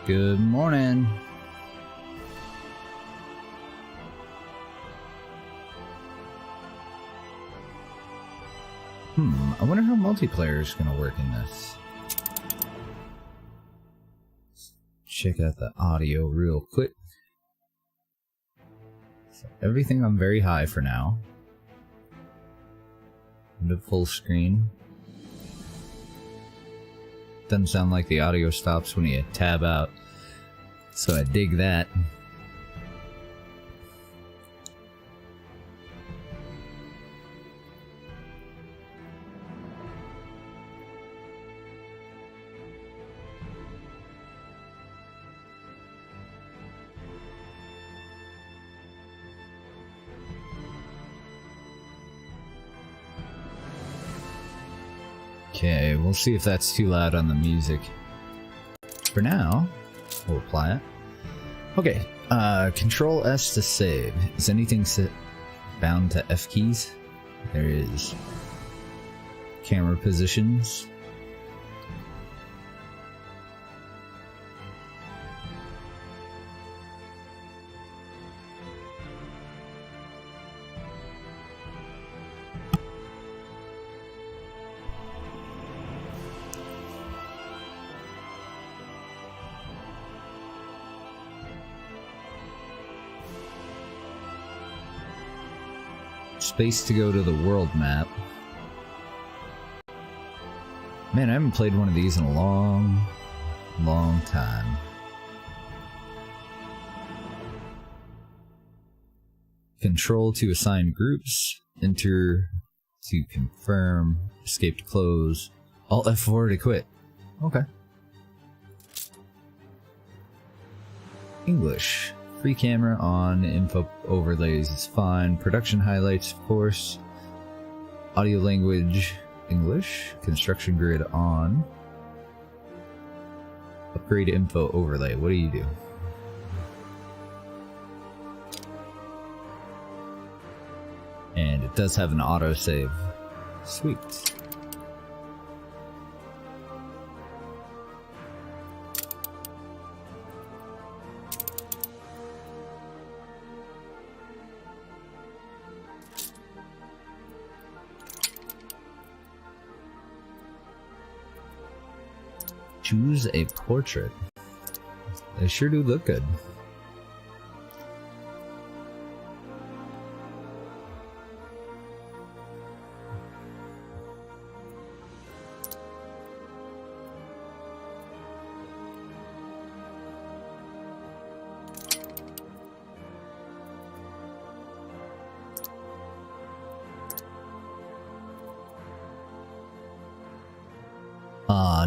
Good morning. I wonder how multiplayer is going to work in this. Check out the audio real quick. So everything on very high for now. Into full screen. Doesn't sound like the audio stops when you tab out, so I dig that. Okay, we'll see if that's too loud on the music. For now, we'll apply it. Okay, Control S to save. Is anything bound to F keys? There is. Camera positions. Space to go to the world map. Man, I haven't played one of these in a long time. Control to assign groups. Enter to confirm. Escape to close. Alt F4 to quit. Okay. English. Free camera on, info overlays is fine. Production highlights, of course. Audio language, English. Construction grid on. Upgrade info overlay, what do you do? And it does have an autosave. Sweet. Choose a portrait. They sure do look good.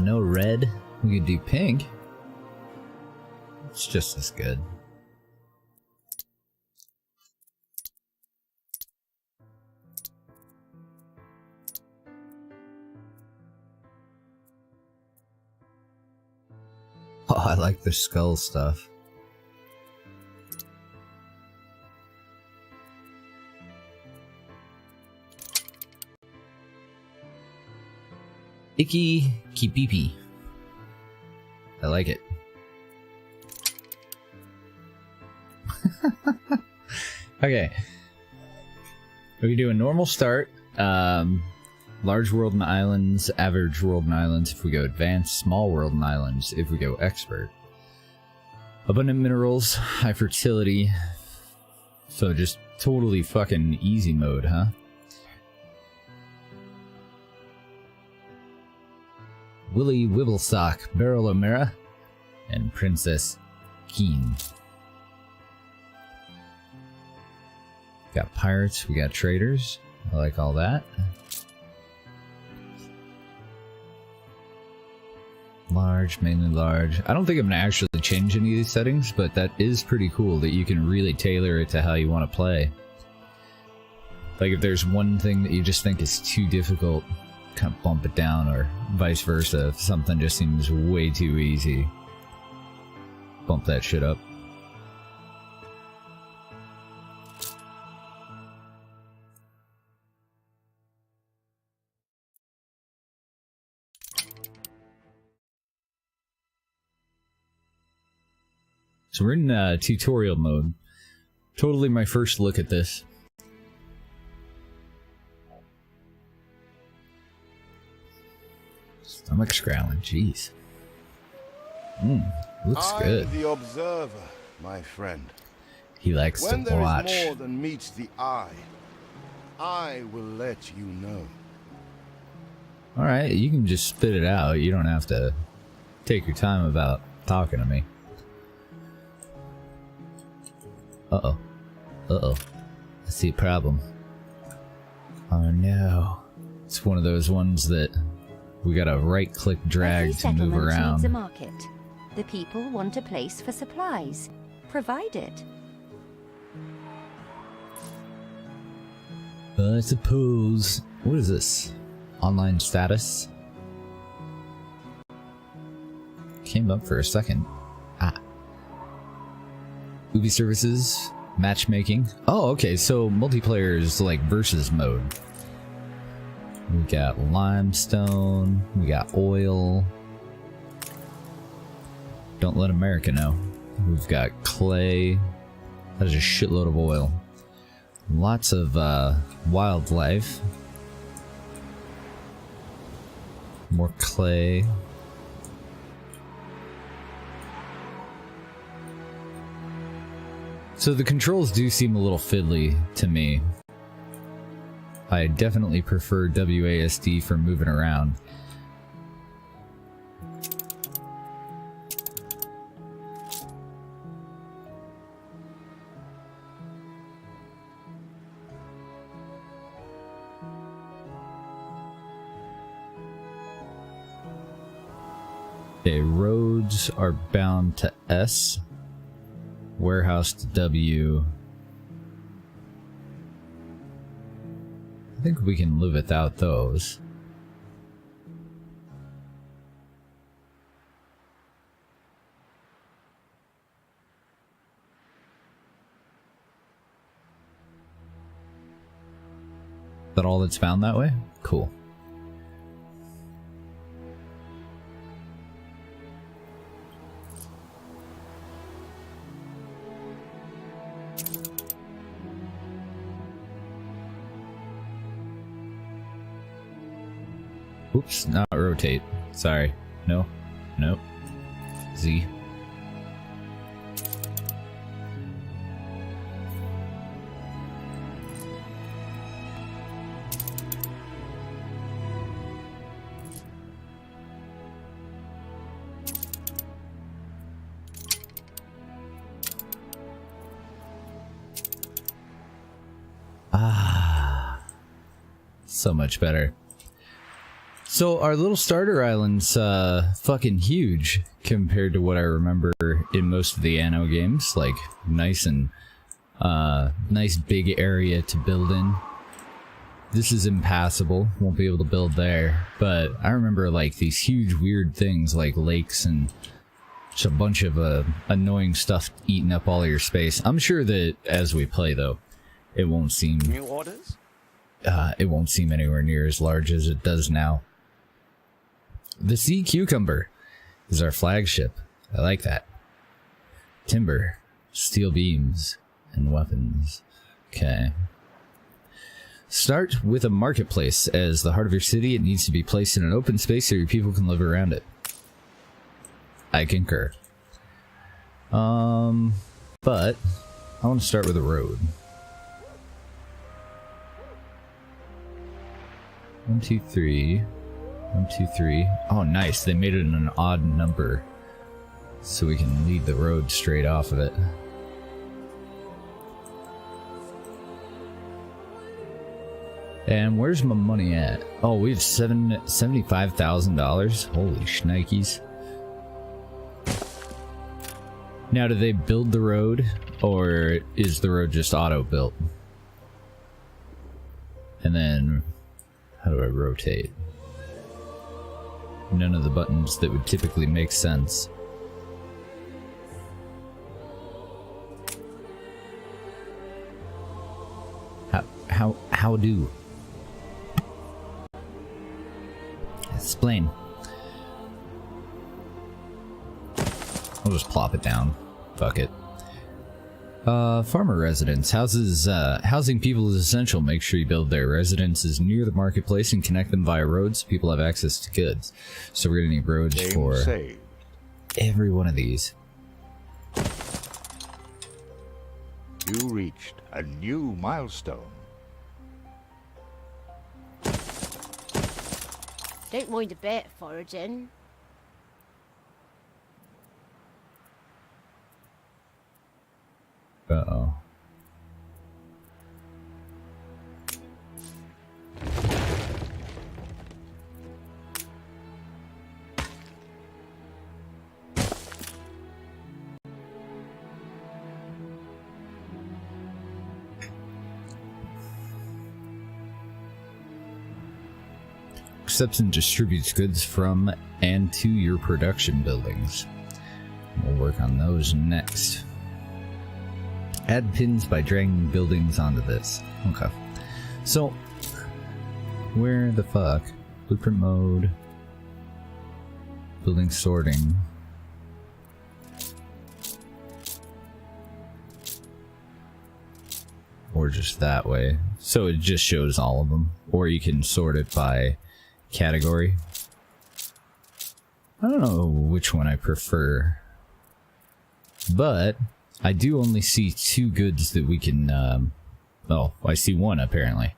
No red. We could do pink. It's just as good. Oh, I like the skull stuff. Icky Kipipi. I like it. Okay. We do a normal start. Large world and islands, average world and islands if we go advanced, small world and islands if we go expert. Abundant minerals, high fertility. So just totally fucking easy mode, huh? Willy Wibblestock, Beryl O'Mara, and Princess Keen. Got pirates, we got traders. I like all that. Large, mainly large. I don't think I'm gonna actually change any of these settings, but that is pretty cool that you can really tailor it to how you want to play. Like if there's one thing that you just think is too difficult, kind of bump it down, or vice versa. If something just seems way too easy, bump that shit up. So we're in tutorial mode. Totally my first look at this. Stomach growling, jeez. Looks good. I'm the observer, my friend. He likes to watch. When there is more than meets the eye, I will let you know. Alright, you can just spit it out. You don't have to take your time about talking to me. Uh-oh. Uh-oh. I see a problem. Oh no. It's one of those ones that we gotta right-click drag to move around. Needs a market. The people want a place for supplies. Provide it. I suppose... What is this? Online status? Came up for a second. Movie services, matchmaking. Oh, okay, so multiplayer is like versus mode. We got limestone, we got oil. Don't let America know. We've got clay. That is a shitload of oil. Lots of wildlife. More clay. So the controls do seem a little fiddly to me. I definitely prefer WASD for moving around. Okay, roads are bound to S. Warehouse to W. I think we can live without those. Is that all that's found that way? Cool. Oops, not rotate. Sorry. No. Nope. Z. So much better. So our little starter island's fucking huge compared to what I remember in most of the Anno games. Like, nice and nice big area to build in. This is impassable, won't be able to build there. But I remember like these huge weird things like lakes and just a bunch of annoying stuff eating up all of your space. I'm sure that as we play though, it won't seem... New orders? It won't seem anywhere near as large as it does now. The sea cucumber is our flagship. I like that. Timber, steel beams, and weapons. Okay. Start with a marketplace. As the heart of your city, it needs to be placed in an open space so your people can live around it. I concur. But I want to start with a road. 1, 2, 3. 1, 2, 3. Oh, nice. They made it an odd number so we can lead the road straight off of it. And where's my money at? Oh, we have $75,000. Holy shnikes. Now, do they build the road, or is the road just auto-built? And then... how do I rotate? None of the buttons that would typically make sense. How do? Explain. I'll just plop it down. Fuck it. Farmer residence. Housing people is essential. Make sure you build their residences near the marketplace and connect them via roads so people have access to goods. So we're gonna need roads for every one of these. You reached a new milestone. Don't mind a bit foraging. Uh-oh. Accepts and distributes goods from and to your production buildings. We'll work on those next. Add pins by dragging buildings onto this. Okay. So, where the fuck? Blueprint mode. Building sorting. Or just that way. So it just shows all of them. Or you can sort it by category. I don't know which one I prefer. But I do only see 2 goods that we can, oh, I see 1 apparently.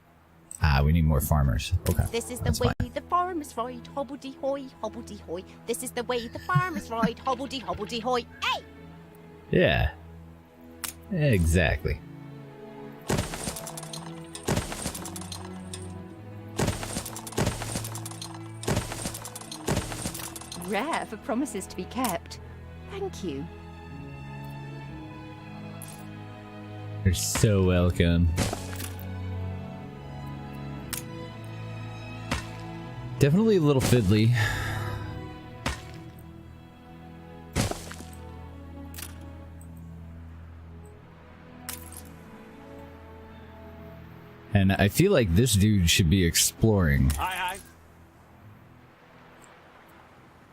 Ah, we need more farmers. Okay. This is the way the farmers ride, hobbledy-hoy, hobbledy-hoy. This is the way the farmers ride, hobbledy-hobbledy-hoy. Hey! Yeah. Exactly. Rare for promises to be kept. Thank you. You're so welcome. Definitely a little fiddly. And I feel like this dude should be exploring. Aye,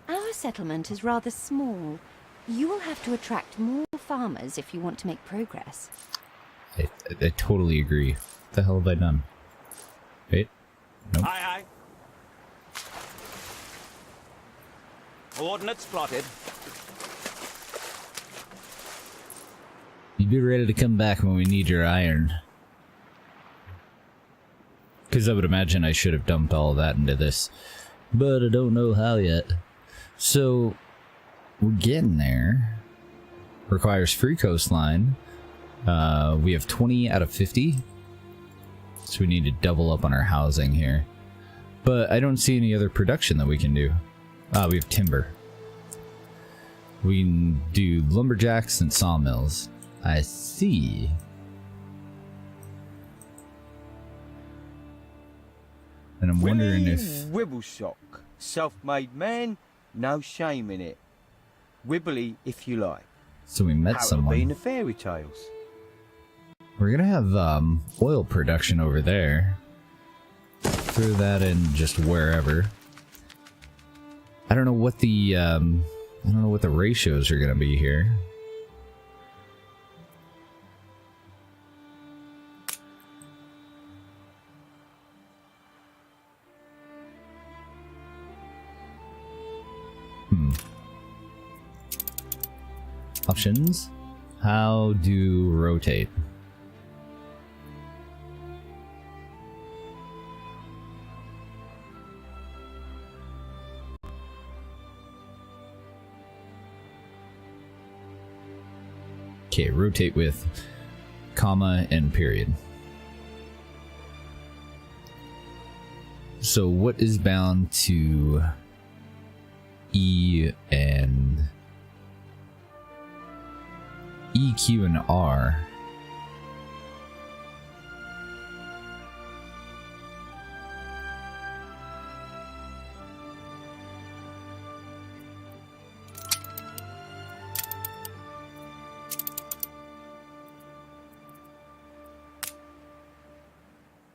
Our settlement is rather small. You will have to attract more farmers if you want to make progress. I totally agree. What the hell have I done? Wait. Nope. aye. Ordnance plotted. You'd be ready to come back when we need your iron. Because I would imagine I should have dumped all that into this. But I don't know how yet. So, we're getting there. Requires free coastline. We have 20 out of 50. So we need to double up on our housing here. But I don't see any other production that we can do. We have timber. We can do lumberjacks and sawmills. I see. And I'm wondering if... Wibbleshock. Self-made man, no shame in it. Wibbly if you like. So we met someone. How in the fairy tales. We're gonna have oil production over there. Throw that in just wherever. I don't know what the ratios are gonna be here. Options. How do rotate? Okay, rotate with comma and period. So what is bound to E and E, Q, and R?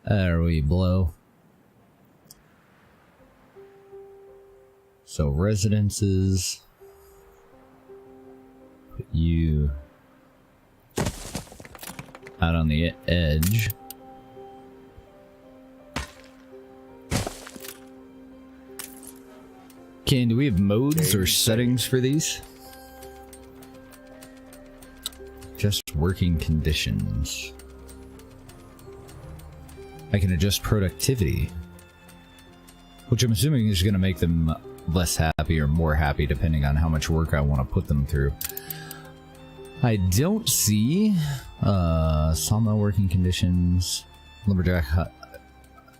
There we blow. So residences. put you out on the edge. Okay, do we have modes or settings for these? Just working conditions. I can adjust productivity, which I'm assuming is going to make them less happy or more happy depending on how much work I want to put them through. I don't see sawmill working conditions, lumberjack hut.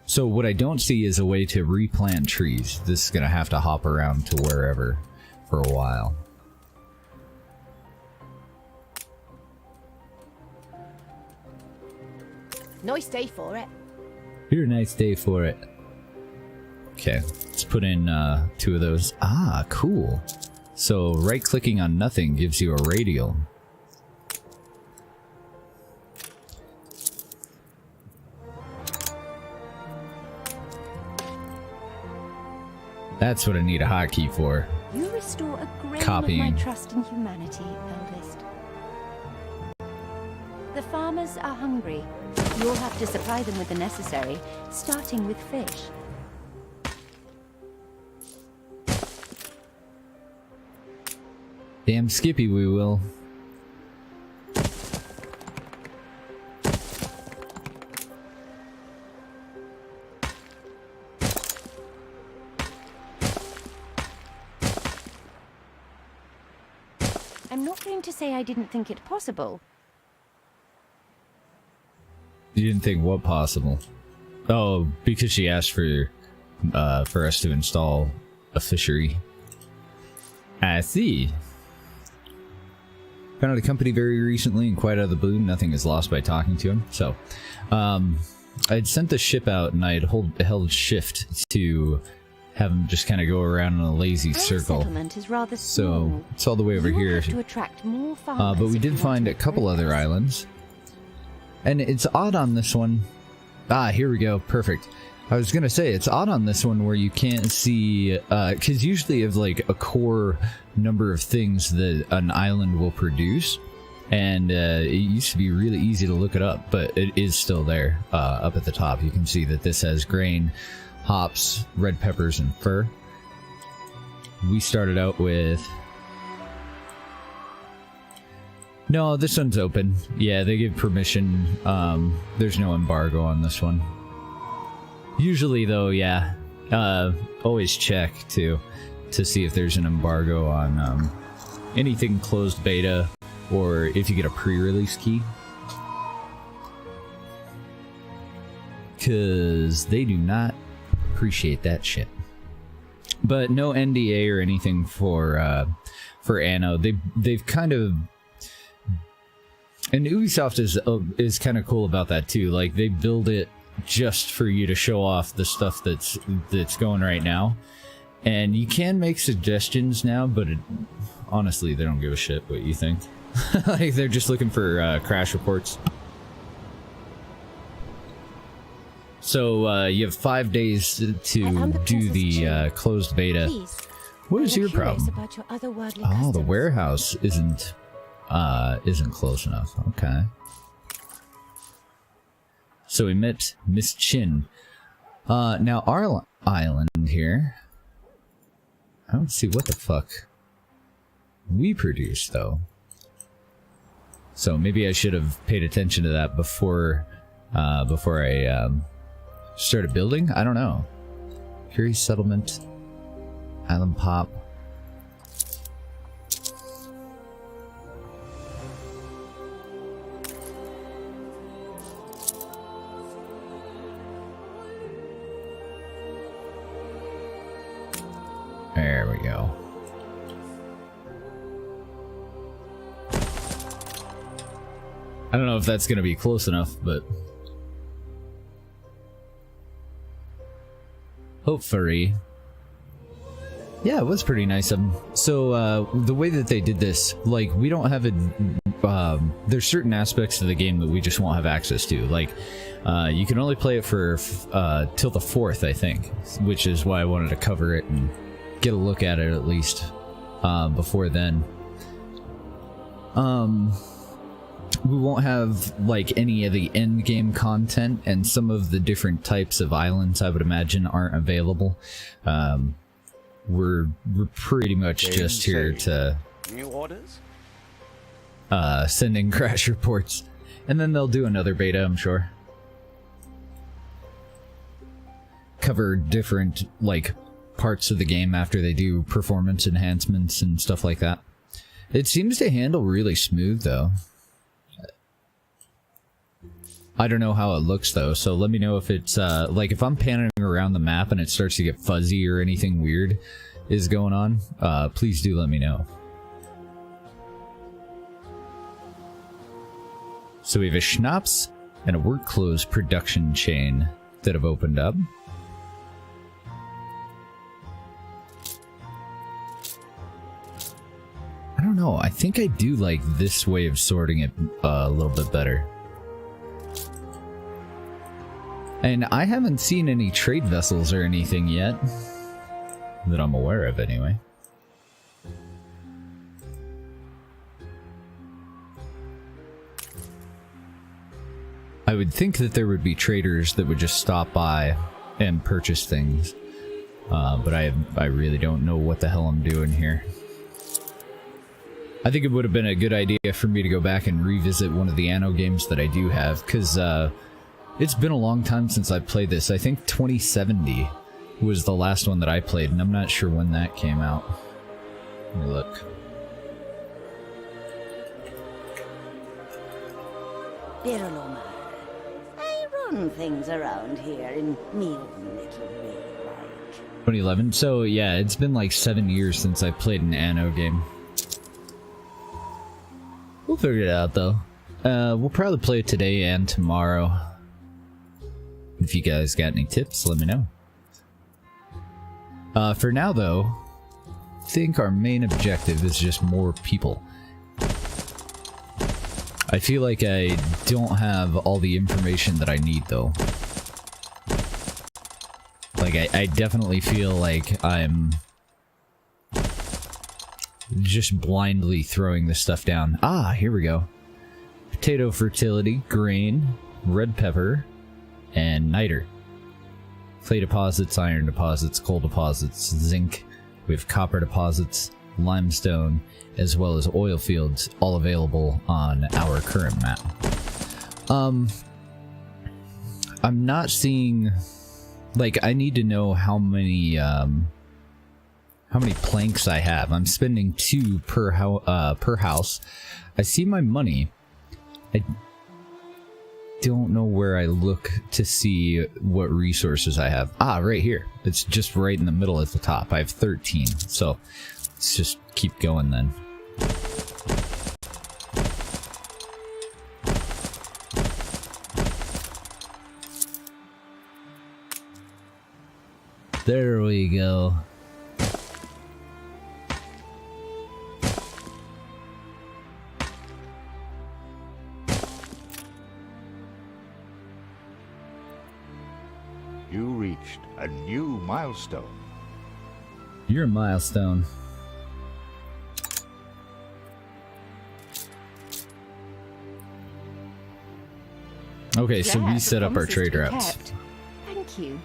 So what I don't see is a way to replant trees. This is going to have to hop around to wherever for a while. Nice day for it. You're a nice day for it. Okay, let's put in 2 of those. Ah, cool. So right-clicking on nothing gives you a radial. That's what I need a hotkey for. You restore a grain Copying. of my trust in humanity, eldest. The farmers are hungry. You'll have to supply them with the necessary, starting with fish. Damn Skippy, we will. I'm not going to say I didn't think it possible. You didn't think what possible? Oh, because she asked for us to install a fishery. I see. Found out a company very recently and quite out of the blue. Nothing is lost by talking to him. So, I'd sent the ship out and I'd held shift to have him just kind of go around in a lazy Our circle. settlement is rather small. So it's all the way over You will here. have to attract more farmers But we if did you want find to a couple other progress. islands. And it's odd on this one. Ah, here we go. Perfect. I was going to say, it's odd on this one where you can't see... because usually you have like a core number of things that an island will produce. And it used to be really easy to look it up, but it is still there up at the top. You can see that this has grain, hops, red peppers, and fur. We started out with... No, this one's open. Yeah, they give permission. There's no embargo on this one. Usually, though, yeah. Always check, too, to see if there's an embargo on anything closed beta, or if you get a pre-release key. Because they do not appreciate that shit. But no NDA or anything for Anno. They've kind of... And Ubisoft is kind of cool about that too. Like, they build it just for you to show off the stuff that's going right now, and you can make suggestions now, but honestly, they don't give a shit what you think. Like, they're just looking for crash reports. So you have 5 days to do the closed beta. Please. What is I'm your curious problem? about your otherworldly Oh, the customs. warehouse isn't close enough. Okay. So we met Miss Chin. Now our island here. I don't see what the fuck we produce though. So maybe I should have paid attention to that before I started building. I don't know. Curious settlement, island pop. There we go. I don't know if that's going to be close enough, but hopefully. Yeah, it was pretty nice of them. So the way that they did this, like, we don't have a... there's certain aspects of the game that we just won't have access to. Like, you can only play it for till the 4th, I think, which is why I wanted to cover it and get a look at it at least before then. We won't have like any of the end game content, and some of the different types of islands I would imagine aren't available. We're pretty much just here to New orders? send in crash reports, and then they'll do another beta, I'm sure. Cover different like parts of the game after they do performance enhancements and stuff like that. It seems to handle really smooth though. I don't know how it looks though, so let me know if it's like if I'm panning around the map and it starts to get fuzzy or anything weird is going on, please do let me know. So we have a schnapps and a work clothes production chain that have opened up. I don't know, I think I do like this way of sorting it a little bit better. And I haven't seen any trade vessels or anything yet, that I'm aware of anyway. I would think that there would be traders that would just stop by and purchase things, but I really don't know what the hell I'm doing here. I think it would have been a good idea for me to go back and revisit one of the Anno games that I do have, because it's been a long time since I played this. I think 2070 was the last one that I played, and I'm not sure when that came out. Let me look. Biroloma, I run things around here in me own little way, like. 2011? So yeah, it's been like 7 years since I played an Anno game. We'll figure it out though. We'll probably play it today and tomorrow. If you guys got any tips, let me know. For now though, I think our main objective is just more people. I feel like I don't have all the information that I need though. Like I definitely feel like I'm just blindly throwing this stuff down. Ah, here we go. Potato fertility, grain, red pepper, and niter. Clay deposits, iron deposits, coal deposits, zinc. We have copper deposits, limestone, as well as oil fields, all available on our current map. I'm not seeing, like, I need to know how many planks I have. I'm spending 2 per house. I see my money. I don't know where I look to see what resources I have. Ah, right here. It's just right in the middle at the top. I have 13. So let's just keep going then. There we go. You reached a new milestone. You're a milestone. Okay, so we Glad set the up our promises trade to be routes. kept. Thank you.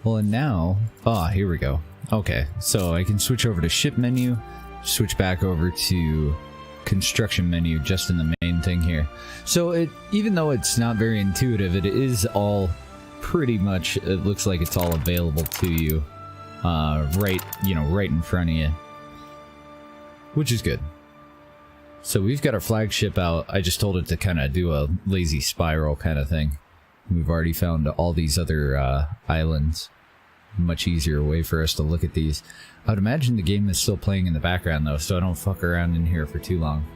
Well, and now, here we go. Okay, so I can switch over to ship menu, switch back over to construction menu just in the main thing here. So it, even though it's not very intuitive, it is all pretty much, it looks like it's all available to you, right in front of you, which is good. So we've got our flagship out. I just told it to kind of do a lazy spiral kind of thing. We've already found all these other islands. Much easier way for us to look at these. I would imagine the game is still playing in the background though, so I don't fuck around in here for too long.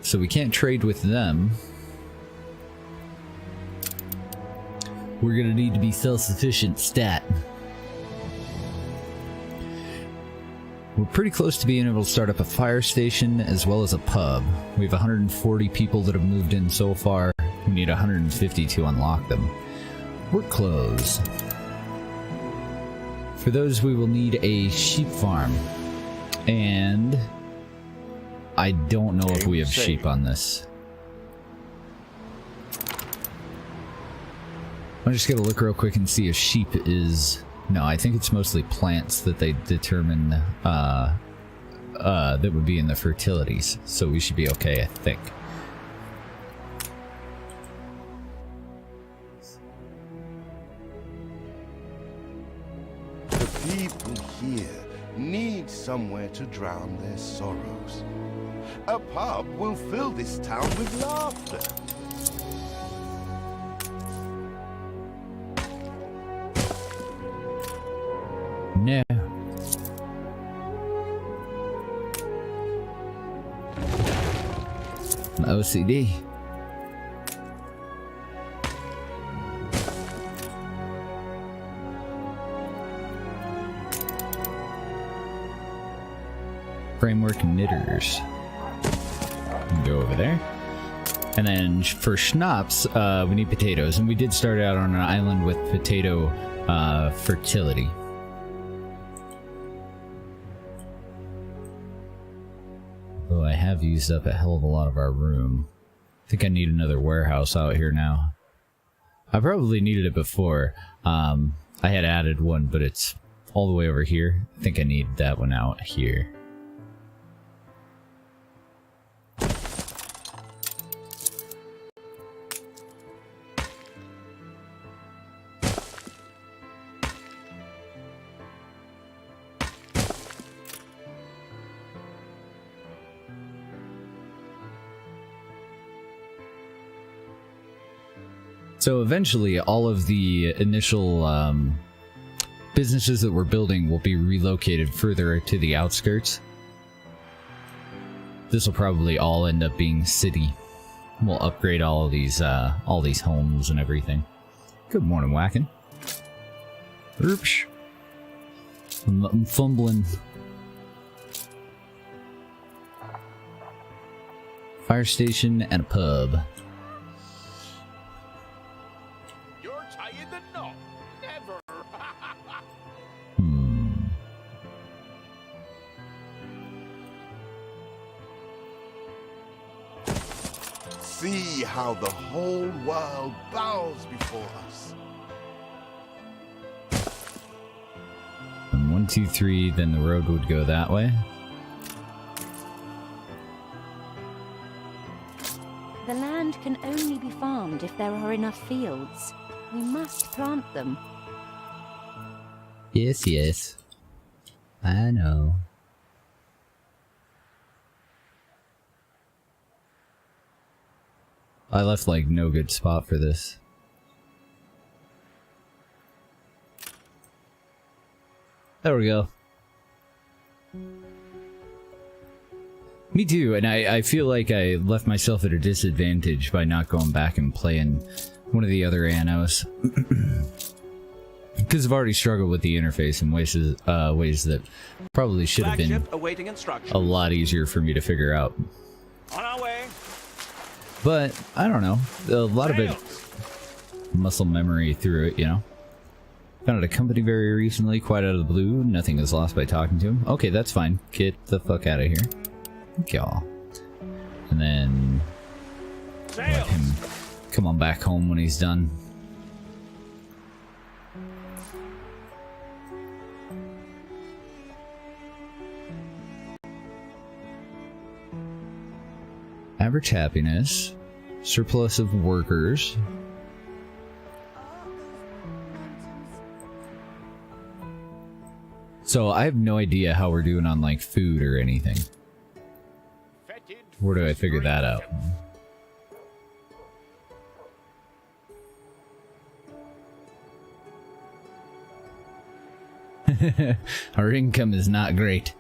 So we can't trade with them. We're gonna need to be self-sufficient stat. We're pretty close to being able to start up a fire station as well as a pub. We have 140 people that have moved in so far. We need 150 to unlock them. We're close. For those, we will need a sheep farm. And I don't know if we have sheep on this. I'm just gonna look real quick and see if sheep is... No, I think it's mostly plants that they determine that would be in the fertilities. So we should be okay, I think. The people here need somewhere to drown their sorrows. A pub will fill this town with laughter. No. OCD. Framework knitters. Go over there. And then for schnapps, we need potatoes. And we did start out on an island with potato fertility. Though I have used up a hell of a lot of our room. I think I need another warehouse out here now. I probably needed it before. I had added one, but it's all the way over here. I think I need that one out here. So eventually, all of the initial businesses that we're building will be relocated further to the outskirts. This will probably all end up being city. We'll upgrade all these homes and everything. Good morning, Whackin'. Oops. I'm fumbling. Fire station and a pub. See how the whole world bows before us. And 1, 2, 3, then the road would go that way. The land can only be farmed if there are enough fields. We must plant them. Yes, yes. I know. I left, like, no good spot for this. There we go. Me too, and I feel like I left myself at a disadvantage by not going back and playing one of the other Annos. Because I've already struggled with the interface in ways that probably should have been a lot easier for me to figure out. On our way. But, I don't know, a lot of it, muscle memory through it, you know? Found a company very recently, quite out of the blue, nothing is lost by talking to him. Okay, that's fine, get the fuck out of here. Thank y'all. And then, let him come on back home when he's done. Average happiness, surplus of workers. So I have no idea how we're doing on like food or anything. Where do I figure that out? Our income is not great.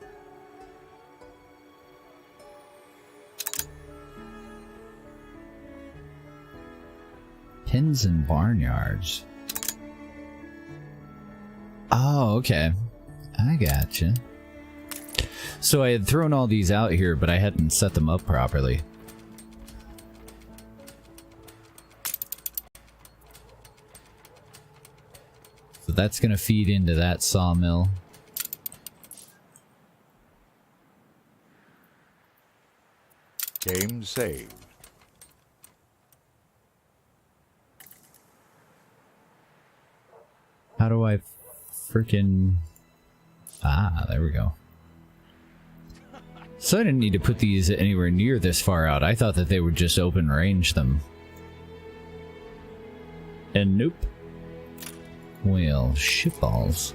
Pens and barnyards. Oh, okay. I gotcha. So I had thrown all these out here, but I hadn't set them up properly. So that's gonna feed into that sawmill. Game saved. How do I freaking... Ah, there we go. So I didn't need to put these anywhere near this far out. I thought that they would just open range them. And nope. Well, shitballs.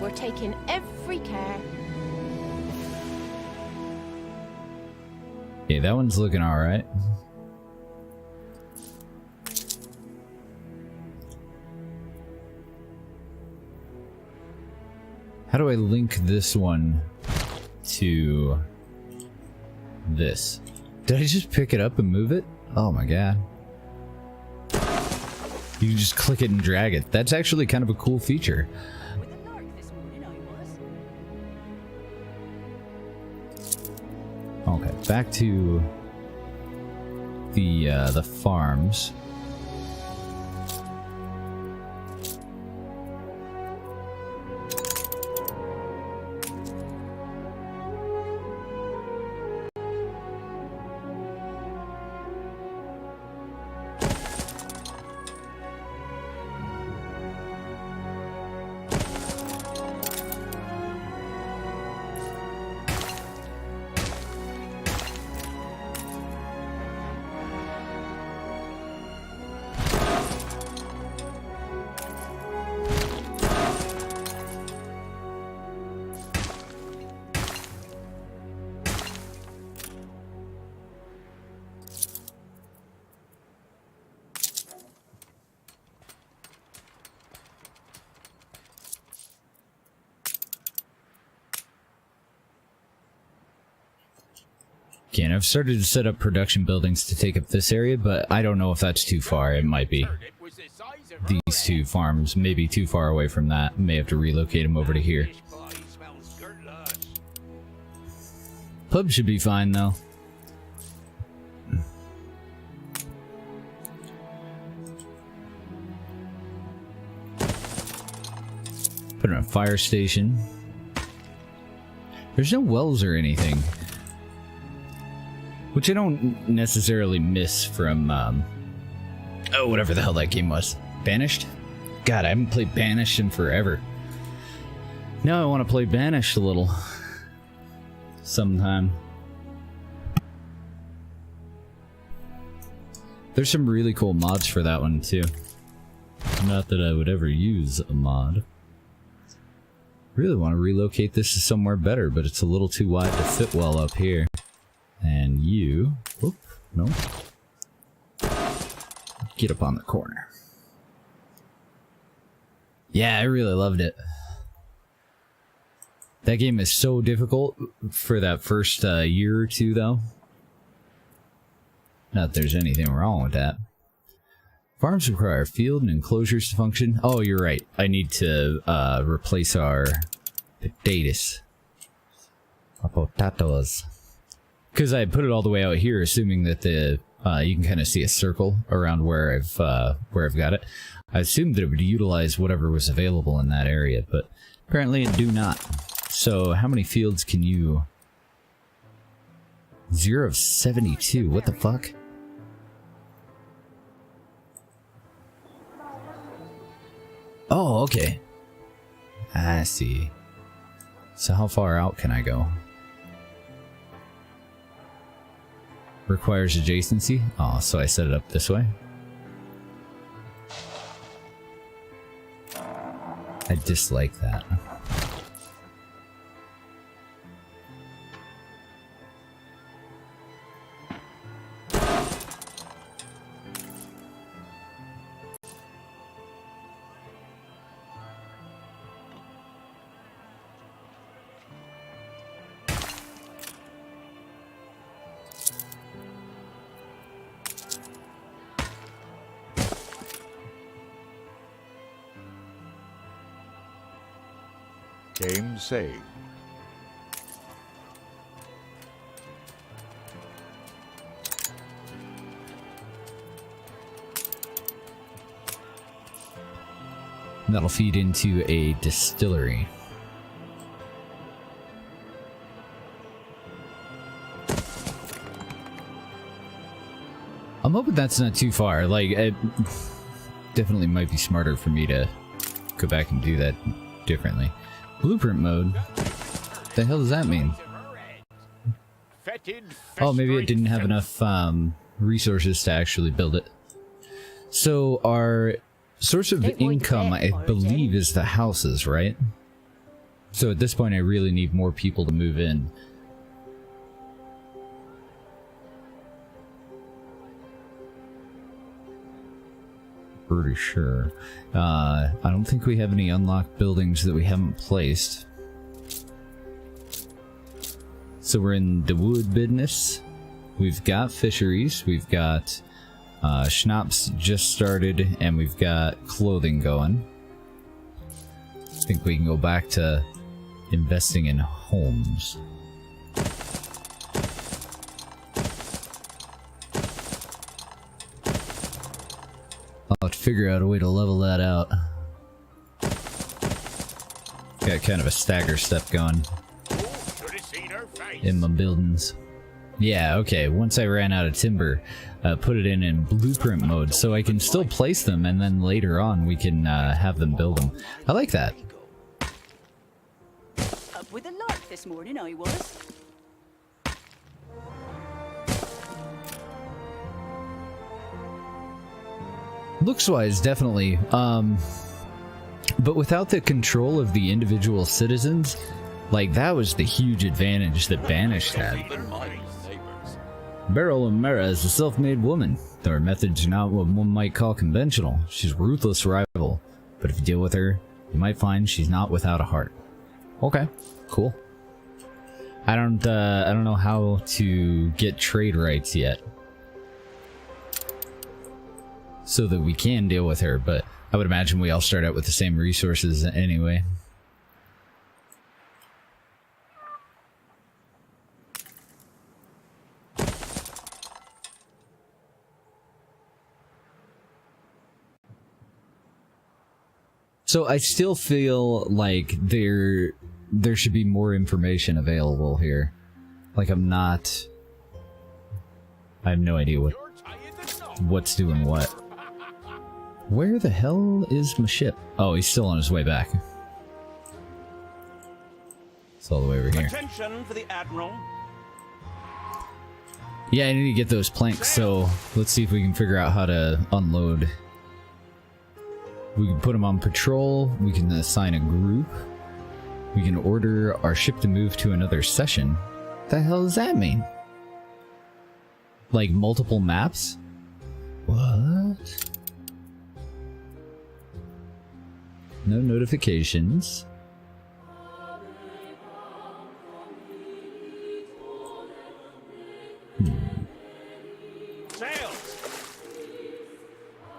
We're taking every care. Okay, that one's looking alright. How do I link this one to this? Did I just pick it up and move it? Oh my god. You can just click it and drag it. That's actually kind of a cool feature. With a lark this morning, I was. Okay, back to the farms. Okay, and I've started to set up production buildings to take up this area, but I don't know if that's too far. It might be. These two farms may be too far away from that. May have to relocate them over to here. Pub should be fine, though. Put in a fire station. There's no wells or anything. Which I don't necessarily miss from, oh, whatever the hell that game was. Banished? God, I haven't played Banished in forever. Now I want to play Banished a little. Sometime. There's some really cool mods for that one, too. Not that I would ever use a mod. Really want to relocate this to somewhere better, but it's a little too wide to fit well up here. And you... Whoop, no. Get up on the corner. Yeah, I really loved it. That game is so difficult for that first year or two, though. Not that there's anything wrong with that. Farms require field and enclosures to function. Oh, you're right. I need to replace our potatoes. Our potatoes. Because I put it all the way out here, assuming that the you can kind of see a circle around where I've got it. I assumed that it would utilize whatever was available in that area, but apparently it do not. So how many fields can you? 0 of 72. What the fuck? Oh, okay. I see. So how far out can I go? Requires adjacency? Oh, so I set it up this way? I dislike that. Game saved. That'll feed into a distillery. I'm hoping that's not too far. Like, it definitely might be smarter for me to go back and do that differently. Blueprint mode? The hell does that mean? Oh, maybe it didn't have enough resources to actually build it. So our source of income, I believe, is the houses, right? So at this point, I really need more people to move in. Pretty sure. I don't think we have any unlocked buildings that we haven't placed. So we're in the wood business. We've got fisheries. We've got schnapps just started, and we've got clothing going. I think we can go back to investing in homes. I'll have to figure out a way to level that out. Got kind of a stagger step going in my buildings. Yeah, okay, once I ran out of timber, put it in blueprint mode so I can still place them, and then later on we can have them build them. I like that. Up with a lark this morning, I was. Looks-wise, definitely. But without the control of the individual citizens, like, that was the huge advantage that Banished had. Beryl O'Mara is a self-made woman, though her methods are not what one might call conventional. She's a ruthless rival, but if you deal with her, you might find she's not without a heart. Okay, cool. I don't know how to get trade rights yet, so that we can deal with her, but I would imagine we all start out with the same resources anyway. So I still feel like there should be more information available here. Like, I have no idea what's doing what. Where the hell is my ship? Oh, he's still on his way back. It's all the way over here. Attention for the Admiral. Yeah, I need to get those planks, so let's see if we can figure out how to unload. We can put them on patrol, we can assign a group, we can order our ship to move to another session. What the hell does that mean? Like, multiple maps? What? No notifications.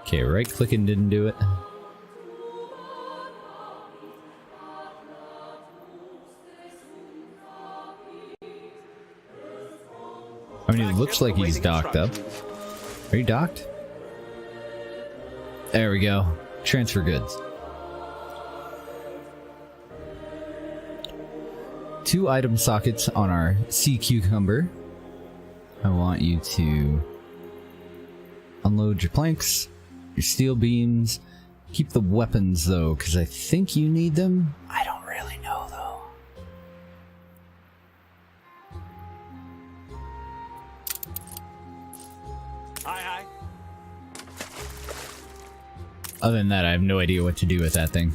Okay, right clicking didn't do it. I mean, it looks like he's docked up. Are you docked? There we go. Transfer goods. 2 item sockets on our sea cucumber. I want you to unload your planks, your steel beams. Keep the weapons though, because I think you need them. I don't really know though. Aye, aye. Other than that, I have no idea what to do with that thing.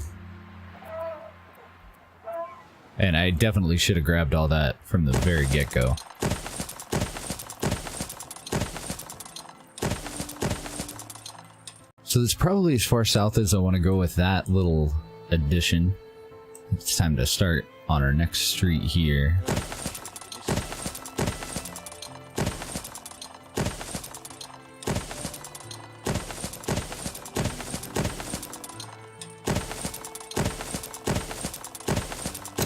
And I definitely should have grabbed all that from the very get-go. So it's probably as far south as I want to go with that little addition. It's time to start on our next street here.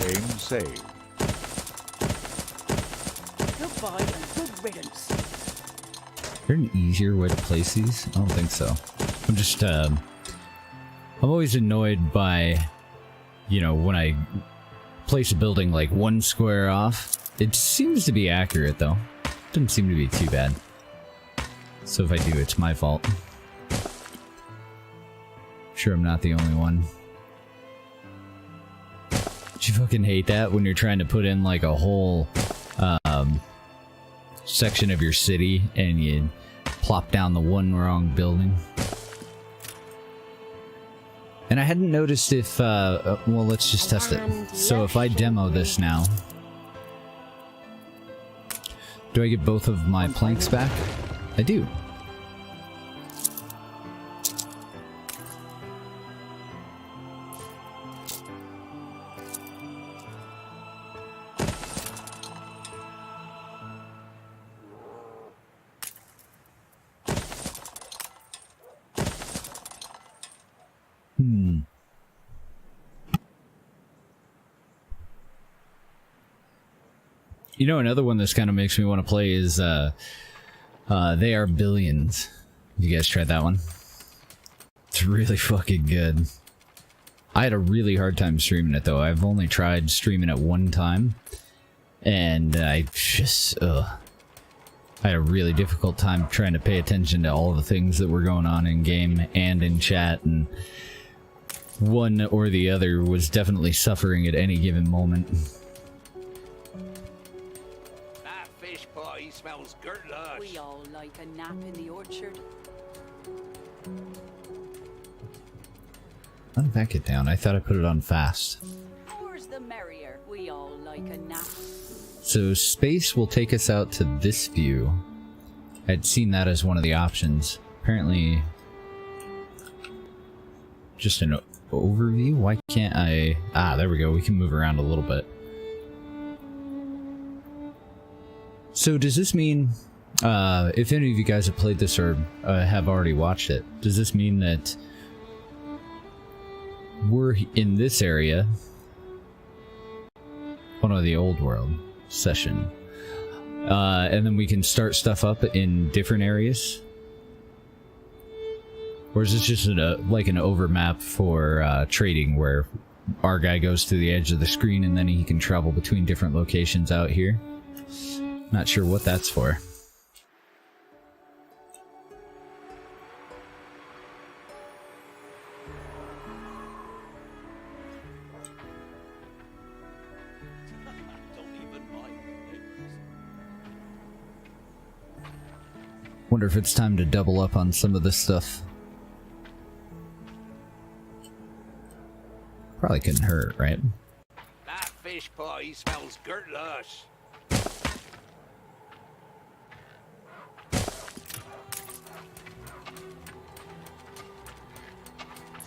Aim saved. Goodbye and good riddance. Is there an easier way to place these? I don't think so. I'm just, I'm always annoyed by, you know, when I place a building like one square off. It seems to be accurate though. Doesn't seem to be too bad. So if I do, it's my fault. Sure, I'm not the only one. Do you fucking hate that when you're trying to put in like a whole section of your city and you plop down the one wrong building? And I hadn't noticed if, well, let's just test it. So if I demo this now, do I get both of my planks back? I do. You know, another one that's kind of makes me want to play is, They Are Billions. You guys tried that one? It's really fucking good. I had a really hard time streaming it, though. I've only tried streaming it one time. And I just, I had a really difficult time trying to pay attention to all the things that were going on in game and in chat, and one or the other was definitely suffering at any given moment. That fish pie smells good-lush. We all like a nap in the orchard. How did that get down? I thought I put it on fast. More's the merrier. We all like a nap. So space will take us out to this view. I'd seen that as one of the options. Apparently, just an overview? Why can't I... Ah, there we go. We can move around a little bit. So does this mean, if any of you guys have played this or have already watched it, does this mean that we're in this area? Oh no, the old world session. And then we can start stuff up in different areas? Or is this just like an overmap for trading where our guy goes to the edge of the screen and then he can travel between different locations out here? Not sure what that's for. Wonder if it's time to double up on some of this stuff. Probably couldn't hurt, right? That fish pie smells good-lush.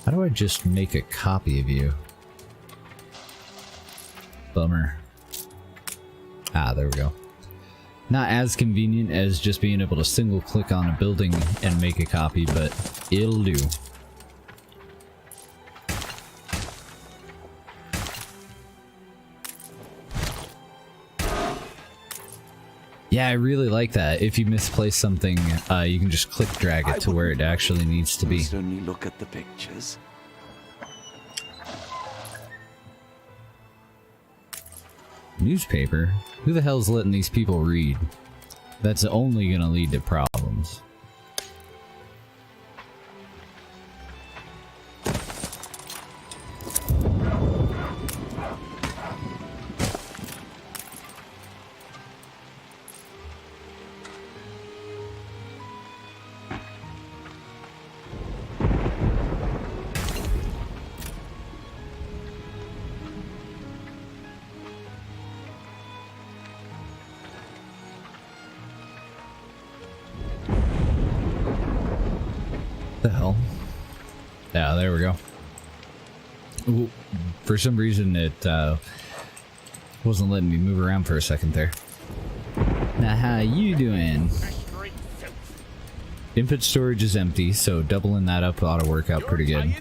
How do I just make a copy of you? Bummer. Ah, there we go. Not as convenient as just being able to single click on a building and make a copy, but it'll do. Yeah, I really like that. If you misplace something, you can just click drag it to where it actually needs to be. Only look at the pictures. Newspaper? Who the hell's letting these people read? That's only gonna lead to problems. The hell? Yeah, there we go. Ooh, for some reason it wasn't letting me move around for a second there. Now how you doing? Input storage is empty, so doubling that up ought to work out pretty good.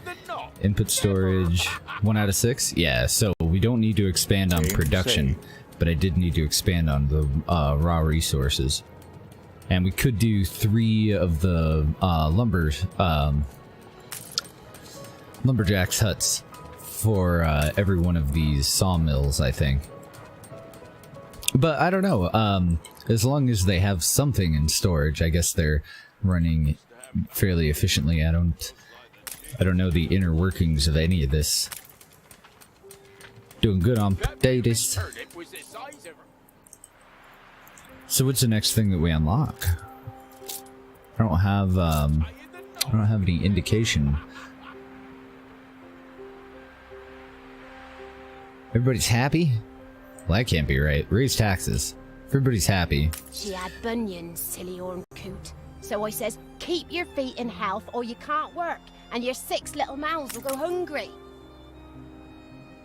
Input storage 1 out of 6? Yeah, so we we don't need to expand on Same, production, same. but I did need to expand on the raw resources. And we could do 3 of the lumberjacks' huts for every one of these sawmills, I think. But I don't know. As long as they have something in storage, I guess they're running fairly efficiently. I don't know the inner workings of any of this. Doing good on potatoes. So what's the next thing that we unlock? I don't have any indication. Everybody's happy? Well, that can't be right. Raise taxes. Everybody's happy. She had bunions, silly old coot. So I says, keep your feet in health or you can't work, and your 6 little mouths will go hungry.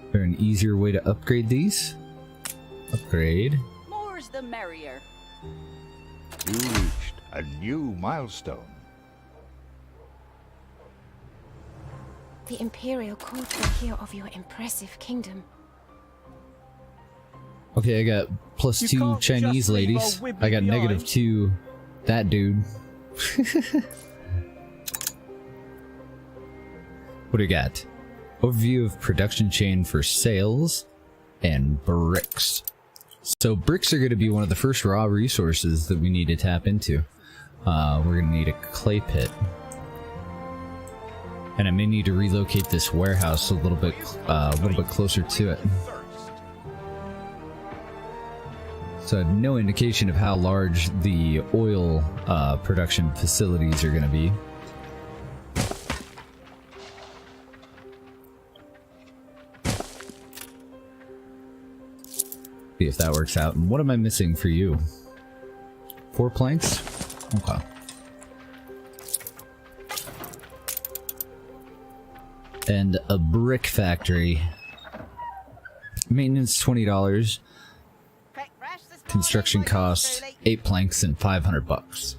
Is there an easier way to upgrade these? Upgrade. More's the merrier. You reached a new milestone. The Imperial Court will hear of your impressive kingdom. Okay, I got +2 can't Chinese just leave ladies. a wibbly I got behind. -2 that dude. What do we got? Overview of production chain for sales and bricks. So bricks are going to be one of the first raw resources that we need to tap into. We're going to need a clay pit. And I may need to relocate this warehouse a little bit closer to it. So I have no indication of how large the oil production facilities are going to be. See if that works out. And what am I missing for you? 4 planks? Okay. And a brick factory. Maintenance $20. Construction costs 8 planks and $500.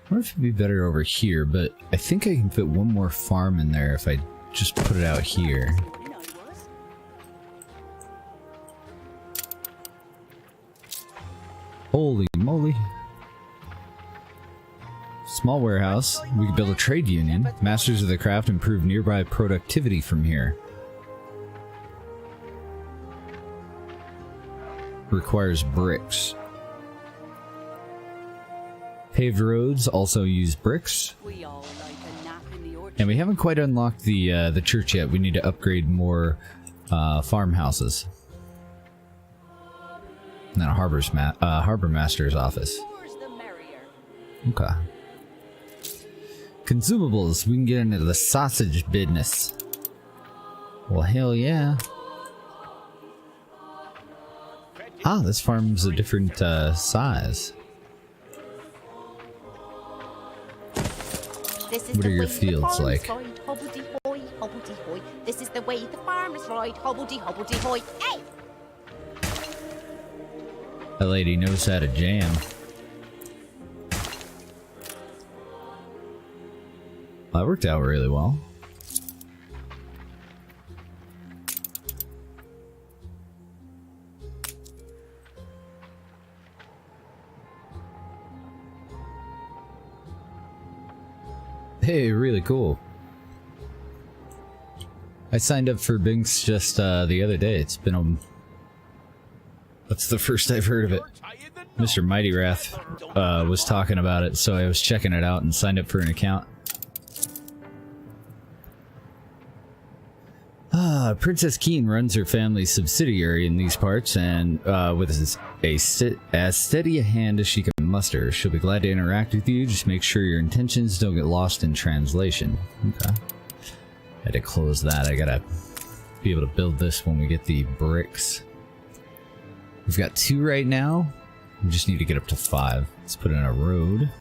I wonder if it'd be better over here, but I think I can fit one more farm in there if I just put it out here. Holy moly. Small warehouse. We could build a trade union. Masters of the craft improve nearby productivity from here. Requires bricks. Paved roads also use bricks. And we haven't quite unlocked the church yet. We need to upgrade more farmhouses. And then a harbor master's office. Okay. Consumables. We can get into the sausage business. Well, hell yeah. Ah, this farm's a different size. What are your fields like? Hobbledy-hoy, hobbledy-hoy. This is the way the farmers ride. Hobbledy-hobbledy-hoy. Hey! That lady knows how to jam. That worked out really well. Hey, really cool. I signed up for Binks just the other day. It's been that's the first I've heard of it. Mr. Mighty Wrath was talking about it, so I was checking it out and signed up for an account. Princess Keen runs her family's subsidiary in these parts, and with as steady a hand as she can muster, she'll be glad to interact with you. Just make sure your intentions don't get lost in translation. Okay. Had to close that. I gotta be able to build this when we get the bricks. We've got 2 right now. We just need to get up to 5. Let's put in a road.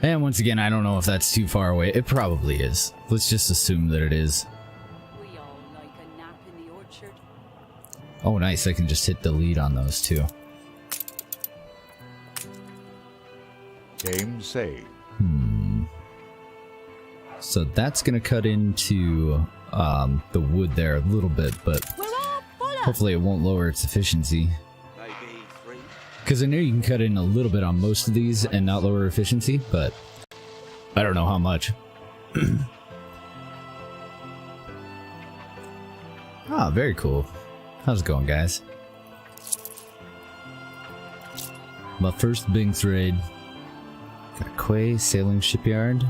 And once again, I don't know if that's too far away. It probably is. Let's just assume that it is. We all like a nap in the orchard. Oh, nice. I can just hit delete on those too. Game saved. So that's gonna cut into the wood there a little bit, but hopefully it won't lower its efficiency. Maybe 3. Because I know you can cut in a little bit on most of these and not lower efficiency, but I don't know how much. Ah, very cool. How's it going, guys? My first Binks raid. Got a Quay Sailing Shipyard.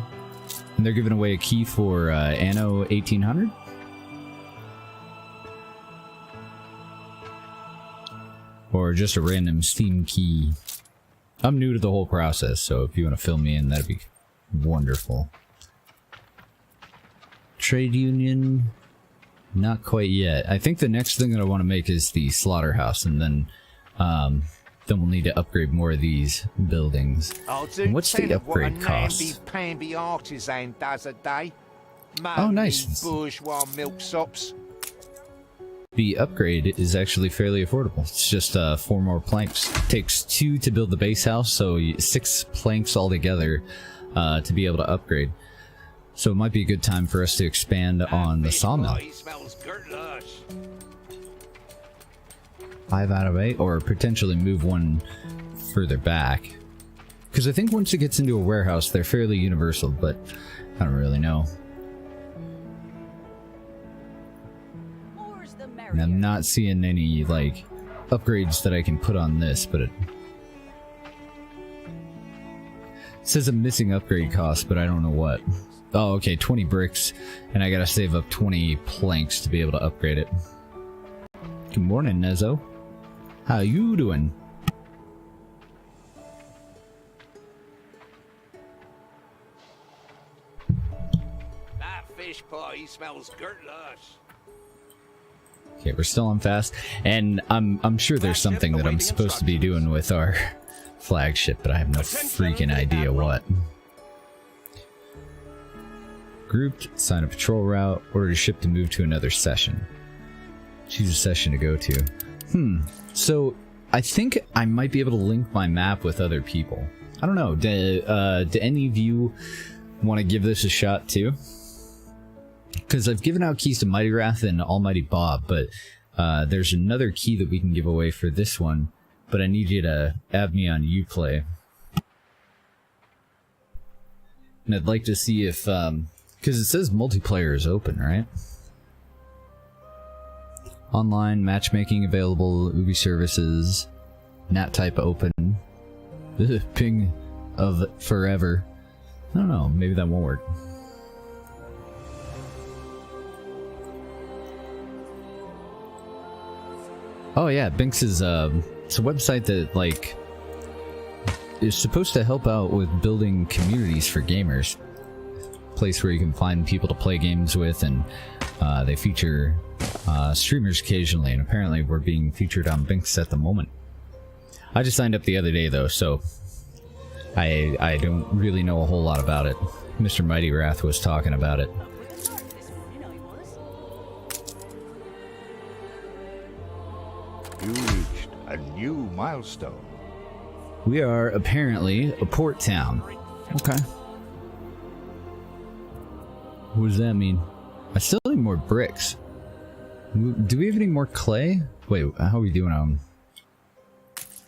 And they're giving away a key for Anno 1800. Or just a random Steam key. I'm new to the whole process, so if you want to fill me in, that'd be wonderful. Trade union, not quite yet. I think the next thing that I want to make is the slaughterhouse, and then we'll need to upgrade more of these buildings. And what's the upgrade cost? Artisan does a day. Oh, nice. Bourgeois milksops. The upgrade is actually fairly affordable. It's just 4 more planks. Takes 2 to build the base house, so 6 planks altogether to be able to upgrade. So it might be a good time for us to expand on the sawmill. 5 out of 8, or potentially move one further back. Because I think once it gets into a warehouse, they're fairly universal, but I don't really know. And I'm not seeing any, like, upgrades that I can put on this, but it says a missing upgrade cost, but I don't know what. Oh, okay, 20 bricks, and I gotta save up 20 planks to be able to upgrade it. Good morning, Nezzo. How you doing? That fish pie smells gurtlush. Okay, we're still on fast, and I'm sure there's something that I'm supposed to be doing with our flagship, but I have no freaking idea what. Grouped, sign a patrol route, order a ship to move to another session. Choose a session to go to. So I think I might be able to link my map with other people. I don't know. Do any of you want to give this a shot too? Because I've given out keys to Mighty Wrath and Almighty Bob, but there's another key that we can give away for this one, but I need you to add me on Uplay. And I'd like to see if, because it says multiplayer is open, right? Online matchmaking available, Ubi services, NAT type open, ping of forever. I don't know, maybe that won't work. Oh yeah, Binks is it's a website that like is supposed to help out with building communities for gamers. Place where you can find people to play games with, and they feature streamers occasionally, and apparently we're being featured on Binks at the moment. I just signed up the other day though, so I don't really know a whole lot about it. Mr. Mighty Wrath was talking about it. You reached a new milestone. We are apparently a port town. Okay. What does that mean? I still need more bricks. Do we have any more clay? Wait, how are we doing on...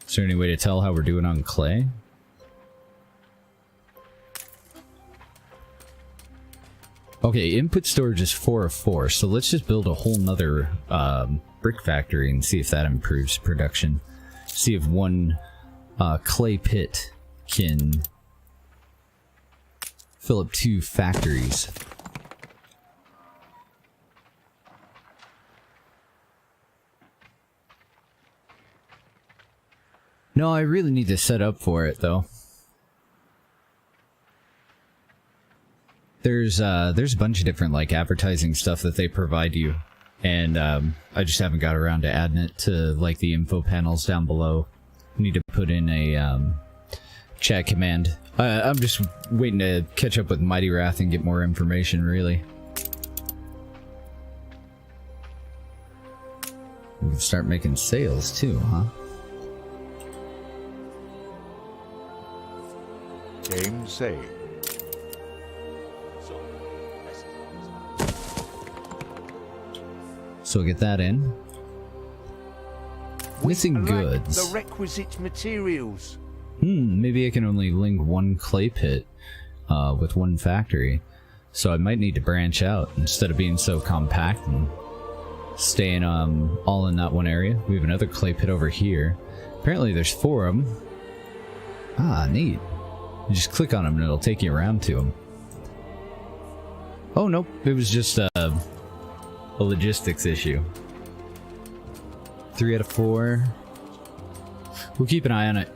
Is there any way to tell how we're doing on clay? Okay, input storage is 4 of 4, so let's just build a whole nother brick factory and see if that improves production. See if one clay pit can fill up 2 factories. No, I really need to set up for it, though. There's a bunch of different, like, advertising stuff that they provide you. And, I just haven't got around to adding it to, like, the info panels down below. Need to put in a, chat command. I'm just waiting to catch up with Mighty Wrath and get more information, really. We can start making sales, too, huh? Game saved. So we'll get that in. Missing goods. The requisite materials. Maybe I can only link one clay pit with one factory. So I might need to branch out instead of being so compact and staying all in that one area. We have another clay pit over here. Apparently there's 4 of them. Ah, neat. You just click on them and it'll take you around to them. Oh, nope. It was just a logistics issue. 3 out of 4. We'll keep an eye on it.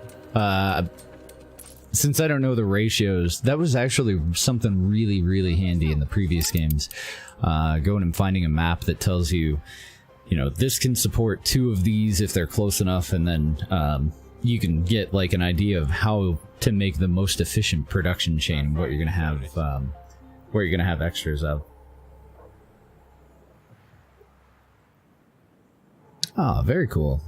Since I don't know the ratios, that was actually something really, really handy in the previous games. Going and finding a map that tells you, you know, this can support 2 of these if they're close enough, and then you can get like an idea of how to make the most efficient production chain, what you're gonna have extras of. Ah, very cool.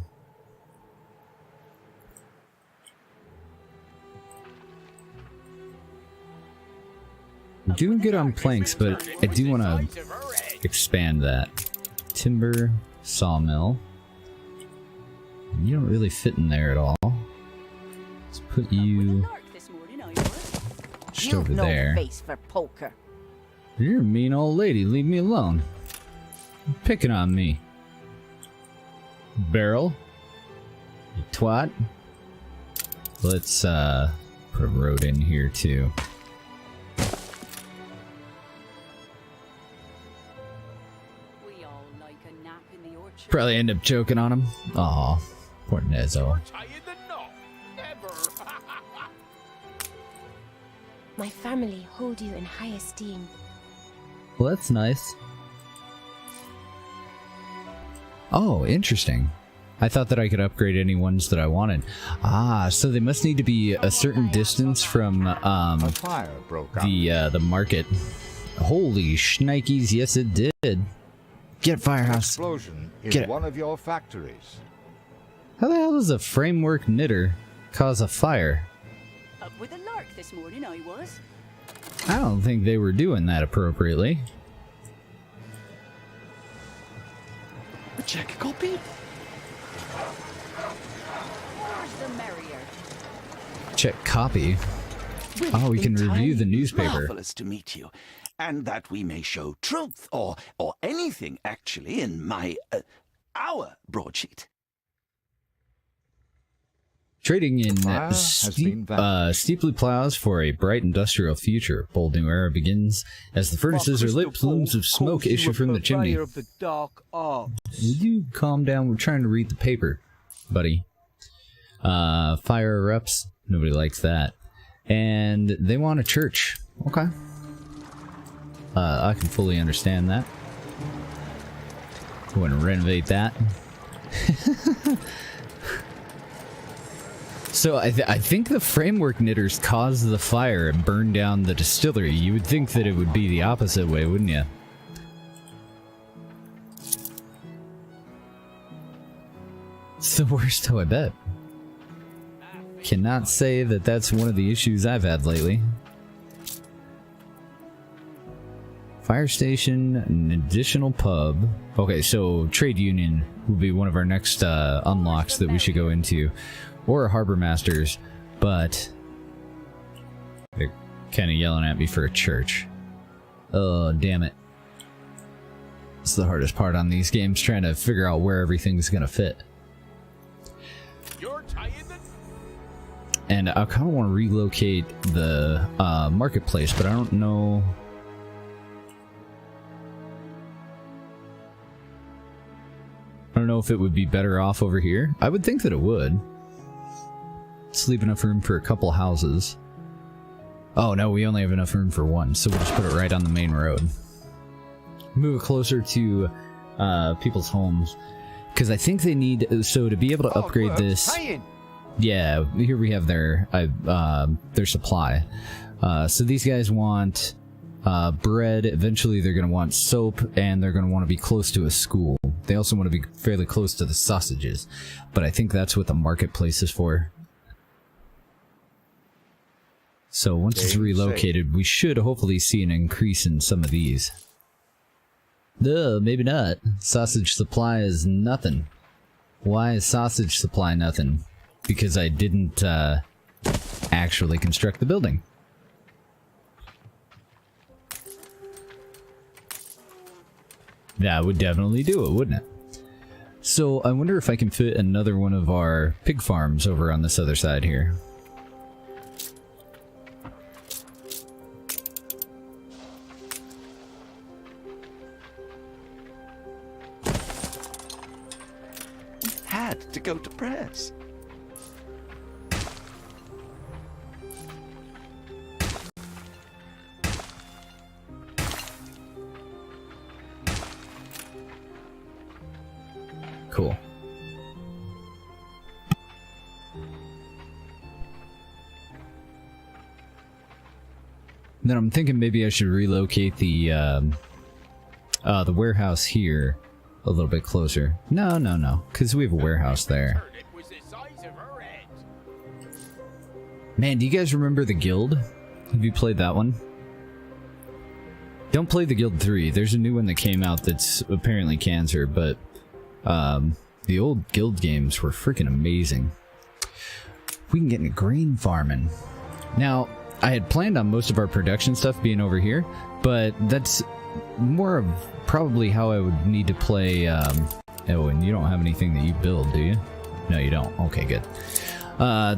I'm doing good on planks, but I do want to expand that. Timber, sawmill. You don't really fit in there at all. Let's put you just over there. Face for poker. You're a mean old lady. Leave me alone. You're picking on me. Barrel. You twat. Let's put a road in here too. Probably end up choking on him. Aw, poor Nezzo. My family hold you in high esteem. Well, that's nice. Oh, interesting. I thought that I could upgrade any ones that I wanted. Ah, so they must need to be a certain distance from A fire broke out. the market. Holy shnikes, yes it did. Get Firehouse. Explosion is Get it. one of your factories. How the hell does a framework knitter cause a fire? Up with a lark this morning, I was. I don't think they were doing that appropriately. Check copy. Where's the merrier? Check copy. Oh, we can review the newspaper. Marvelous to meet you, and that we may show truth or anything actually in my our broadsheet. Trading in Fire has been vanquished. steeply plows for a bright industrial future. Bold new era begins as the furnaces are lit. Plumes of smoke issue from the chimney. Of the dark arts. Would you calm down? We're trying to read the paper, buddy. Fire erupts. Nobody likes that. And they want a church. Okay. I can fully understand that. Go and renovate that. So I think the framework knitters caused the fire and burned down the distillery. You would think that it would be the opposite way, wouldn't you? It's the worst, though, I bet. Cannot say that that's one of the issues I've had lately. Fire station, an additional pub. Okay, so trade union will be one of our next unlocks that we should go into. Or a harbor masters, but they're kind of yelling at me for a church. Oh, damn it. It's the hardest part on these games, trying to figure out where everything's gonna fit. And I kind of want to relocate the marketplace, but I don't know. I don't know if it would be better off over here. I would think that it would. Let's leave enough room for a couple houses. Oh no, we only have enough room for one, so we'll just put it right on the main road. Move it closer to people's homes, because I think they need, so to be able to upgrade this. Yeah, here we have their supply. So these guys want bread. Eventually, they're going to want soap, and they're going to want to be close to a school. They also want to be fairly close to the sausages, but I think that's what the marketplace is for. So once it's relocated, we should hopefully see an increase in some of these. No, maybe not. Sausage supply is nothing. Why is sausage supply nothing? Because I didn't actually construct the building. That would definitely do it, wouldn't it? So I wonder if I can fit another one of our pig farms over on this other side here. Had to go to press. Cool. Then I'm thinking maybe I should relocate the warehouse here a little bit closer. No, because we have a warehouse there. Man, do you guys remember the Guild? Have you played that one? Don't play the Guild 3. There's a new one that came out that's apparently cancer, but the old Guild games were freaking amazing. We can get into grain farming. Now, I had planned on most of our production stuff being over here, but that's more of probably how I would need to play. Oh, and you don't have anything that you build, do you? No, you don't. Okay, good. I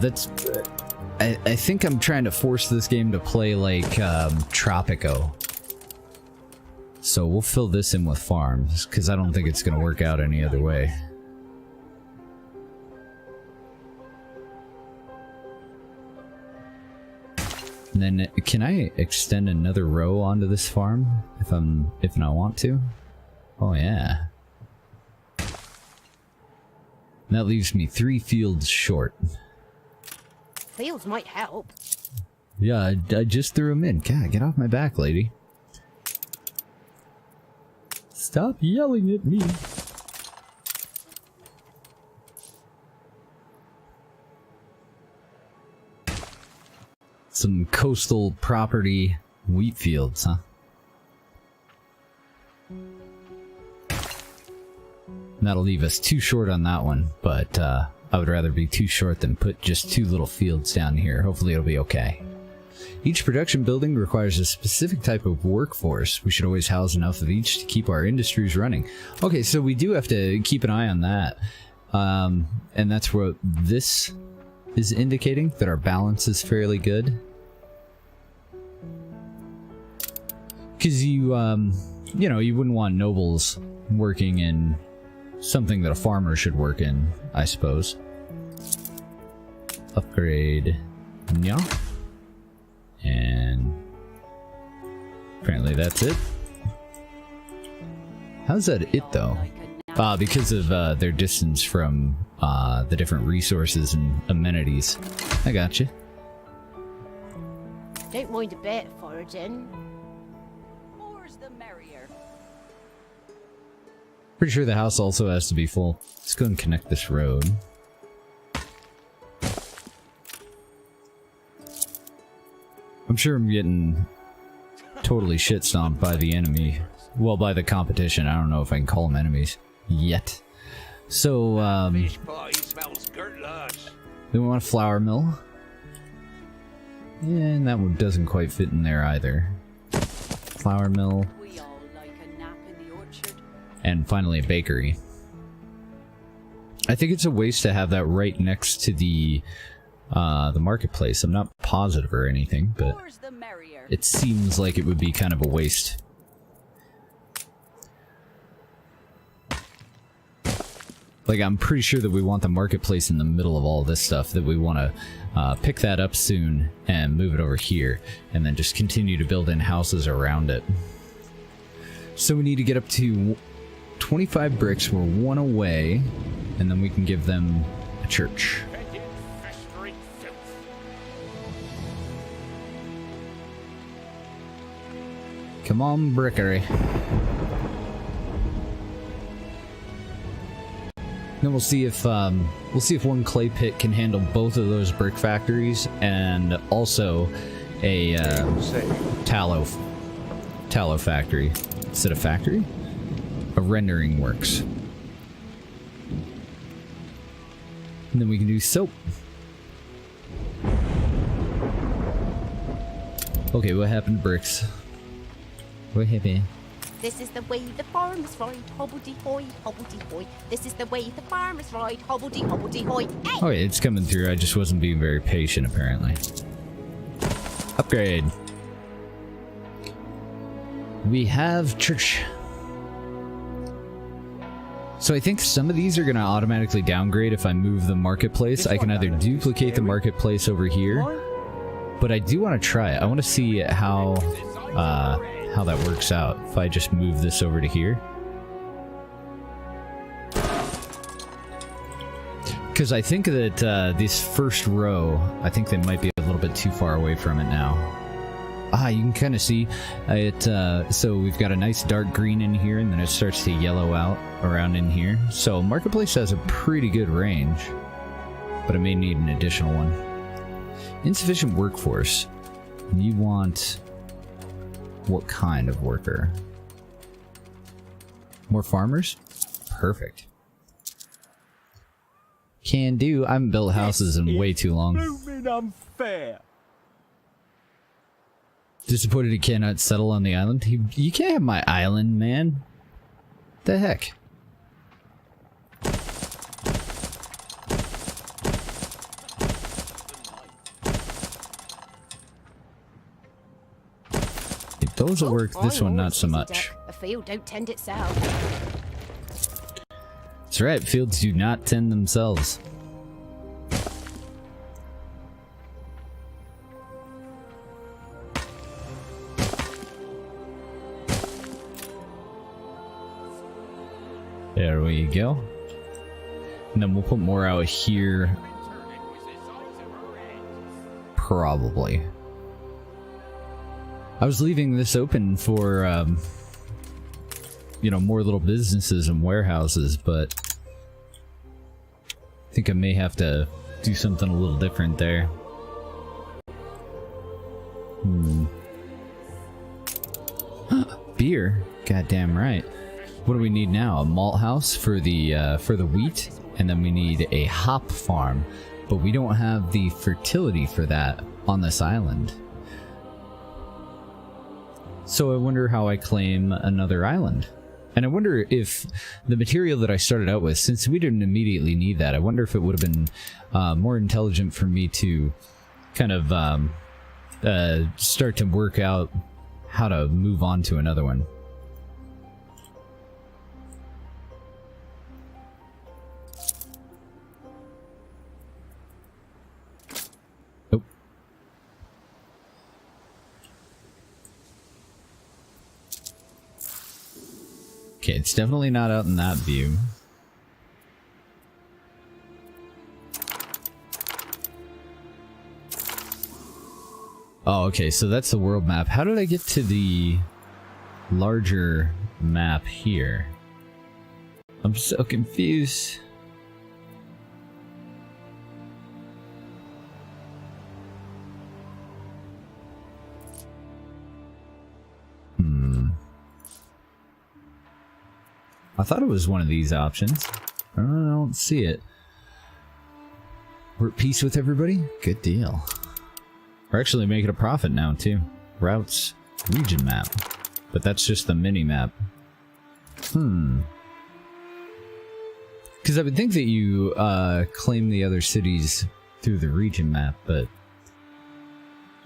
think I'm trying to force this game to play like Tropico. So we'll fill this in with farms, because I don't think it's going to work out any other way. And then, can I extend another row onto this farm if I want to? Oh yeah. And that leaves me 3 fields short. Fields might help. Yeah, I just threw them in. God, get off my back, lady. Stop yelling at me. Some coastal property wheat fields, huh? That'll leave us too short on that one, but I would rather be too short than put just 2 little fields down here. Hopefully it'll be okay. Each production building requires a specific type of workforce. We should always house enough of each to keep our industries running. Okay, so we do have to keep an eye on that. And that's what this is indicating, that our balance is fairly good. Because you know, you wouldn't want nobles working in something that a farmer should work in, I suppose. Upgrade. Yeah. And apparently that's it. How's that it though? Because of their distance from the different resources and amenities. I gotcha. Don't mind a bit of foraging. More's the merrier. Pretty sure the house also has to be full. Let's go and connect this road. I'm sure I'm getting totally shit stomped by the enemy. Well, by the competition. I don't know if I can call them enemies yet. So, Fish pie smells good. we want a flour mill. And that one doesn't quite fit in there either. Flour mill. We all like a nap in the orchard. And finally a bakery. I think it's a waste to have that right next to the marketplace. I'm not positive or anything, but More's the merrier. it seems like it would be kind of a waste. Like, I'm pretty sure that we want the marketplace in the middle of all this stuff, that we want to pick that up soon and move it over here, and then just continue to build in houses around it. So we need to get up to 25 bricks. We're 1 away, and then we can give them a church. Come on, brickery. Then we'll see if one clay pit can handle both of those brick factories, and also a tallow factory. Is it a factory? A rendering works. And then we can do soap. Okay, what happened to bricks? What happened? This is the way the farmers ride, hobbledy-hoy, hobbledy-hoy. This is the way the farmers ride, hobbledy-hobbledy-hoy. Hey! Okay, it's coming through. I just wasn't being very patient, apparently. Upgrade. We have church. So I think some of these are going to automatically downgrade if I move the marketplace. I can either duplicate the marketplace over here, but I do want to try it. I want to see how that works out if I just move this over to here. Because I think that this first row, I think they might be a little bit too far away from it now. Ah, you can kind of see it. So we've got a nice dark green in here, and then it starts to yellow out around in here. So Marketplace has a pretty good range, but I may need an additional one. Insufficient workforce. You want what kind of worker? More farmers? Perfect. Can do. I haven't built houses in way too long. Unfair. Disappointed he cannot settle on the island. You can't have my island, man. The heck? Those will work. This one, not so much. A field don't tend itself. That's right. Fields do not tend themselves. There we go. And then we'll put more out here. Probably. I was leaving this open for, you know, more little businesses and warehouses, but I think I may have to do something a little different there. Beer? Goddamn right. What do we need now? A malt house for the wheat, and then we need a hop farm, but we don't have the fertility for that on this island. So I wonder how I claim another island. And I wonder if the material that I started out with, since we didn't immediately need that, I wonder if it would have been more intelligent for me to kind of start to work out how to move on to another one. Okay, it's definitely not out in that view. Oh, okay, so that's the world map. How did I get to the larger map here? I'm so confused. I thought it was one of these options. I don't see it. We're at peace with everybody? Good deal. We're actually making a profit now, too. Routes, region map. But that's just the mini map. Because I would think that you claim the other cities through the region map, but...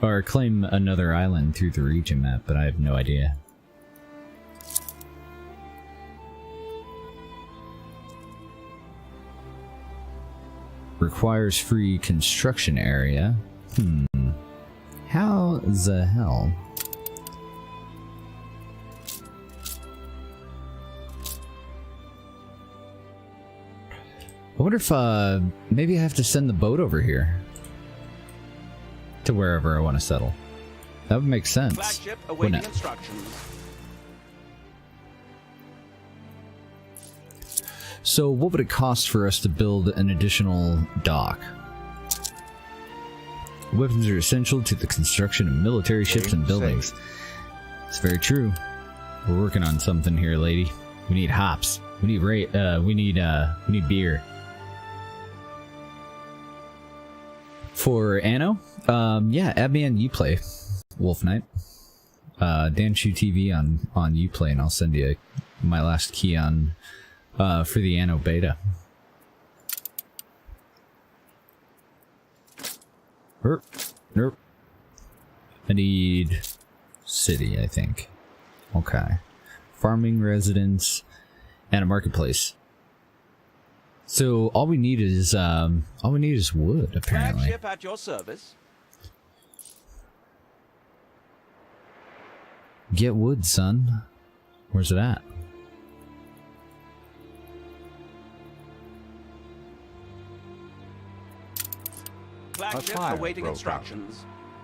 Or claim another island through the region map, but I have no idea. Requires free construction area. How the hell? I wonder if maybe I have to send the boat over here to wherever I want to settle. That would make sense. Flagship awaiting instructions. So what would it cost for us to build an additional dock? Weapons are essential to the construction of military ships and buildings. It's very true. We're working on something here, lady. We need hops. We need we need beer. For Anno, yeah, add me on Uplay, Wolf Knight. Danshu TV on Uplay, and I'll send you my last key on for the Anno beta. Nope. I need city, I think. Okay. Farming residence and a marketplace. So all we need is wood, apparently. Flagship at your service. Get wood, son. Where's it at? Flagship awaiting instructions.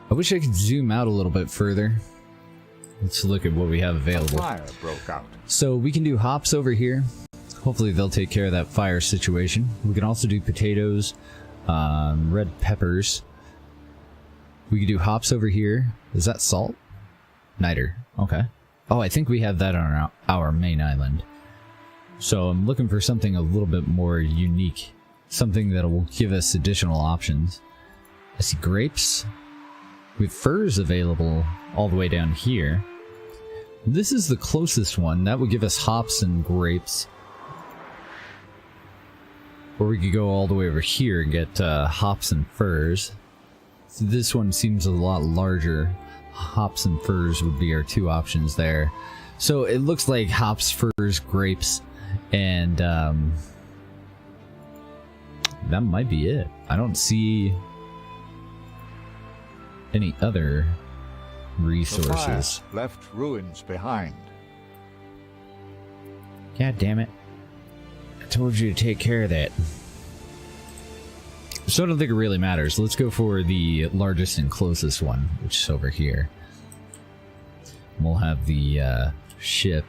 I wish I could zoom out a little bit further. Let's look at what we have available. Fire broke out. So we can do hops over here. Hopefully they'll take care of that fire situation. We can also do potatoes, red peppers. We can do hops over here. Is that salt? Niter. Okay. Oh, I think we have that on our main island. So I'm looking for something a little bit more unique. Something that will give us additional options. I see grapes. We have furs available all the way down here. This is the closest one. That would give us hops and grapes. Or we could go all the way over here and get hops and furs. So this one seems a lot larger. Hops and furs would be our two options there. So it looks like hops, furs, grapes, and that might be it. I don't see any other resources. Left ruins behind. God damn it. I told you to take care of that. So I don't think it really matters. Let's go for the largest and closest one, which is over here. We'll have the ship.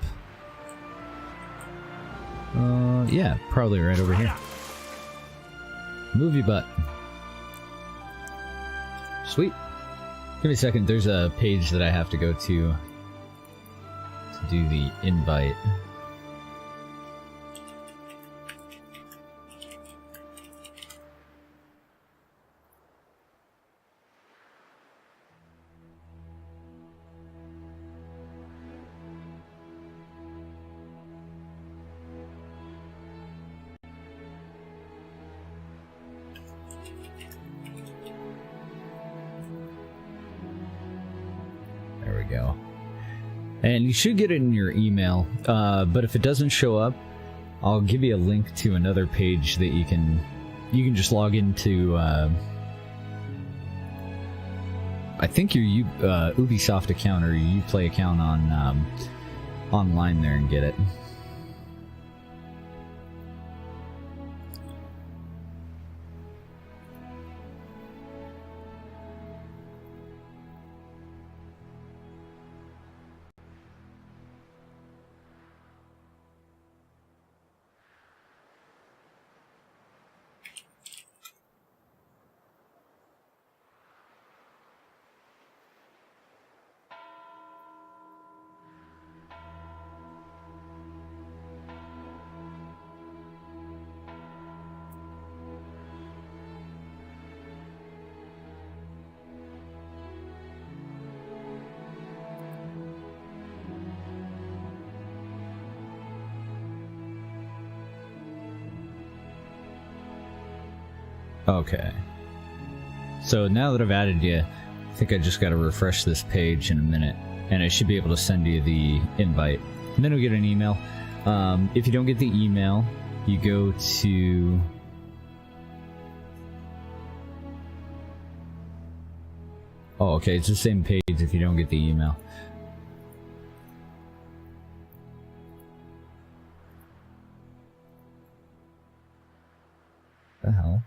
Yeah, probably right over here. Move your butt. Sweet. Give me a second. There's a page that I have to go to do the invite. Go. And you should get it in your email, but if it doesn't show up, I'll give you a link to another page that you can just log into I think your Ubisoft account or your Uplay account on online there and get it. Okay. So now that I've added you, I think I just got to refresh this page in a minute, and I should be able to send you the invite. And then you'll get an email. If you don't get the email, you go to... Oh, okay, it's the same page if you don't get the email. What the hell?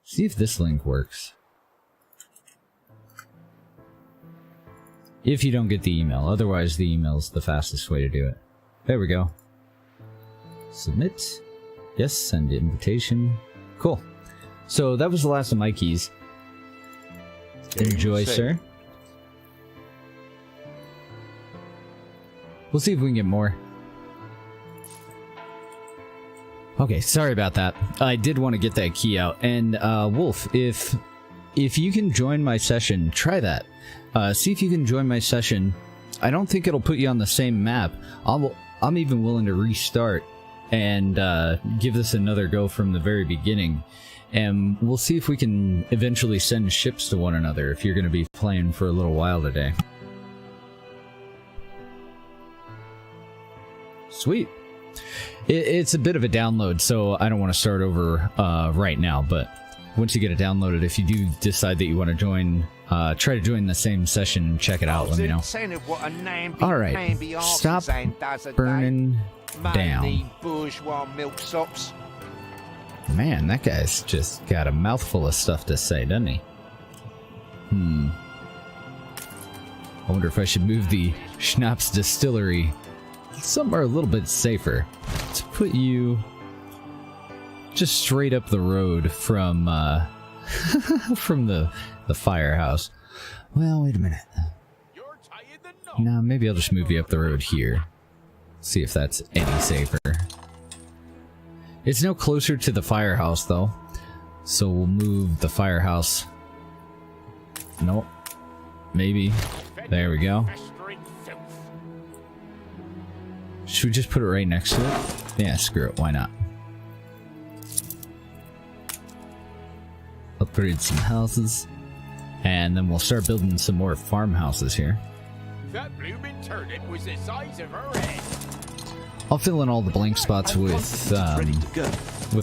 See if this link works. If you don't get the email. Otherwise, the email's the fastest way to do it. There we go. Submit. Yes, send invitation. Cool. So that was the last of my keys. Enjoy, sir. We'll see if we can get more. Okay, sorry about that. I did want to get that key out. And Wolf, if you can join my session, try that. See if you can join my session. I don't think it'll put you on the same map. I'm even willing to restart and give this another go from the very beginning. And we'll see if we can eventually send ships to one another if you're going to be playing for a little while today. Sweet. It's a bit of a download, so I don't want to start over right now, but once you get it downloaded, if you do decide that you want to join, try to join the same session and check it out, let me know. Alright, stop burning down. Man, that guy's just got a mouthful of stuff to say, doesn't he? I wonder if I should move the Schnapps distillery somewhere a little bit safer. To put you just straight up the road from from the firehouse. Well, wait a minute. No, maybe I'll just move you up the road here. See if that's any safer. It's no closer to the firehouse though, so we'll move the firehouse. Nope. Maybe. There we go. Should we just put it right next to it? Yeah, screw it. Why not? Upgrade some houses. And then we'll start building some more farmhouses here. That blooming turnip was the size of her head. I'll fill in all the blank spots with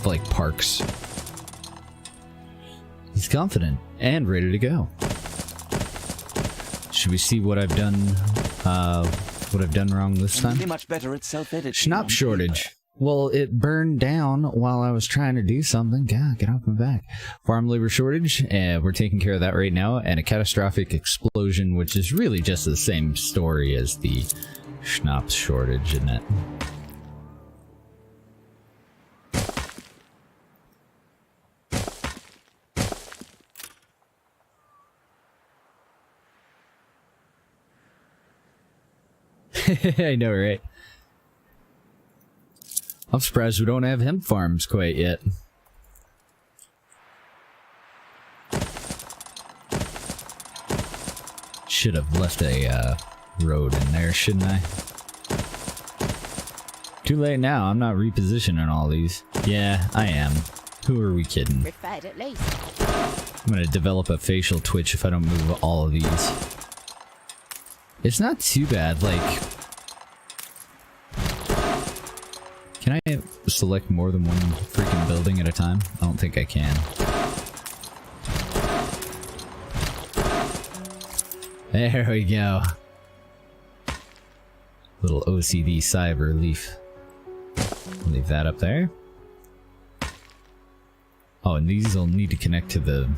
like parks. He's confident and ready to go. Should we see what I've done? What I've done wrong this time? Much better at self-editing. Schnapps shortage. Well, it burned down while I was trying to do something. God, get off my back. Farm labor shortage. We're taking care of that right now. And a catastrophic explosion, which is really just the same story as the Schnapps shortage, isn't it? I know, right? I'm surprised we don't have hemp farms quite yet. Should have left a road in there, shouldn't I? Too late now. I'm not repositioning all these. Yeah, I am. Who are we kidding? We're fed at least. I'm gonna develop a facial twitch if I don't move all of these. It's not too bad, like... Can I select more than one freaking building at a time? I don't think I can. There we go. Little OCD sigh of relief. Leave that up there. Oh, and these will need to connect to the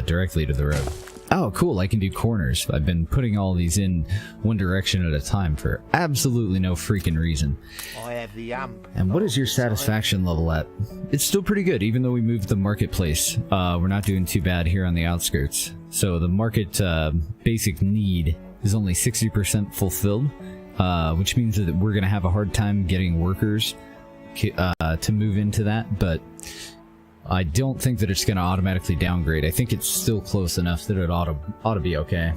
directly to the road. Oh, cool, I can do corners. I've been putting all these in one direction at a time for absolutely no freaking reason. I have the amp. And what is your satisfaction level at? It's still pretty good, even though we moved the marketplace. We're not doing too bad here on the outskirts. So the market basic need is only 60% fulfilled, which means that we're going to have a hard time getting workers to move into that, but I don't think that it's going to automatically downgrade. I think it's still close enough that it ought to be okay.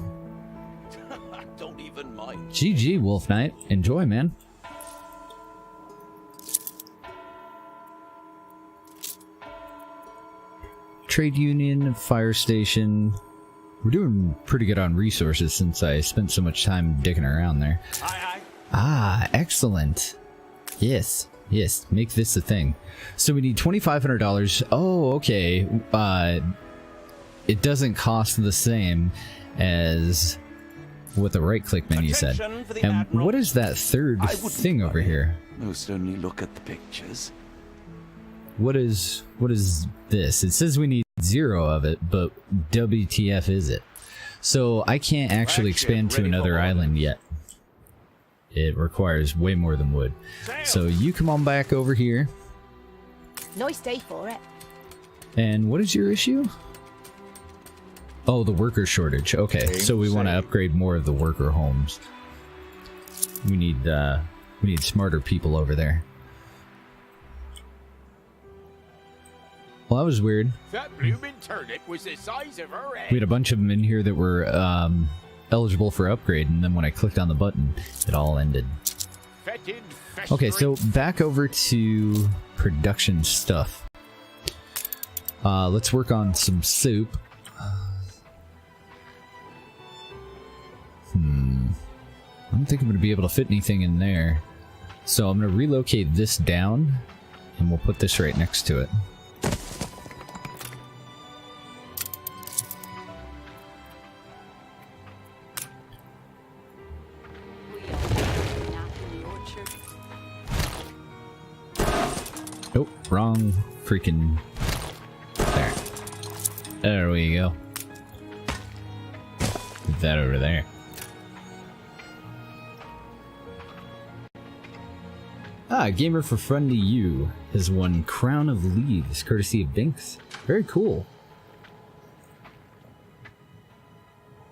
Don't even mind. GG, Wolf Knight. Enjoy, man. Trade union, fire station. We're doing pretty good on resources since I spent so much time dicking around there. Aye, aye. Ah, excellent. Yes. Yes, make this a thing. So we need $2,500. Oh, okay. It doesn't cost the same as what the right-click menu said. And what is that third thing over here? Most only look at the pictures. What is this? It says we need 0 of it, but WTF is it? So I can't actually expand to another island yet. It requires way more than wood. So you come on back over here. Nice day for it. And what is your issue? Oh, the worker shortage. Okay, so we want to upgrade more of the worker homes. We need smarter people over there. Well, that was weird. That bloomin' turnip was the size of her head. We had a bunch of them in here that were eligible for upgrade, and then when I clicked on the button, it all ended. Fetid, Okay, so back over to production stuff. Let's work on some soup. I don't think I'm going to be able to fit anything in there. So I'm going to relocate this down, and we'll put this right next to it. Nope, wrong freaking... There. There we go. Put that over there. Ah, Gamer for Friendly You has won Crown of Leaves, courtesy of Binks. Very cool.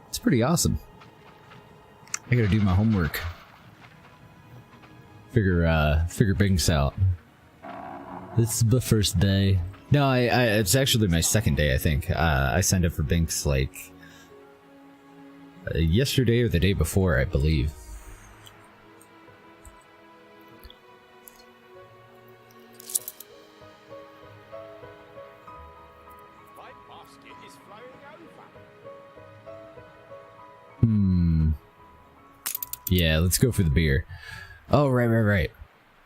It's pretty awesome. I gotta do my homework. Figure Binks out. This is the first day. No, it's actually my second day, I think. I signed up for Binks, like, yesterday or the day before, I believe. Yeah, let's go for the beer. Oh, right.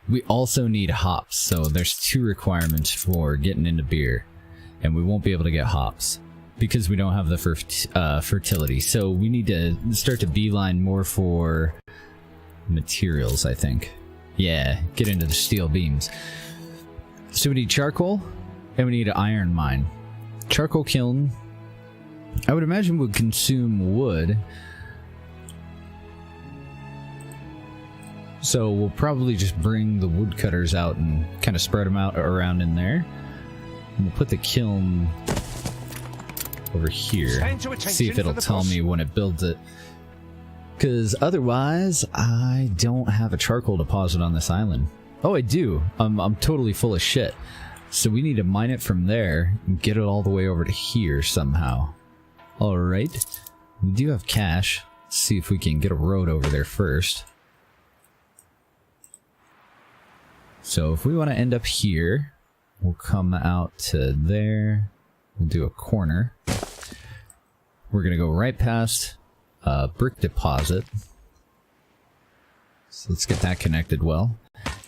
We also need hops, so there's 2 requirements for getting into beer. And we won't be able to get hops because we don't have the fertility. So we need to start to beeline more for materials, I think. Yeah, get into the steel beams. So we need charcoal, and we need an iron mine. Charcoal kiln, I would imagine, would consume wood. So we'll probably just bring the woodcutters out and kind of spread them out around in there. And we'll put the kiln over here. See if it'll tell me when it builds it. Because otherwise, I don't have a charcoal deposit on this island. Oh, I do. I'm totally full of shit. So we need to mine it from there and get it all the way over to here somehow. Alright. We do have cash. Let's see if we can get a road over there first. So if we want to end up here, we'll come out to there. We'll do a corner. We're going to go right past a brick deposit. So let's get that connected well.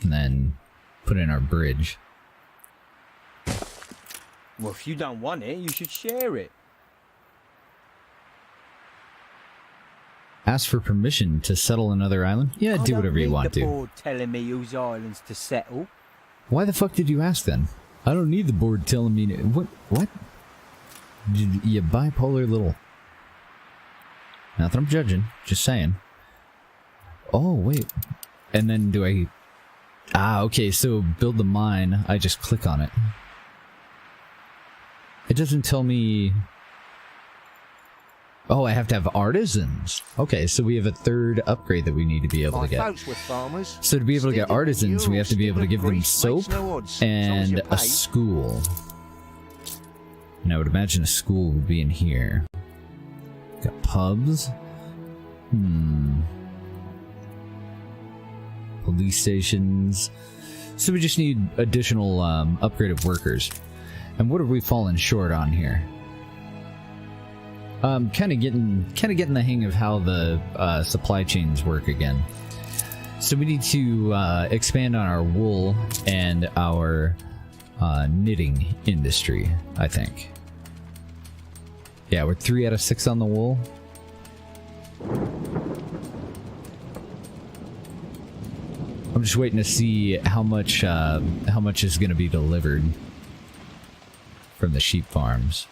And then put in our bridge. Well, if you don't want it, you should share it. Ask for permission to settle another island? Yeah, do whatever you want to. I don't need the board telling me whose islands to settle. Why the fuck did you ask then? I don't need the board telling me... What? You bipolar little... Not that I'm judging, just saying. Oh, wait. And then do I... Ah, okay, so build the mine. I just click on it. It doesn't tell me... Oh, I have to have artisans. Okay, so we have a 3rd upgrade that we need to be able to get. So to be able to get artisans, we have to be able to give them soap and a school. And I would imagine a school would be in here. Got pubs. Police stations. So we just need additional upgraded workers. And what have we fallen short on here? Kind of getting the hang of how the supply chains work again. So we need to expand on our wool and our knitting industry, I think. Yeah, we're 3 out of 6 on the wool. I'm just waiting to see how much is going to be delivered from the sheep farms.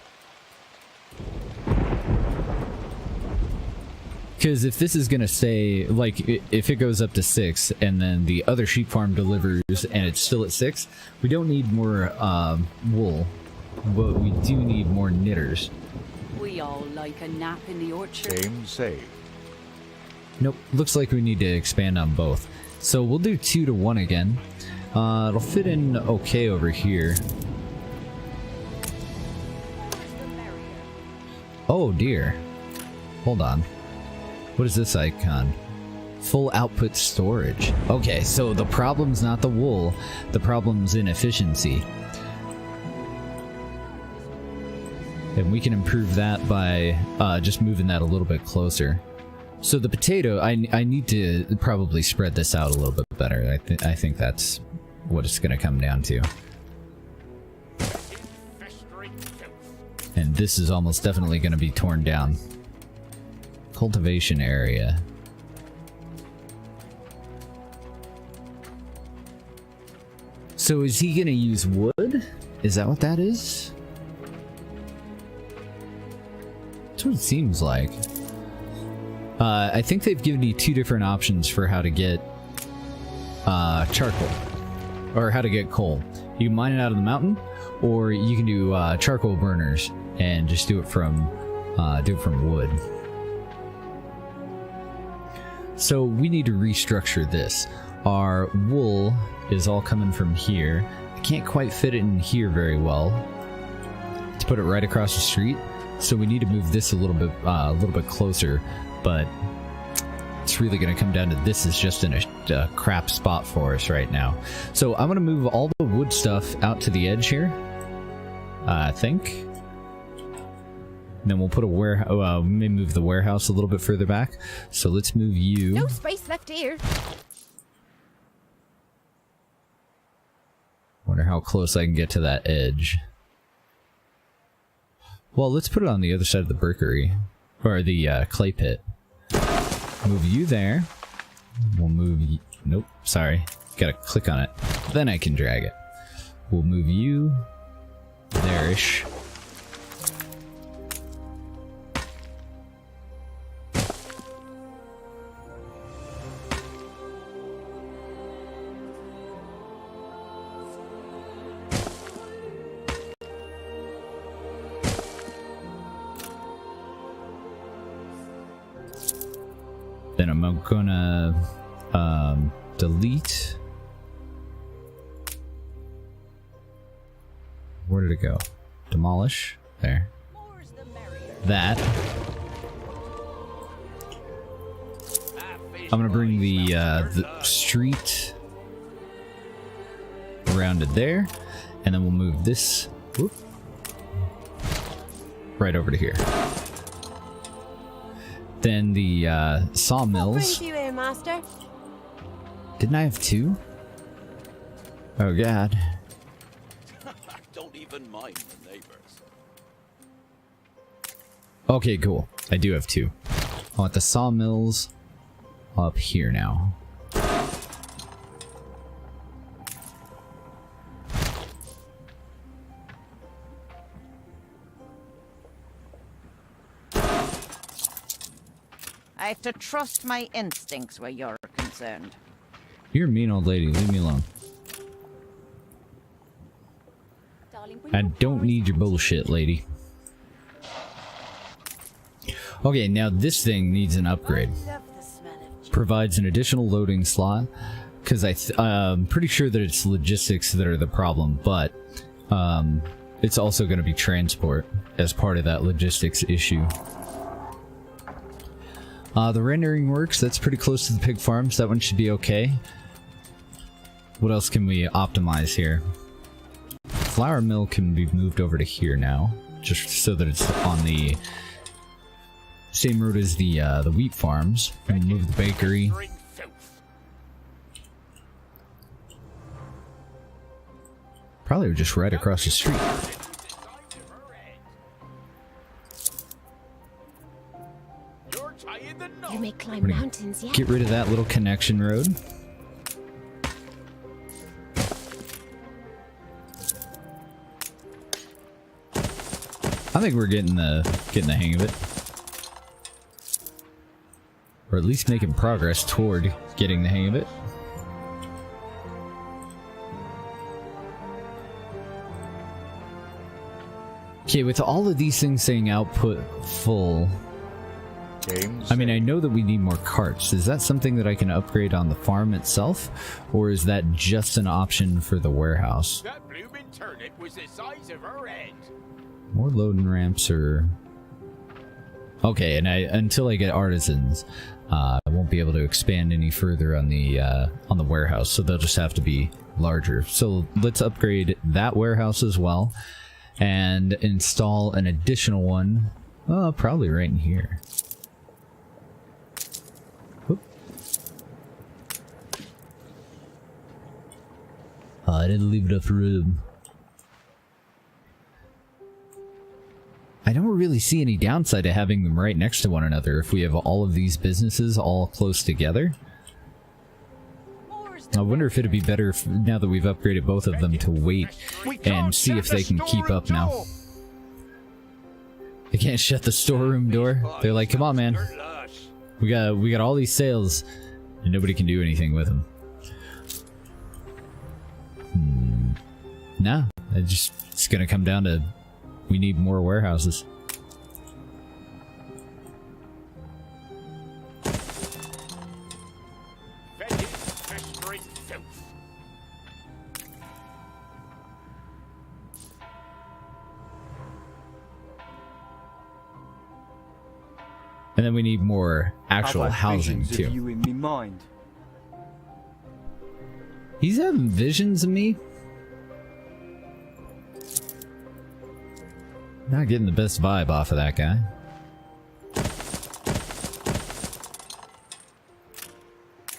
Because if this is going to say, like, if it goes up to 6 and then the other sheep farm delivers and it's still at 6, we don't need more wool. but we do need more knitters. We all like a nap in the orchard. Same. Nope, looks like we need to expand on both. So we'll do 2 to 1 again. It'll fit in okay over here. Oh dear. Hold on. What is this icon? Full output storage. Okay, so the problem's not the wool, the problem's inefficiency. And we can improve that by just moving that a little bit closer. So the potato, I need to probably spread this out a little bit better. I think that's what it's going to come down to. And this is almost definitely going to be torn down. Cultivation area. So is he going to use wood? Is that what that is? That's what it seems like. I think they've given you 2 different options for how to get charcoal, or how to get coal. You can mine it out of the mountain, or you can do charcoal burners and just do it from wood. So we need to restructure this. Our wool is all coming from here. I can't quite fit it in here very well to put it right across the street. So we need to move this a little bit closer, but it's really going to come down to this is just in a crap spot for us right now. So I'm going to move all the wood stuff out to the edge here, I think. And then we'll put a warehouse. We may move the warehouse a little bit further back. So let's move you. No space left here. Wonder how close I can get to that edge. Well, let's put it on the other side of the brickery, or the clay pit. Move you there. We'll move you. Nope, sorry. Gotta click on it. Then I can drag it. We'll move you there-ish. Then I'm gonna delete. Where did it go? Demolish. There. That. I'm gonna bring the street around it there, and then we'll move this right over to here. Then the sawmills. What brings you here, master? Didn't I have 2? Oh god. Don't even mind the neighbors. Okay, cool. I do have 2. I want the sawmills up here now. I have to trust my instincts where you're concerned. You're a mean old lady. Leave me alone. I don't need your bullshit, lady. Okay, now this thing needs an upgrade. Provides an additional loading slot, because I'm pretty sure that it's logistics that are the problem, but it's also going to be transport as part of that logistics issue. The rendering works. That's pretty close to the pig farms. That one should be okay. What else can we optimize here? Flour mill can be moved over to here now, just so that it's on the same road as the wheat farms. And move the bakery. Probably just right across the street. You may climb mountains, yeah? Get rid of that little connection road. I think we're getting the hang of it. Or at least making progress toward getting the hang of it. Okay, with all of these things saying output full, Games. I mean, I know that we need more carts. Is that something that I can upgrade on the farm itself, or is that just an option for the warehouse? That bloomin' turnip was the size of her head. More loading ramps are... Okay, and until I get artisans, I won't be able to expand any further on the warehouse, so they'll just have to be larger. So let's upgrade that warehouse as well, and install an additional one, probably right in here. Whoop. I didn't leave enough room. I don't really see any downside to having them right next to one another if we have all of these businesses all close together. I wonder if it'd be better if, now that we've upgraded both of them, to wait and see if they can keep up now. They can't shut the storeroom door. They're like, come on, man. We got all these sales, and nobody can do anything with them. No, it's gonna come down to we need more warehouses. And then we need more actual housing too. Of you in me mind. He's having visions of me? Not getting the best vibe off of that guy.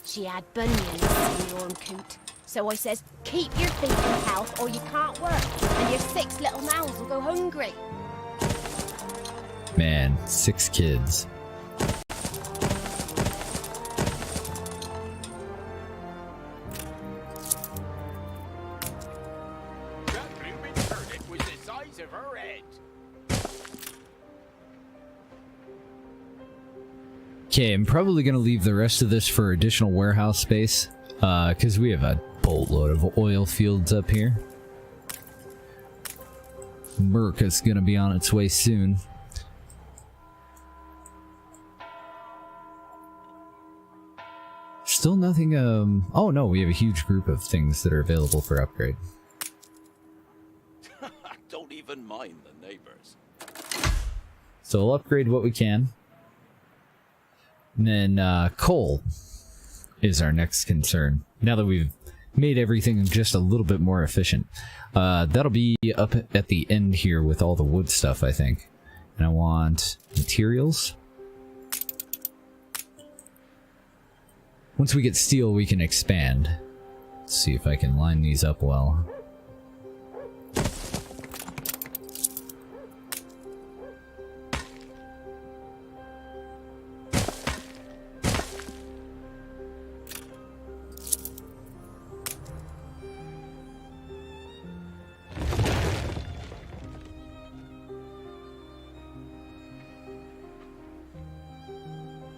She had bunions, Silly and Coot. So I says, keep your feet in health or you can't work, and your 6 little mouths will go hungry. Man, 6 kids. Okay, I'm probably going to leave the rest of this for additional warehouse space, because we have a boatload of oil fields up here. Merc is going to be on its way soon. Still nothing, oh no, we have a huge group of things that are available for upgrade. Don't even mind the neighbors. So we'll upgrade what we can. And then coal is our next concern. Now that we've made everything just a little bit more efficient. That'll be up at the end here with all the wood stuff, I think. And I want materials. Once we get steel, we can expand. Let's see if I can line these up well.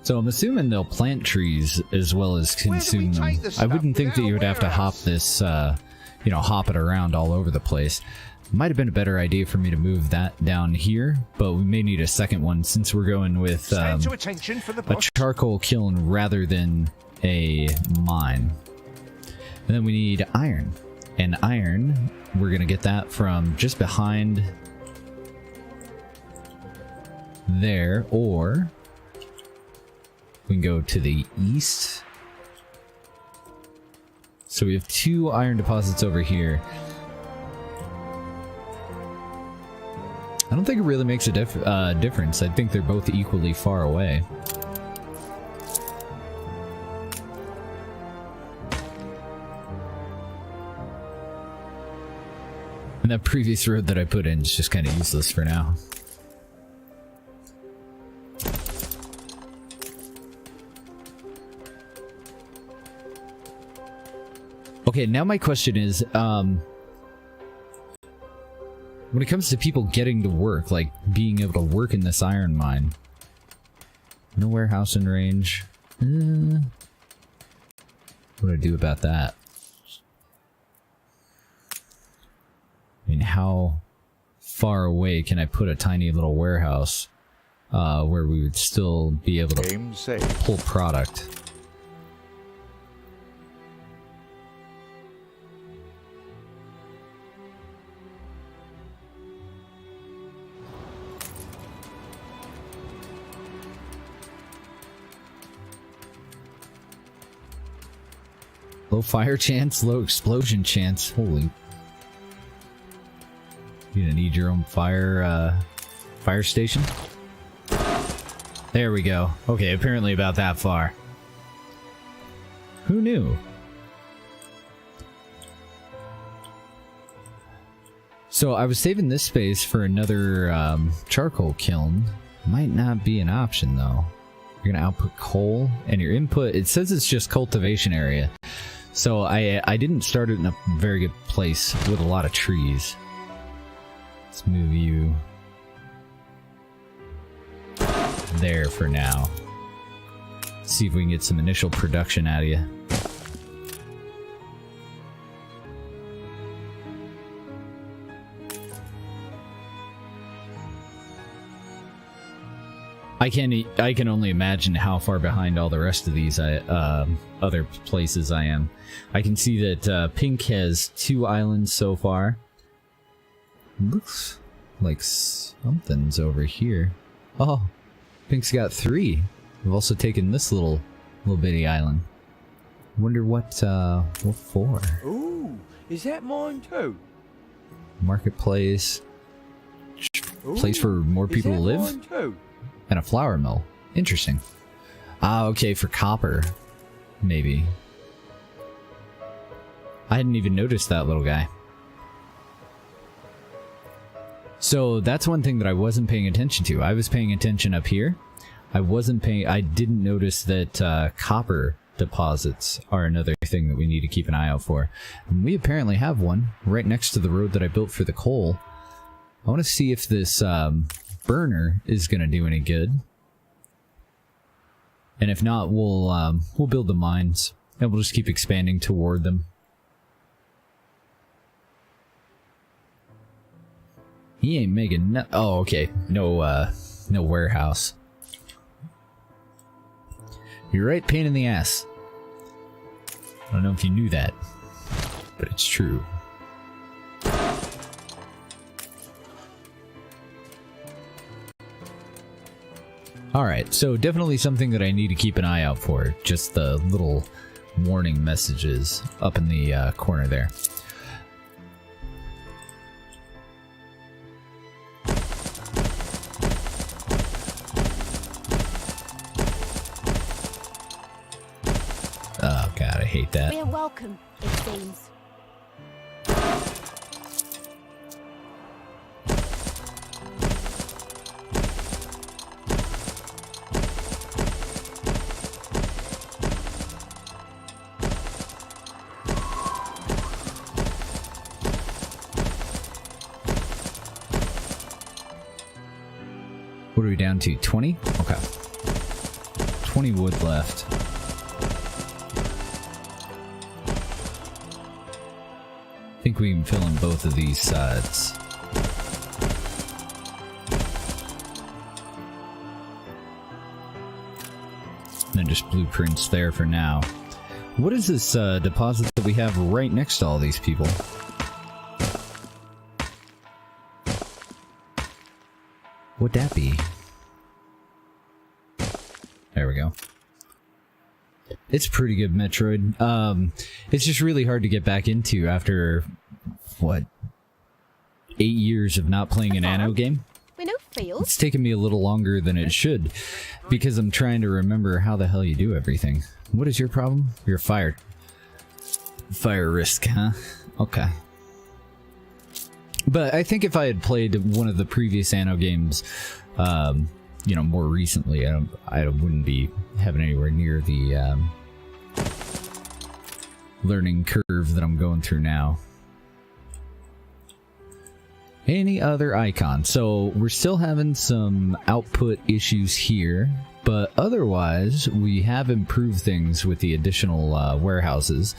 So I'm assuming they'll plant trees as well as consume them. I wouldn't think that you would have to hop this, you know, hop it around all over the place. Might have been a better idea for me to move that down here, but we may need a second one since we're going with a charcoal kiln rather than a mine. And then we need iron. And iron, we're going to get that from just behind there, or we can go to the east. So we have 2 iron deposits over here. I don't think it really makes a difference. I think they're both equally far away. And that previous road that I put in is just kind of useless for now. Okay, now my question is, when it comes to people getting to work, like being able to work in this iron mine, no warehouse in range. What do I do about that? I mean, how far away can I put a tiny little warehouse where we would still be able to Game saved. pull product. Low fire chance, low explosion chance. Holy. You're gonna need your own fire station? There we go. Okay, apparently about that far. Who knew? So I was saving this space for another charcoal kiln. Might not be an option though. You're gonna output coal, and your input, it says it's just cultivation area. So I didn't start it in a very good place with a lot of trees. Let's move you there for now. See if we can get some initial production out of you. I can only imagine how far behind all the rest of these other places I am. I can see that Pink has 2 islands so far. Looks like something's over here. Oh, Pink's got 3. We've also taken this little bitty island. Wonder what for? Ooh, is that mine too? Marketplace. Place for more people to live? Mine too? And a flour mill. Interesting. Ah, okay, for copper. Maybe. I hadn't even noticed that little guy. So that's one thing that I wasn't paying attention to. I was paying attention up here. I didn't notice that copper deposits are another thing that we need to keep an eye out for. And we apparently have one right next to the road that I built for the coal. I want to see if this burner is going to do any good. And if not, we'll build the mines and we'll just keep expanding toward them. He ain't making no— oh, okay. No warehouse. You're right, pain in the ass. I don't know if you knew that, but it's true. Alright, so definitely something that I need to keep an eye out for. Just the little warning messages up in the corner there. Oh god, I hate that. We're welcome, it seems. What are we down to? 20? Okay. 20 wood left. I think we can fill in both of these sides. And then just blueprints there for now. What is this deposit that we have right next to all these people? What'd that be? There we go. It's pretty good, Metroid. It's just really hard to get back into after, what, 8 years of not playing an Anno game? We know fields. It's taken me a little longer than it should, because I'm trying to remember how the hell you do everything. What is your problem? You're fired. Fire risk, huh? Okay. But I think if I had played one of the previous Anno games, you know, more recently, I wouldn't be having anywhere near the learning curve that I'm going through now. Any other icon? So we're still having some output issues here, but otherwise we have improved things with the additional warehouses.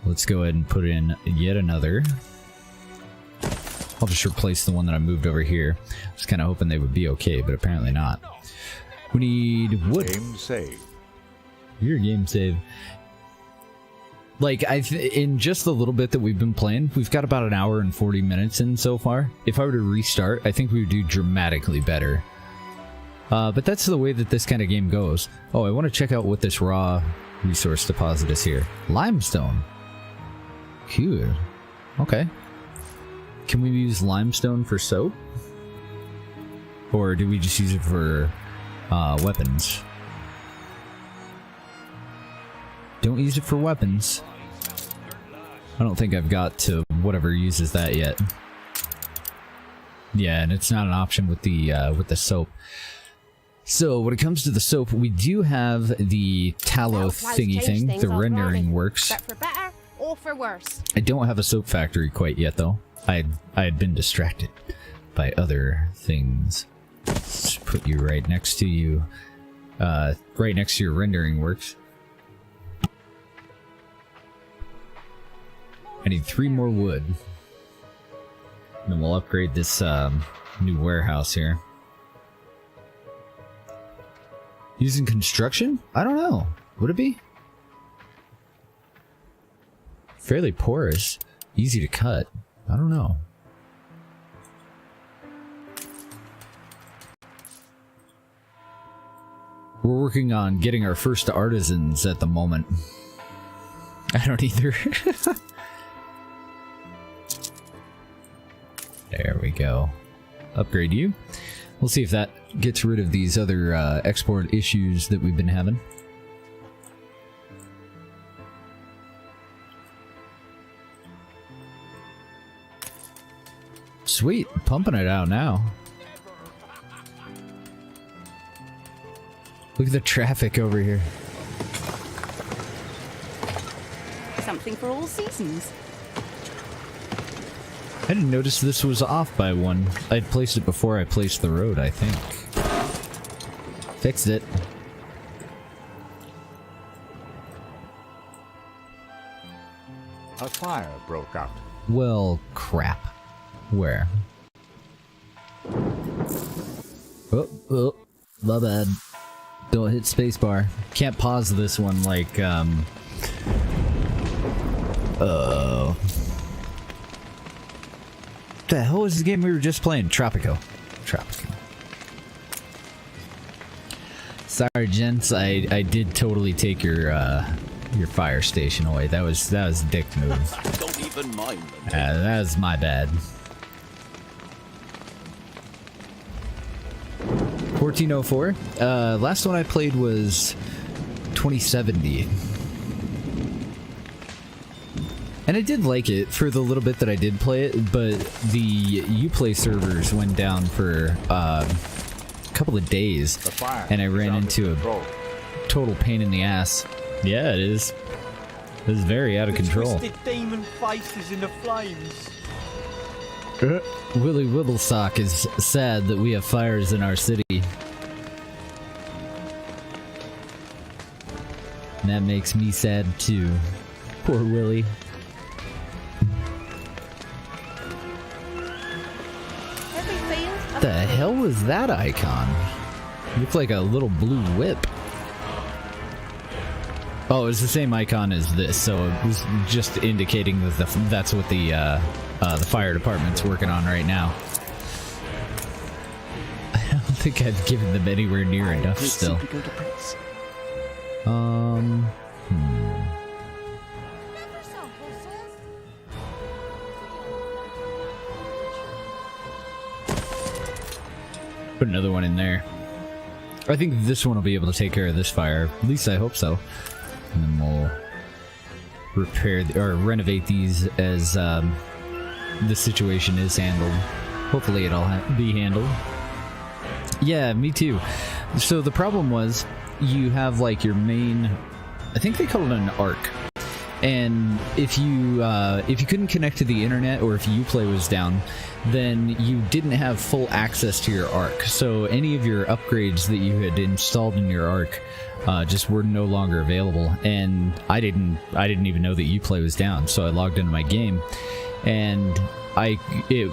Let's go ahead and put in yet another. I'll just replace the one that I moved over here. I was kind of hoping they would be okay, but apparently not. We need wood. Game save. Your game save. Like, in just the little bit that we've been playing, we've got about an hour and 40 minutes in so far. If I were to restart, I think we would do dramatically better. But that's the way that this kind of game goes. Oh, I want to check out what this raw resource deposit is here. Limestone. Cute. Okay. Can we use limestone for soap? Or do we just use it for weapons? Don't use it for weapons. I don't think I've got to whatever uses that yet. Yeah, and it's not an option with the soap. So when it comes to the soap, we do have the tallow thingy thing, the rendering works. But for better or for worse. I don't have a soap factory quite yet, though. I had been distracted by other things. Let's put you right next to you, right next to your rendering works. I need 3 more wood. And then we'll upgrade this new warehouse here. Using construction? I don't know. Would it be? Fairly porous. Easy to cut. I don't know. We're working on getting our first artisans at the moment. I don't either. There we go. Upgrade you. We'll see if that gets rid of these other export issues that we've been having. Sweet, pumping it out now. Look at the traffic over here. Something for all seasons. I didn't notice this was off by one. I'd placed it before I placed the road, I think. Fixed it. A fire broke out. Well, crap. Where? Oh, my bad. Don't hit spacebar. Can't pause this one like, oh. The hell was the game we were just playing? Tropico. Sorry, gents. I did totally take your fire station away. That was a dick move. Don't even mind them. That was my bad. 1404. Last one I played was 2070. And I did like it for the little bit that I did play it, but the Uplay servers went down for a couple of days, and I ran into a total pain in the ass. Yeah, it is. It is very out of control. Twisted demon faces in the flames. Willy Wibblesock is sad that we have fires in our city. And that makes me sad too. Poor Willy. What the hell was that icon? Looked like a little blue whip. Oh, it's the same icon as this, so it was just indicating that that's what the fire department's working on right now. I don't think I've given them anywhere near enough still. Put another one in there. I think this one will be able to take care of this fire. At least I hope so. And then we'll repair or renovate these as the situation is handled. Hopefully it'll be handled. Yeah, me too. So the problem was you have like your main, I think they call it an arc. And if you couldn't connect to the internet or if Uplay was down, then you didn't have full access to your Arc. So any of your upgrades that you had installed in your Arc just were no longer available. And I didn't even know that Uplay was down. So I logged into my game, and it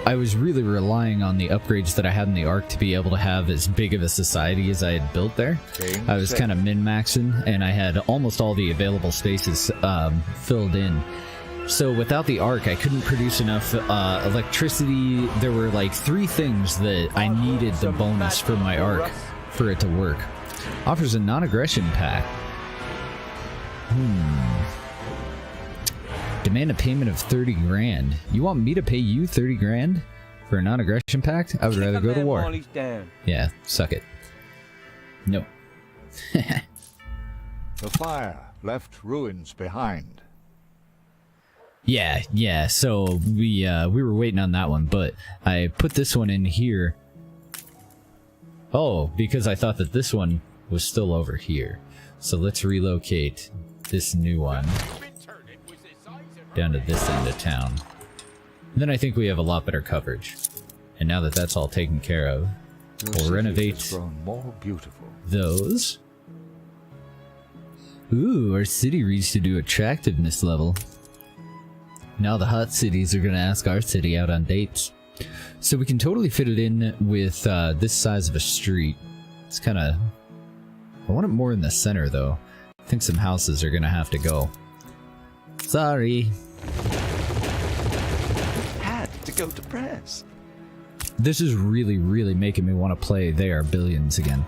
I was really relying on the upgrades that I had in the Ark to be able to have as big of a society as I had built there. I was kind of min-maxing, and I had almost all the available spaces filled in. So without the Ark, I couldn't produce enough electricity. There were like 3 things that I needed the bonus for my Ark for it to work. Offers a non-aggression pact. Demand a payment of 30 grand. You want me to pay you 30 grand for a non-aggression pact? I would rather go to war. Yeah, suck it. No. The fire left ruins behind. Yeah, so we were waiting on that one, but I put this one in here. Oh, because I thought that this one was still over here. So let's relocate this new one down to this end of town. And then I think we have a lot better coverage. And now that that's all taken care of, we'll renovate more beautiful. Those. Ooh, our city reached a new attractiveness level. Now the hot cities are going to ask our city out on dates. So we can totally fit it in with this size of a street. It's kind of... I want it more in the center, though. I think some houses are going to have to go. Sorry. Had to go to press. This is really, really making me want to play They Are Billions again.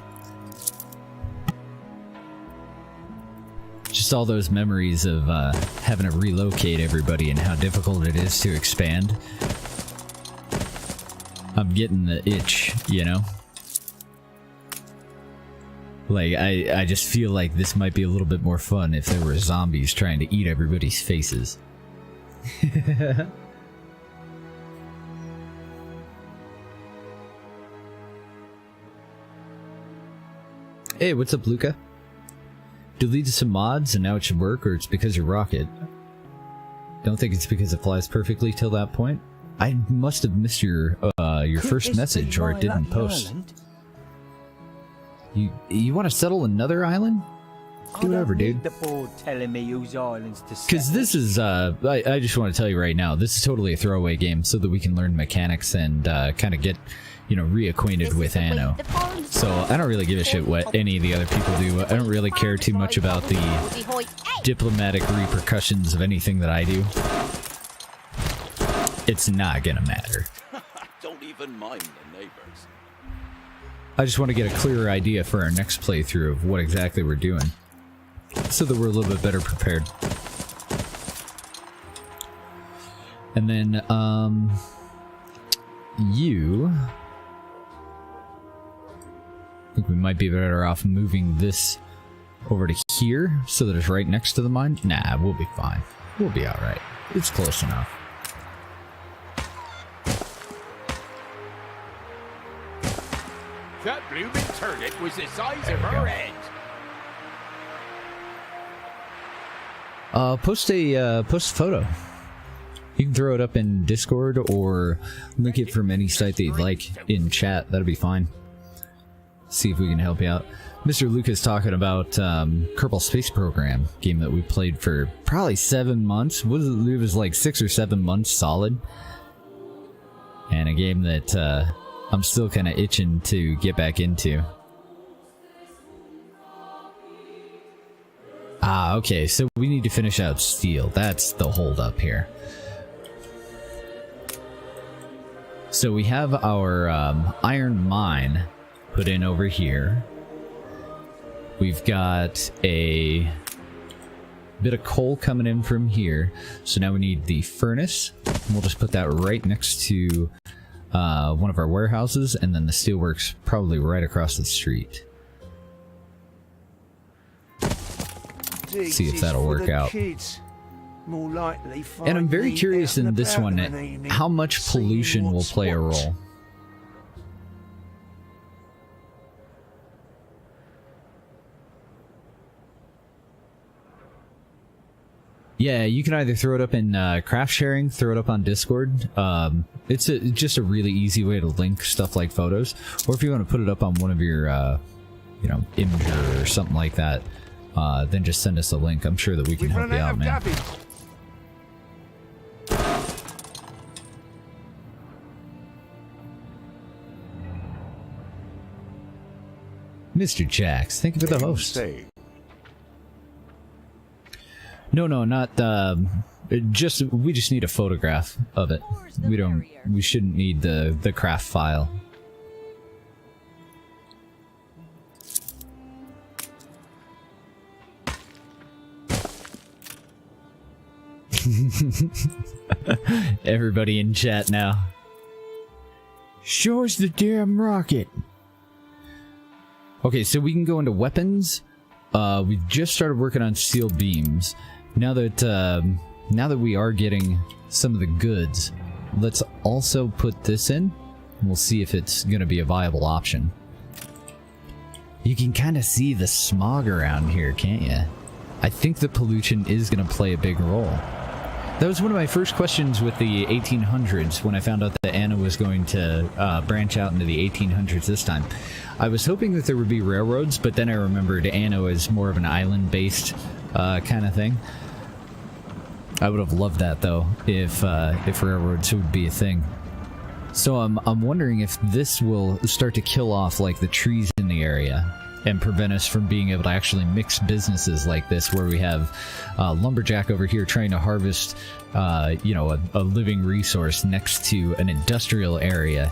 Just all those memories of having to relocate everybody and how difficult it is to expand. I'm getting the itch, you know? Like, I just feel like this might be a little bit more fun if there were zombies trying to eat everybody's faces. Hey, what's up, Luca? Deleted some mods and now it should work, or it's because your rocket? Don't think it's because it flies perfectly till that point. I must have missed your first message, or it didn't post. You want to settle another island? Do whatever, dude. The board telling me whose islands to settle. Because this is, I just want to tell you right now, this is totally a throwaway game so that we can learn mechanics and kind of get, you know, reacquainted with Anno. So I don't really give a shit what any of the other people do. I don't really care too much about the diplomatic repercussions of anything that I do. It's not gonna matter. Don't even mind the neighbors. I just want to get a clearer idea for our next playthrough of what exactly we're doing, so that we're a little bit better prepared. And then, you... I think we might be better off moving this over to here, so that it's right next to the mine. Nah, we'll be fine. We'll be alright. It's close enough. That blooming turnip was the size of her head. Post a photo. You can throw it up in Discord or link it from any site that you'd like in chat. That'll be fine. See if we can help you out. Mr. Lucas talking about Kerbal Space Program, game that we played for probably 7 months. It was like 6 or 7 months solid, and a game that I'm still kind of itching to get back into. Ah, okay, so we need to finish out steel. That's the holdup here. So we have our iron mine put in over here. We've got a bit of coal coming in from here. So now we need the furnace. We'll just put that right next to one of our warehouses, and then the steelworks probably right across the street. See if that'll work out. And I'm very curious in this one how much pollution will play a role. Yeah, you can either throw it up in craft sharing, throw it up on Discord. It's just a really easy way to link stuff like photos, or if you want to put it up on one of your, you know, Imager or something like that, then just send us a link. I'm sure that we can help you out, man. Mr. Jax, thank you for the host. Say, No, not we just need a photograph of it. We shouldn't need the craft file. Everybody in chat now. Shows the damn rocket. Okay, so we can go into weapons. We just started working on steel beams. Now that we are getting some of the goods, let's also put this in, and we'll see if it's gonna be a viable option. You can kind of see the smog around here, can't you? I think the pollution is gonna play a big role. That was one of my first questions with the 1800s when I found out that Anno was going to branch out into the 1800s this time. I was hoping that there would be railroads, but then I remembered Anno is more of an island-based kind of thing. I would have loved that though, if railroads would be a thing. So I'm wondering if this will start to kill off like the trees in the area and prevent us from being able to actually mix businesses like this, where we have lumberjack over here trying to harvest, a living resource next to an industrial area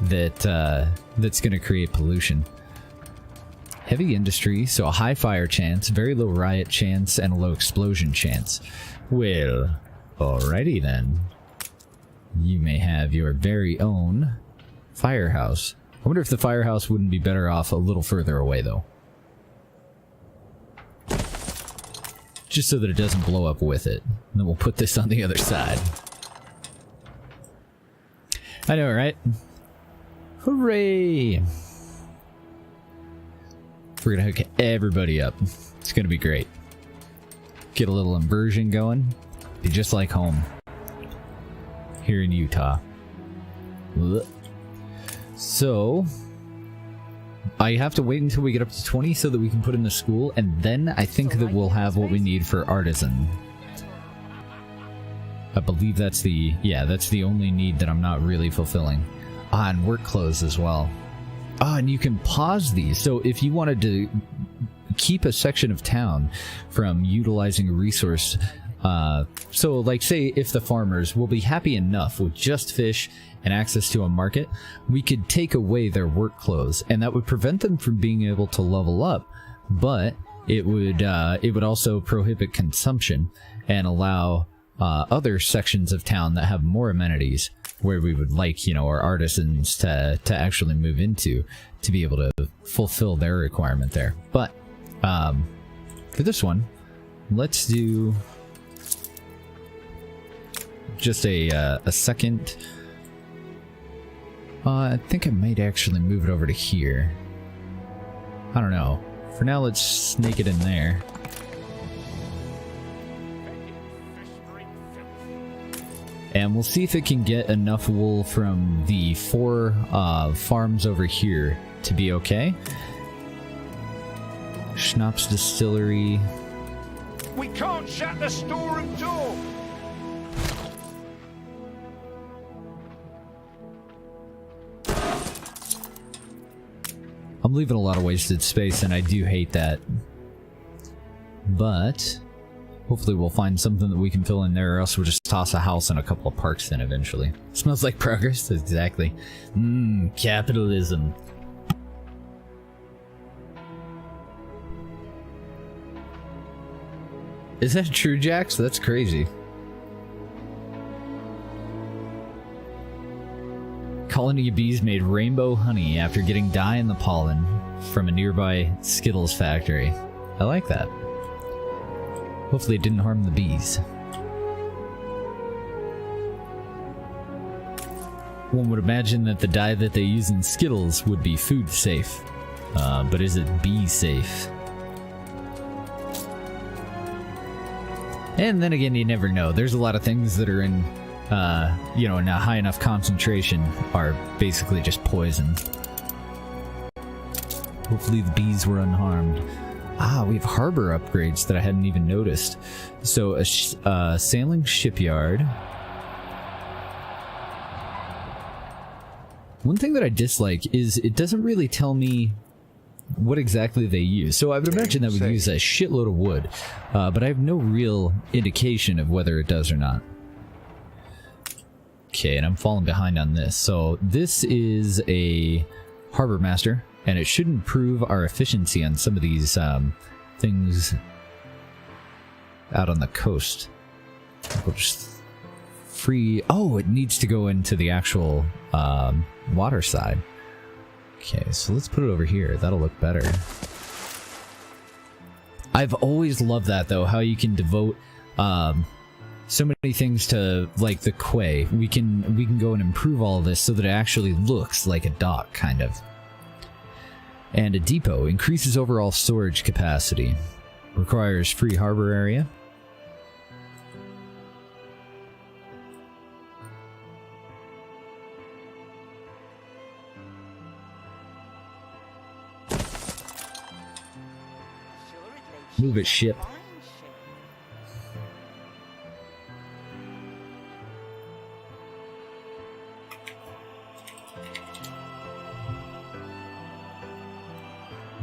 that's going to create pollution. Heavy industry, so a high fire chance, very low riot chance, and a low explosion chance. Well, alrighty then. You may have your very own firehouse. I wonder if the firehouse wouldn't be better off a little further away, though. Just so that it doesn't blow up with it. And then we'll put this on the other side. I know, right? Hooray! We're gonna hook everybody up. It's gonna be great. Get a little immersion going. Be just like home. Here in Utah. So, I have to wait until we get up to 20 so that we can put in the school, and then I think that we'll have what we need for artisan. I believe that's the only need that I'm not really fulfilling. Ah, and work clothes as well. Ah, and you can pause these, so if you wanted to keep a section of town from utilizing a resource, so like say if the farmers will be happy enough with just fish and access to a market, we could take away their work clothes, and that would prevent them from being able to level up, but it would also prohibit consumption and allow other sections of town that have more amenities where we would like, our artisans to actually move into to be able to fulfill their requirement there. But for this one, let's do just a second. I think I might actually move it over to here. I don't know. For now, let's snake it in there. And we'll see if it can get enough wool from the 4 farms over here to be okay. Schnapps Distillery. We can't shut the storeroom door. I'm leaving a lot of wasted space, and I do hate that. But hopefully we'll find something that we can fill in there, or else we'll just toss a house and a couple of parks in eventually. Smells like progress? Exactly. Capitalism. Is that true, Jax? That's crazy. Colony of bees made rainbow honey after getting dye in the pollen from a nearby Skittles factory. I like that. Hopefully it didn't harm the bees. One would imagine that the dye that they use in Skittles would be food safe. But is it bee safe? And then again, you never know. There's a lot of things that are in, in a high enough concentration are basically just poison. Hopefully the bees were unharmed. Ah, we have harbor upgrades that I hadn't even noticed. So a sailing shipyard. One thing that I dislike is it doesn't really tell me what exactly they use. So I would imagine that would use a shitload of wood, but I have no real indication of whether it does or not. Okay, and I'm falling behind on this. So this is a harbor master, and it should improve our efficiency on some of these things out on the coast. We'll just free... Oh, it needs to go into the actual water side. Okay, so let's put it over here. That'll look better. I've always loved that, though, how you can devote so many things to, like, the quay. We can go and improve all of this so that it actually looks like a dock, kind of. And a depot increases overall storage capacity. Requires free harbor area. Move it, ship.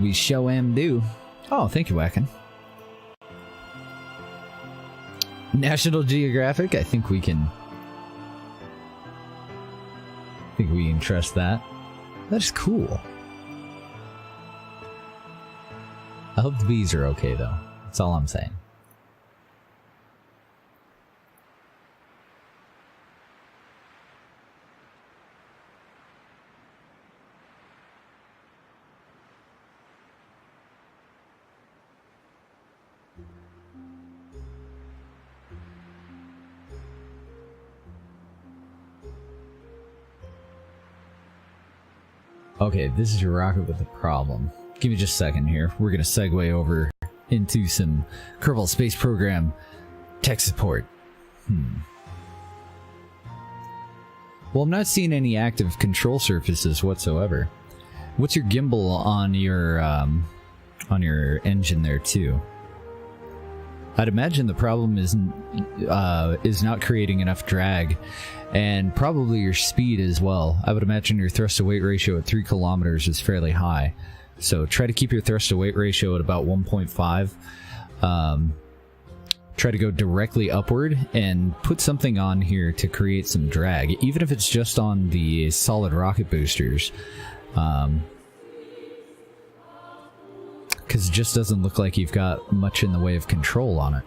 We show am do. Oh, thank you, Wacken. National Geographic, I think we can trust that. That's cool. I hope the bees are okay, though. That's all I'm saying. Okay, this is your rocket with a problem. Give me just a second here. We're going to segue over into some Kerbal Space Program tech support. Well, I'm not seeing any active control surfaces whatsoever. What's your gimbal on your engine there too? I'd imagine the problem is not creating enough drag, and probably your speed as well. I would imagine your thrust to weight ratio at 3 kilometers is fairly high. So try to keep your thrust to weight ratio at about 1.5. Try to go directly upward and put something on here to create some drag, even if it's just on the solid rocket boosters. Because it just doesn't look like you've got much in the way of control on it.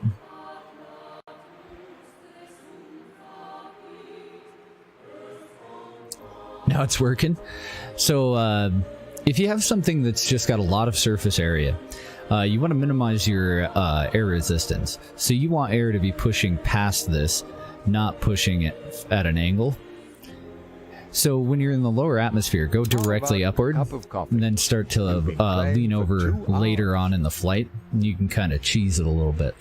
Now it's working. So, if you have something that's just got a lot of surface area, you want to minimize your air resistance. So you want air to be pushing past this, not pushing it at an angle. So when you're in the lower atmosphere, go directly upward, and then start to lean over later on in the flight. And you can kind of cheese it a little bit.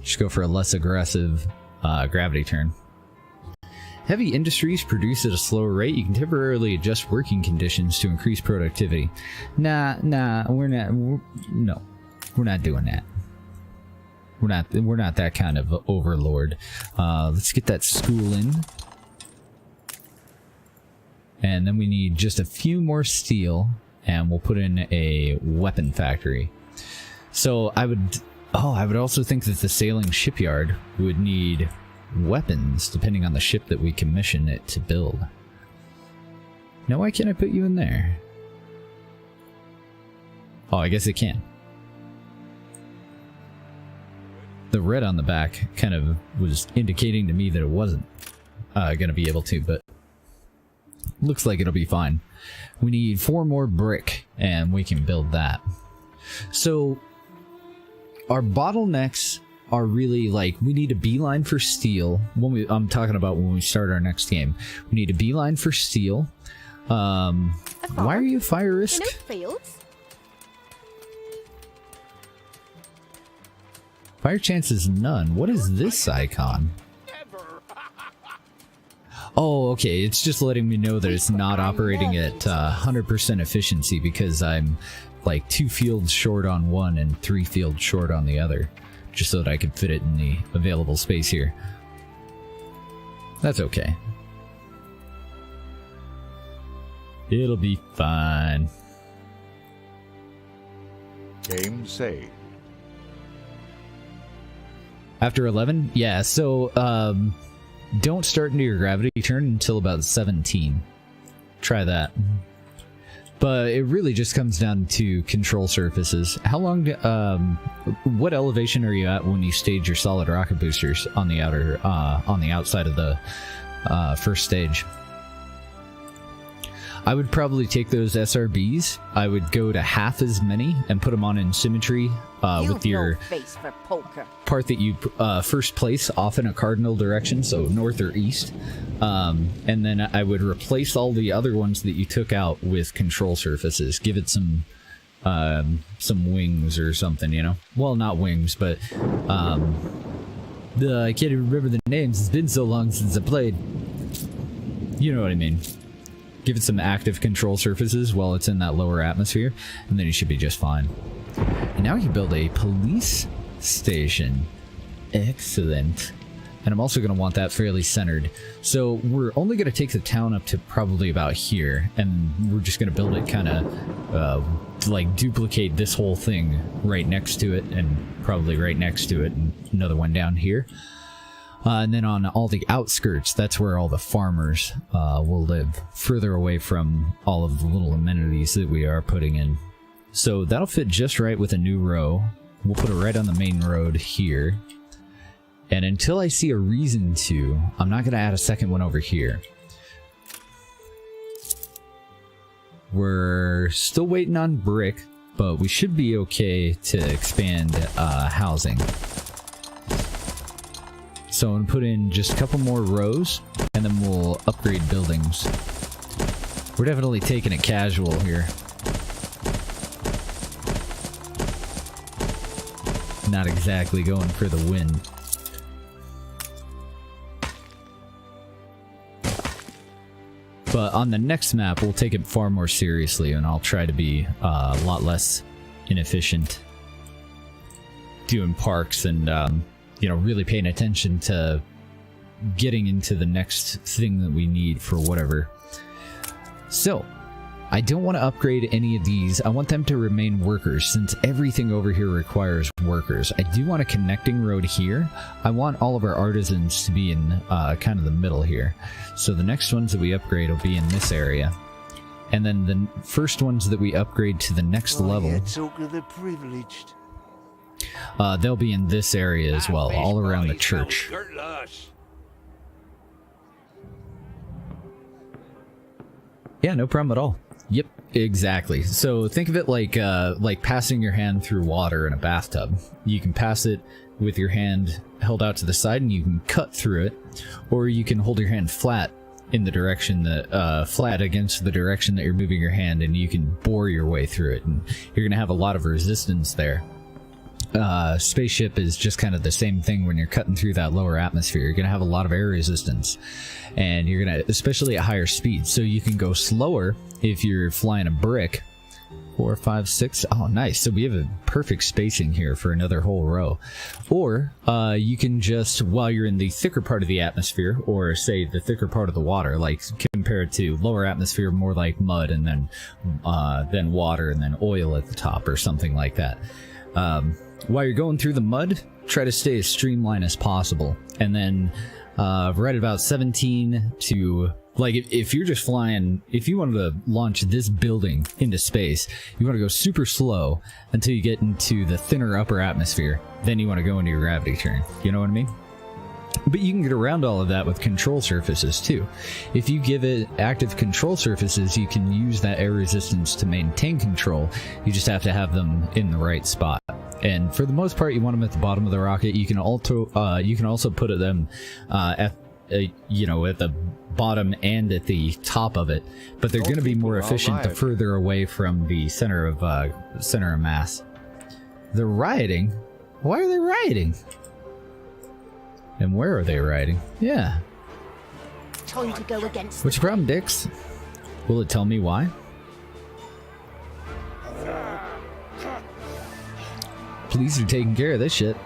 Just go for a less aggressive gravity turn. Heavy industries produce at a slower rate. You can temporarily adjust working conditions to increase productivity. Nah, we're not doing that. We're not that kind of overlord. Let's get that school in. And then we need just a few more steel, and we'll put in a weapon factory. So I would also think that the sailing shipyard would need weapons, depending on the ship that we commission it to build. Now, why can't I put you in there? Oh, I guess it can. The red on the back kind of was indicating to me that it wasn't going to be able to, but looks like it'll be fine. We need 4 more brick, and we can build that. So, our bottlenecks are really like, we need a beeline for steel. I'm talking about when we start our next game. We need a beeline for steel. Why are you fire risk? Fields? Fire chances none. What is this icon? Oh, okay. It's just letting me know that it's not operating at 100% efficiency because I'm like 2 fields short on one and 3 fields short on the other. Just so that I could fit it in the available space here. That's okay. It'll be fine. Game say. After 11? Yeah, so don't start into your gravity turn until about 17. Try that. But it really just comes down to control surfaces. How long, what elevation are you at when you stage your solid rocket boosters on the outside of the first stage? I would probably take those SRBs. I would go to half as many and put them on in symmetry with your face for poker. part that you first place off in a cardinal direction, so north or east. And then I would replace all the other ones that you took out with control surfaces. Give it some wings or something, you know? Well, not wings, but I can't even remember the names. It's been so long since I played. You know what I mean. Give it some active control surfaces while it's in that lower atmosphere, and then you should be just fine. And now you build a police station. Excellent. And I'm also going to want that fairly centered. So we're only going to take the town up to probably about here, and we're just going to build it kind of like duplicate this whole thing right next to it, and probably right next to it, and another one down here. And then on all the outskirts, that's where all the farmers will live, further away from all of the little amenities that we are putting in. So that'll fit just right with a new row. We'll put it right on the main road here. And until I see a reason to, I'm not going to add a second one over here. We're still waiting on brick, but we should be okay to expand housing. So I'm going to put in just a couple more rows, and then we'll upgrade buildings. We're definitely taking it casual here. Not exactly going for the win. But on the next map, we'll take it far more seriously, and I'll try to be a lot less inefficient doing parks and you know, really paying attention to getting into the next thing that we need for whatever. So, I don't want to upgrade any of these. I want them to remain workers, since everything over here requires workers. I do want a connecting road here. I want all of our artisans to be in kind of the middle here. So the next ones that we upgrade will be in this area. And then the first ones that we upgrade to the next level, Talk of the privileged. they'll be in this area as well, all around the church. Yeah, no problem at all. Yep, exactly. So think of it like passing your hand through water in a bathtub. You can pass it with your hand held out to the side, and you can cut through it, or you can hold your hand flat in the direction that flat against the direction that you're moving your hand, and you can bore your way through it, and you're gonna have a lot of resistance there. Spaceship is just kind of the same thing. When you're cutting through that lower atmosphere, you're gonna have a lot of air resistance, and you're gonna, especially at higher speeds, so you can go slower if you're flying a brick. 4, 5, 6. Oh, nice. So we have a perfect spacing here for another whole row. Or you can just, while you're in the thicker part of the atmosphere, or say the thicker part of the water, like compared to lower atmosphere, more like mud, and then water, and then oil at the top, or something like that. While you're going through the mud, try to stay as streamlined as possible. And then right about 17 to... Like, if you're just flying, if you wanted to launch this building into space, you want to go super slow until you get into the thinner upper atmosphere. Then you want to go into your gravity turn. You know what I mean? But you can get around all of that with control surfaces, too. If you give it active control surfaces, you can use that air resistance to maintain control. You just have to have them in the right spot. And for the most part, you want them at the bottom of the rocket. You can also put them at the bottom and at the top of it, but they're going to be more efficient the further away from the center of mass. They're rioting. Why are they rioting? And where are they rioting? Yeah. Time to go against. What's your problem, Dix? Will it tell me why? Police are taking care of this shit.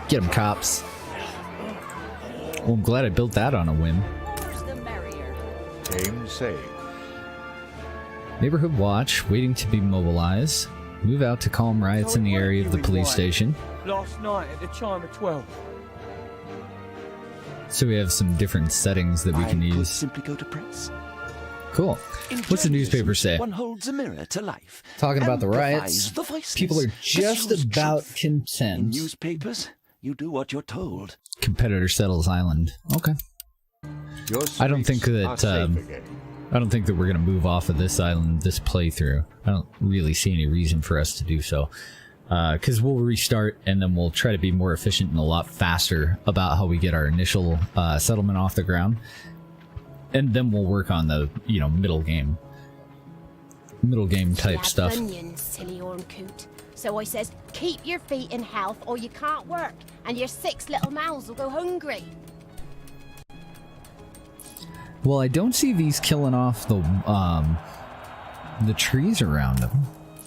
Get them, cops. Well, I'm glad I built that on a whim. The merrier. came safe. Neighborhood watch, waiting to be mobilized. Move out to calm riots in the area of the police station. Last night at the chime of 12. So we have some different settings that we can use. Simply go to press. Cool. What's the newspaper say? One holds a mirror to life. Talking about the riots. The voiceless. People are just about content. In newspapers, you do what you're told. Competitor settles island. Okay. I don't think that I don't think that we're gonna move off of this island this playthrough. I don't really see any reason for us to do so. Because we'll restart and then we'll try to be more efficient and a lot faster about how we get our initial settlement off the ground. And then we'll work on the, middle game type stuff. Bunions, silly horn coot. So I says, keep your feet in health or you can't work, and your 6 little mouths will go hungry. Well, I don't see these killing off the trees around them.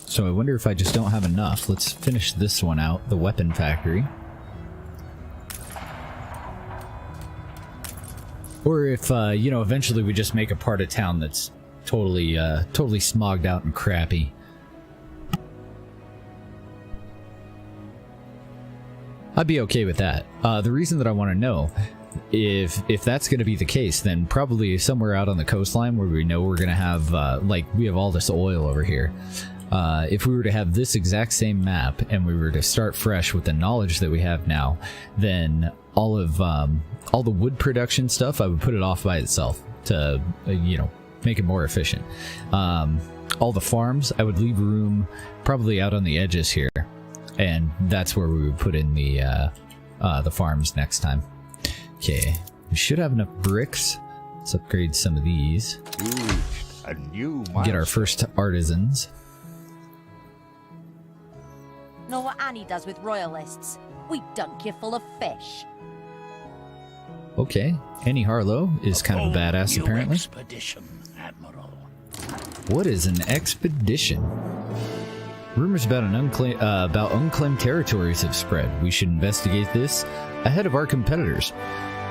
So I wonder if I just don't have enough. Let's finish this one out, the weapon factory. Or if, eventually we just make a part of town that's totally smogged out and crappy. I'd be okay with that. The reason that I want to know, if that's going to be the case, then probably somewhere out on the coastline where we know we're going to have, we have all this oil over here. If we were to have this exact same map and we were to start fresh with the knowledge that we have now, then all the wood production stuff, I would put it off by itself to, make it more efficient. All the farms, I would leave room probably out on the edges here, and that's where we would put in the farms next time. Okay, we should have enough bricks. Let's upgrade some of these. A new Get our first artisans. Know what Annie does with royalists? We dunk you full of fish. Okay, Annie Harlow is kind of a badass, apparently. Expedition, Admiral. What is an expedition? Rumors about unclaimed territories have spread. We should investigate this ahead of our competitors.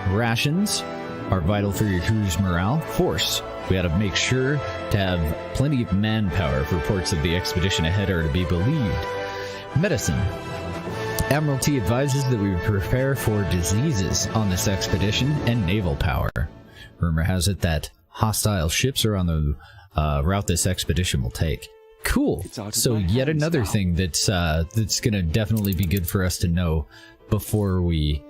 Rations are vital for your crew's morale. Force. We ought to make sure to have plenty of manpower if reports of the expedition ahead are to be believed. Medicine. Admiralty advises that we prepare for diseases on this expedition and naval power. Rumor has it that hostile ships are on the route this expedition will take. Cool. So yet another thing that's going to definitely be good for us to know before we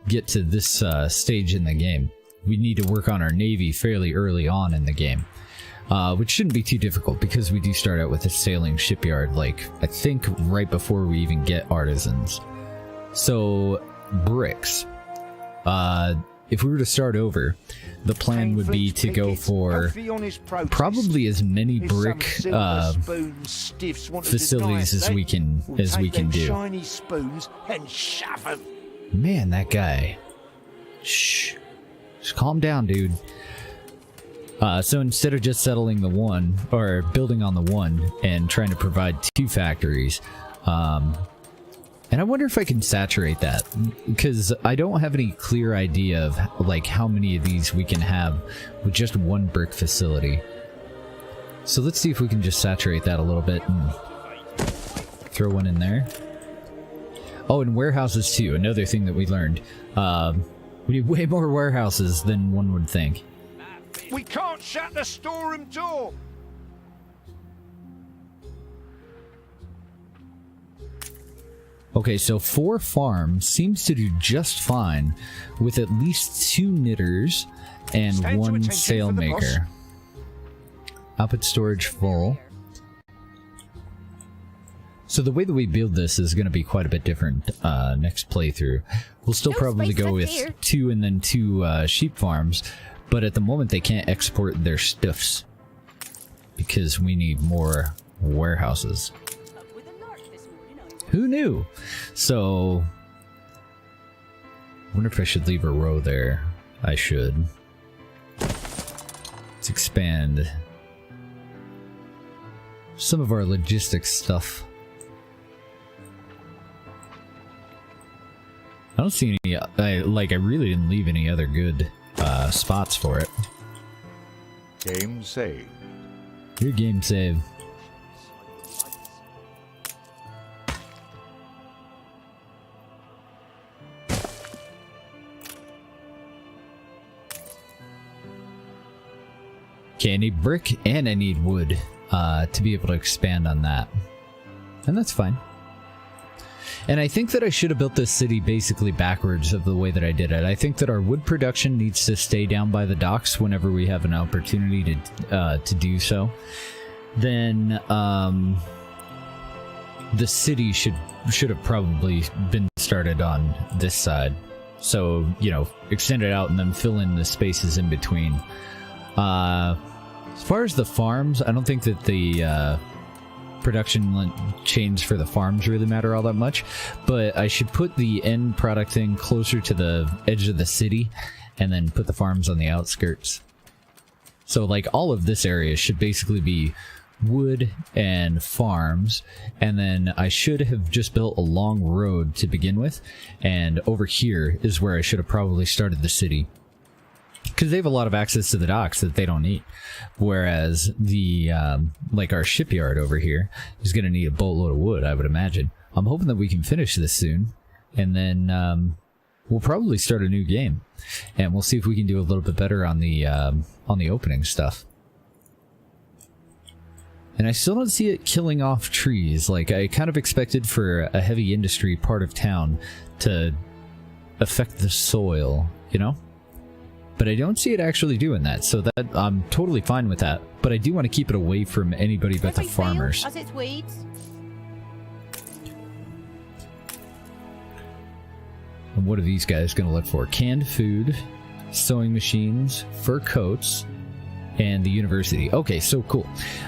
get to this stage in the game. We need to work on our navy fairly early on in the game. Which shouldn't be too difficult because we do start out with a sailing shipyard, I think right before we even get artisans. So, bricks. If we were to start over, the plan would be to go for probably as many brick facilities as we can do. Man, that guy. Shh. Just calm down, dude. So instead of just settling the one, or building on the one, and trying to provide 2 factories, and I wonder if I can saturate that, because I don't have any clear idea of, how many of these we can have with just one brick facility. So let's see if we can just saturate that a little bit and throw one in there. Oh, and warehouses too, another thing that we learned. We need way more warehouses than one would think. We can't shut the storeroom door! Okay, so 4 farms seems to do just fine with at least 2 knitters and 1 sailmaker. Output storage full. So the way that we build this is going to be quite a bit different next playthrough. We'll still probably go with 2 and then 2 sheep farms, but at the moment they can't export their stuffs because we need more warehouses. Who knew? So, I wonder if I should leave a row there. I should. Let's expand some of our logistics stuff. I don't see any, I really didn't leave any other good spots for it. Game saved. Your game save. Okay, I need brick and I need wood to be able to expand on that. And that's fine. And I think that I should have built this city basically backwards of the way that I did it. I think that our wood production needs to stay down by the docks whenever we have an opportunity to do so. Then the city should have probably been started on this side. So, you know, extend it out and then fill in the spaces in between. As far as the farms, I don't think that the production chains for the farms really matter all that much, but I should put the end product thing closer to the edge of the city and then put the farms on the outskirts. So like all of this area should basically be wood and farms, and then I should have just built a long road to begin with, and over here is where I should have probably started the city. Because they have a lot of access to the docks that they don't need. Whereas the, like our shipyard over here is going to need a boatload of wood, I would imagine. I'm hoping that we can finish this soon. And then, we'll probably start a new game. And we'll see if we can do a little bit better on the opening stuff. And I still don't see it killing off trees. Like, I kind of expected for a heavy industry part of town to affect the soil, you know? But I don't see it actually doing that, so that I'm totally fine with that. But I do want to keep it away from anybody but the farmers. As its weeds. And what are these guys going to look for? Canned food, sewing machines, fur coats, and the university. Okay, so cool.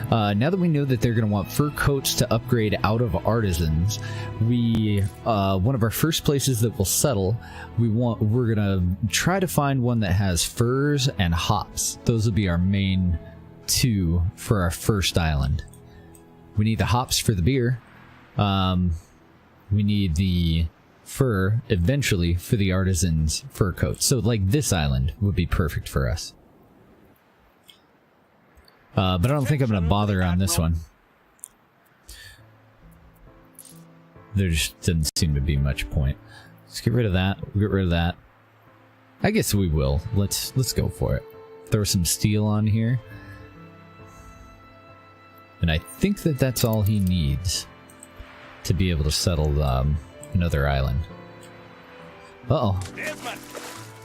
Now that we know that they're going to want fur coats to upgrade out of artisans, we one of our first places that we'll settle, we're gonna try to find one that has furs and hops. Those will be our main two for our first island. We need the hops for the beer. We need the fur eventually for the artisans' fur coats. So like this island would be perfect for us. But I don't think I'm going to bother on this one. There just doesn't seem to be much point. Let's get rid of that. We'll get rid of that. I guess we will. Let's go for it. Throw some steel on here. And I think that that's all he needs to be able to settle another island. Uh-oh.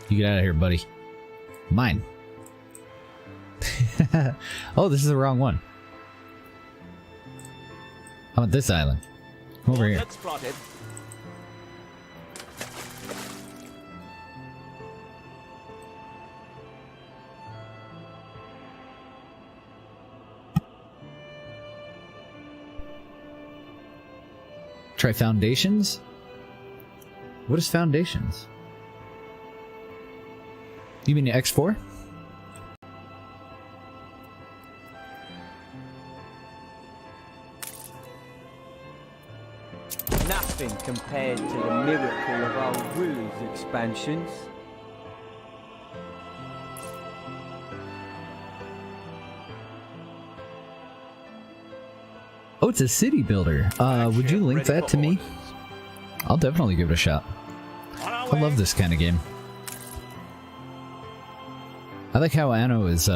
You get out of here, buddy. Mine. Oh, this is the wrong one. I want this island. Come over here. Try foundations? What is foundations? You mean X4? Nothing compared to the miracle of old Willie's expansions. Oh, it's a city builder. Would you link that to me? I'll definitely give it a shot. I love this kind of game. I like how Anno is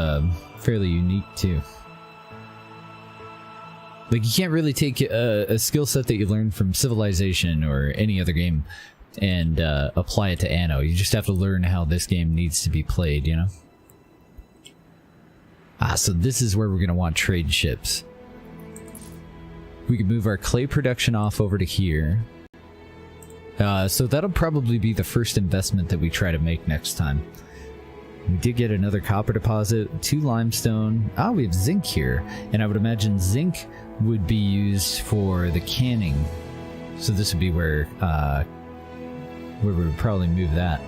fairly unique too. Like, you can't really take a skill set that you learned from Civilization or any other game and apply it to Anno. You just have to learn how this game needs to be played, you know? Ah, so this is where we're going to want trade ships. We can move our clay production off over to here. So that'll probably be the first investment that we try to make next time. We did get another copper deposit, 2 limestone. Ah, we have zinc here. And I would imagine zinc would be used for the canning. So this would be where we would probably move that.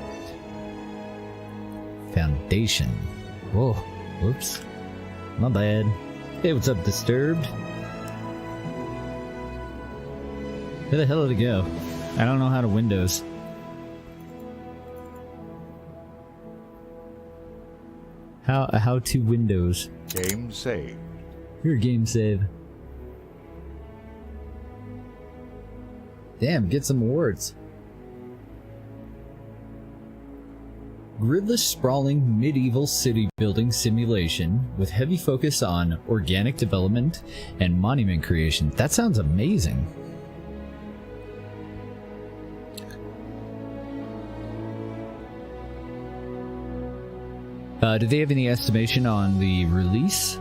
Foundation. Whoa, whoops. My bad. Hey, what's up, Disturbed? Where the hell did it go? I don't know how to Windows. How to Windows. Game saved. Your game save. Damn, get some awards. Gridless sprawling medieval city building simulation with heavy focus on organic development and monument creation. That sounds amazing. Do they have any estimation on the release?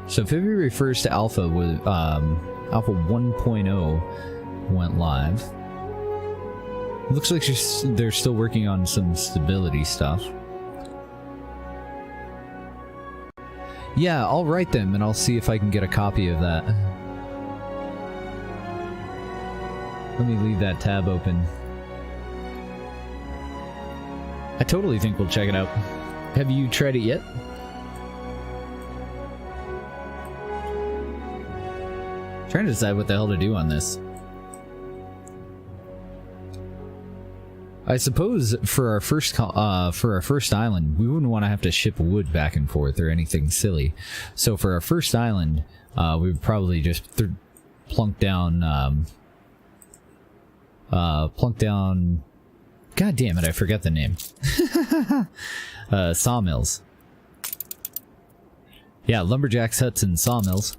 So February 1st, Alpha was Alpha 1.0 went live. Looks like they're still working on some stability stuff. Yeah, I'll write them and I'll see if I can get a copy of that. Let me leave that tab open. I totally think we'll check it out. Have you tried it yet? Trying to decide what the hell to do on this. I suppose for our first island, we wouldn't want to have to ship wood back and forth or anything silly. So for our first island, we would probably just plunk down. God damn it! I forgot the name. Sawmills. Yeah, lumberjacks, huts, and sawmills,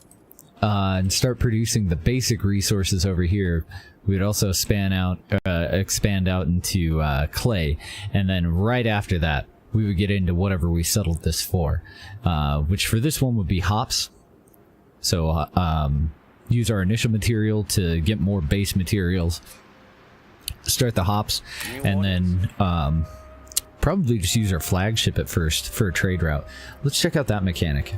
and start producing the basic resources over here. We'd also expand out into clay, and then right after that, we would get into whatever we settled this for, which for this one would be hops. So use our initial material to get more base materials, start the hops, and then probably just use our flagship at first for a trade route. Let's check out that mechanic.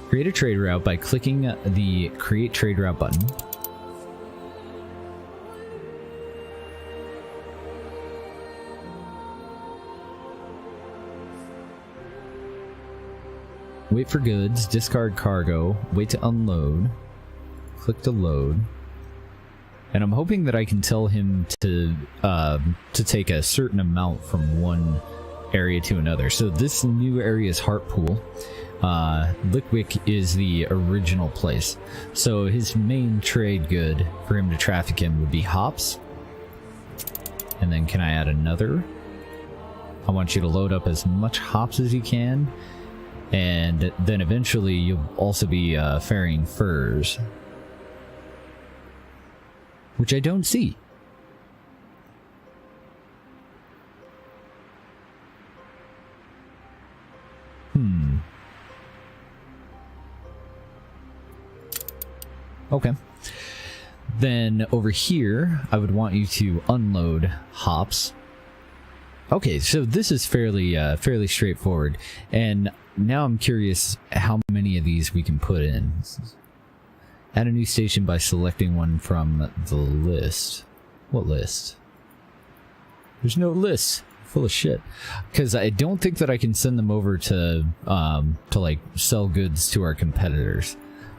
Create a trade route by clicking the Create Trade Route button. Wait for goods, discard cargo, wait to unload, click to load. And I'm hoping that I can tell him to take a certain amount from one area to another. So this new area is Hartpool. Lickwick is the original place. So his main trade good for him to traffic in would be hops. And then can I add another? I want you to load up as much hops as you can. And then eventually you'll also be ferrying furs. Which I don't see. Okay. Then over here, I would want you to unload hops. Okay, so this is fairly straightforward. And now I'm curious how many of these we can put in. Add a new station by selecting one from the list. What list? There's no list. Full of shit. Because I don't think that I can send them over to like sell goods to our competitors.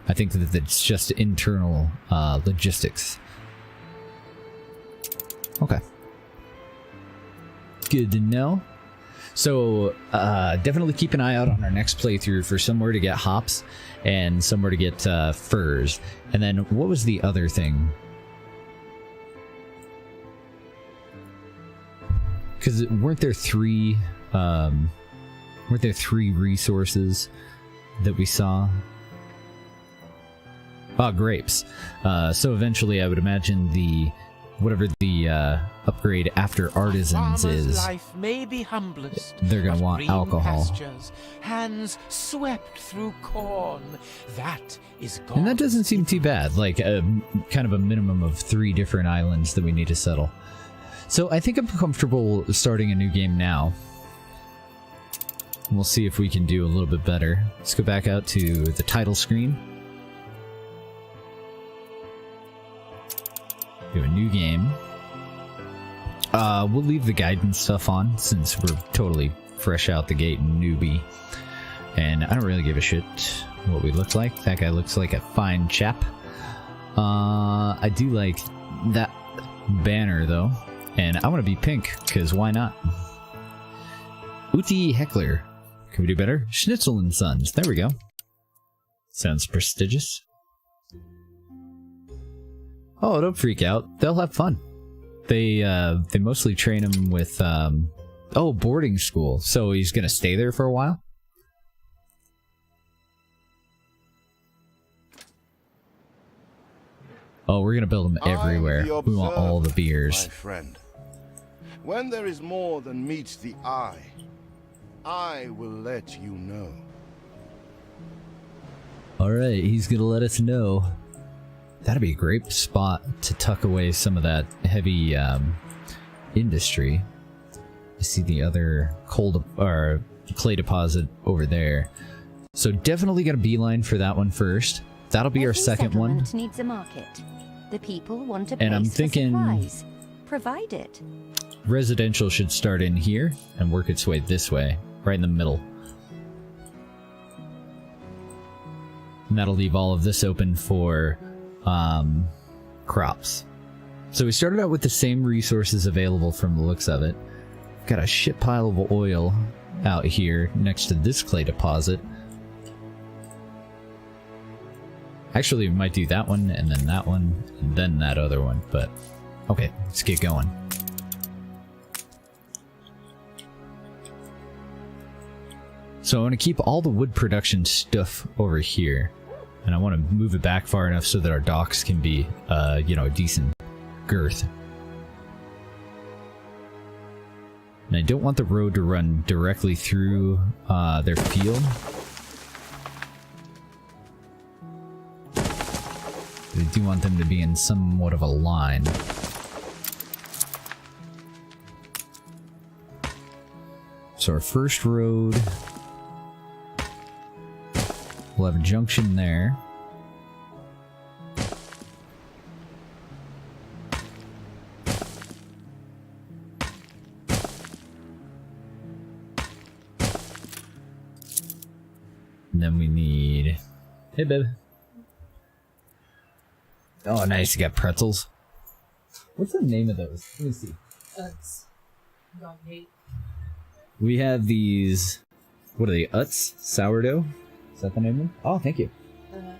I think that it's just internal logistics. Okay. Good to know. So definitely keep an eye out on our next playthrough for somewhere to get hops and somewhere to get furs. And then what was the other thing? Because weren't there three resources that we saw? Grapes. So eventually I would imagine whatever the upgrade after artisans is, life may be humblest, they're gonna want alcohol. Pastures, hands swept through corn. That is God's. And that doesn't seem too bad, like kind of a minimum of 3 different islands that we need to settle. So I think I'm comfortable starting a new game now. We'll see if we can do a little bit better. Let's go back out to the title screen. Do a new game. We'll leave the guidance stuff on since we're totally fresh out the gate and newbie. And I don't really give a shit what we look like. That guy looks like a fine chap. I do like that banner, though. And I want to be pink, because why not? Uti Heckler. Can we do better? Schnitzel and Sons. There we go. Sounds prestigious. Oh, don't freak out. They'll have fun. They mostly train him with, oh, boarding school. So he's gonna stay there for a while? Oh, we're gonna build them everywhere. We want all the beers. My friend. When there is more than meets the eye, I will let you know. Alright, he's gonna let us know. That'd be a great spot to tuck away some of that heavy industry. I see the other clay deposit over there. So definitely got a beeline for that one first. That'll be our second one. Every settlement needs a market. The people want a place And I'm thinking for supplies. Provide it. Residential should start in here and work its way this way, right in the middle. And that'll leave all of this open for crops. So we started out with the same resources available from the looks of it. Got a shit pile of oil out here next to this clay deposit. Actually, we might do that one, and then that one, and then that other one, but okay, let's get going. So I want to keep all the wood production stuff over here, and I want to move it back far enough so that our docks can be, you know, a decent girth. And I don't want the road to run directly through their field. I do want them to be in somewhat of a line. So our first road, we'll have a junction there. And then we need... Hey, babe. Oh, nice. You got pretzels. What's the name of those? Let me see. Dog hate. We have these... What are they? Utz? Sourdough? Is that the name of them? Oh, thank you. The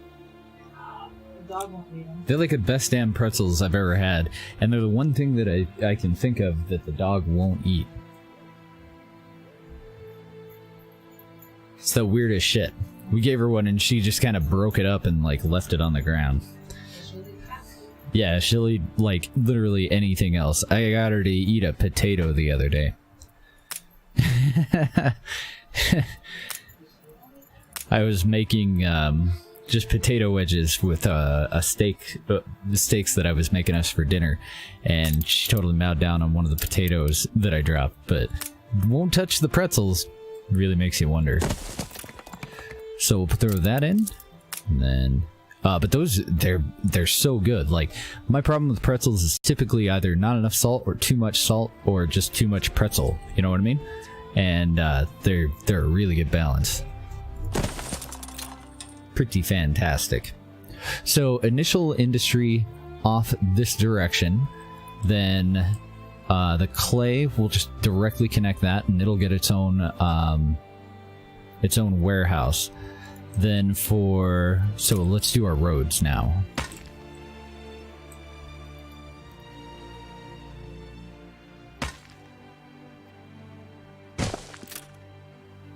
dog won't eat them. They're like the best damn pretzels I've ever had. And they're the one thing that I can think of that the dog won't eat. It's the weirdest shit. We gave her one and she just kind of broke it up and like left it on the ground. Yeah, she'll eat like literally anything else. I got her to eat a potato the other day. I was making just potato wedges with a steak, the steaks that I was making us for dinner, and she totally mowed down on one of the potatoes that I dropped, but won't touch the pretzels. Really makes you wonder. So we'll throw that in, and then but those they're so good. Like, my problem with pretzels is typically either not enough salt or too much salt or just too much pretzel. You know what I mean? And they're a really good balance. Pretty fantastic. So initial industry off this direction, then the clay will just directly connect that, and it'll get its own warehouse. Then so let's do our roads now.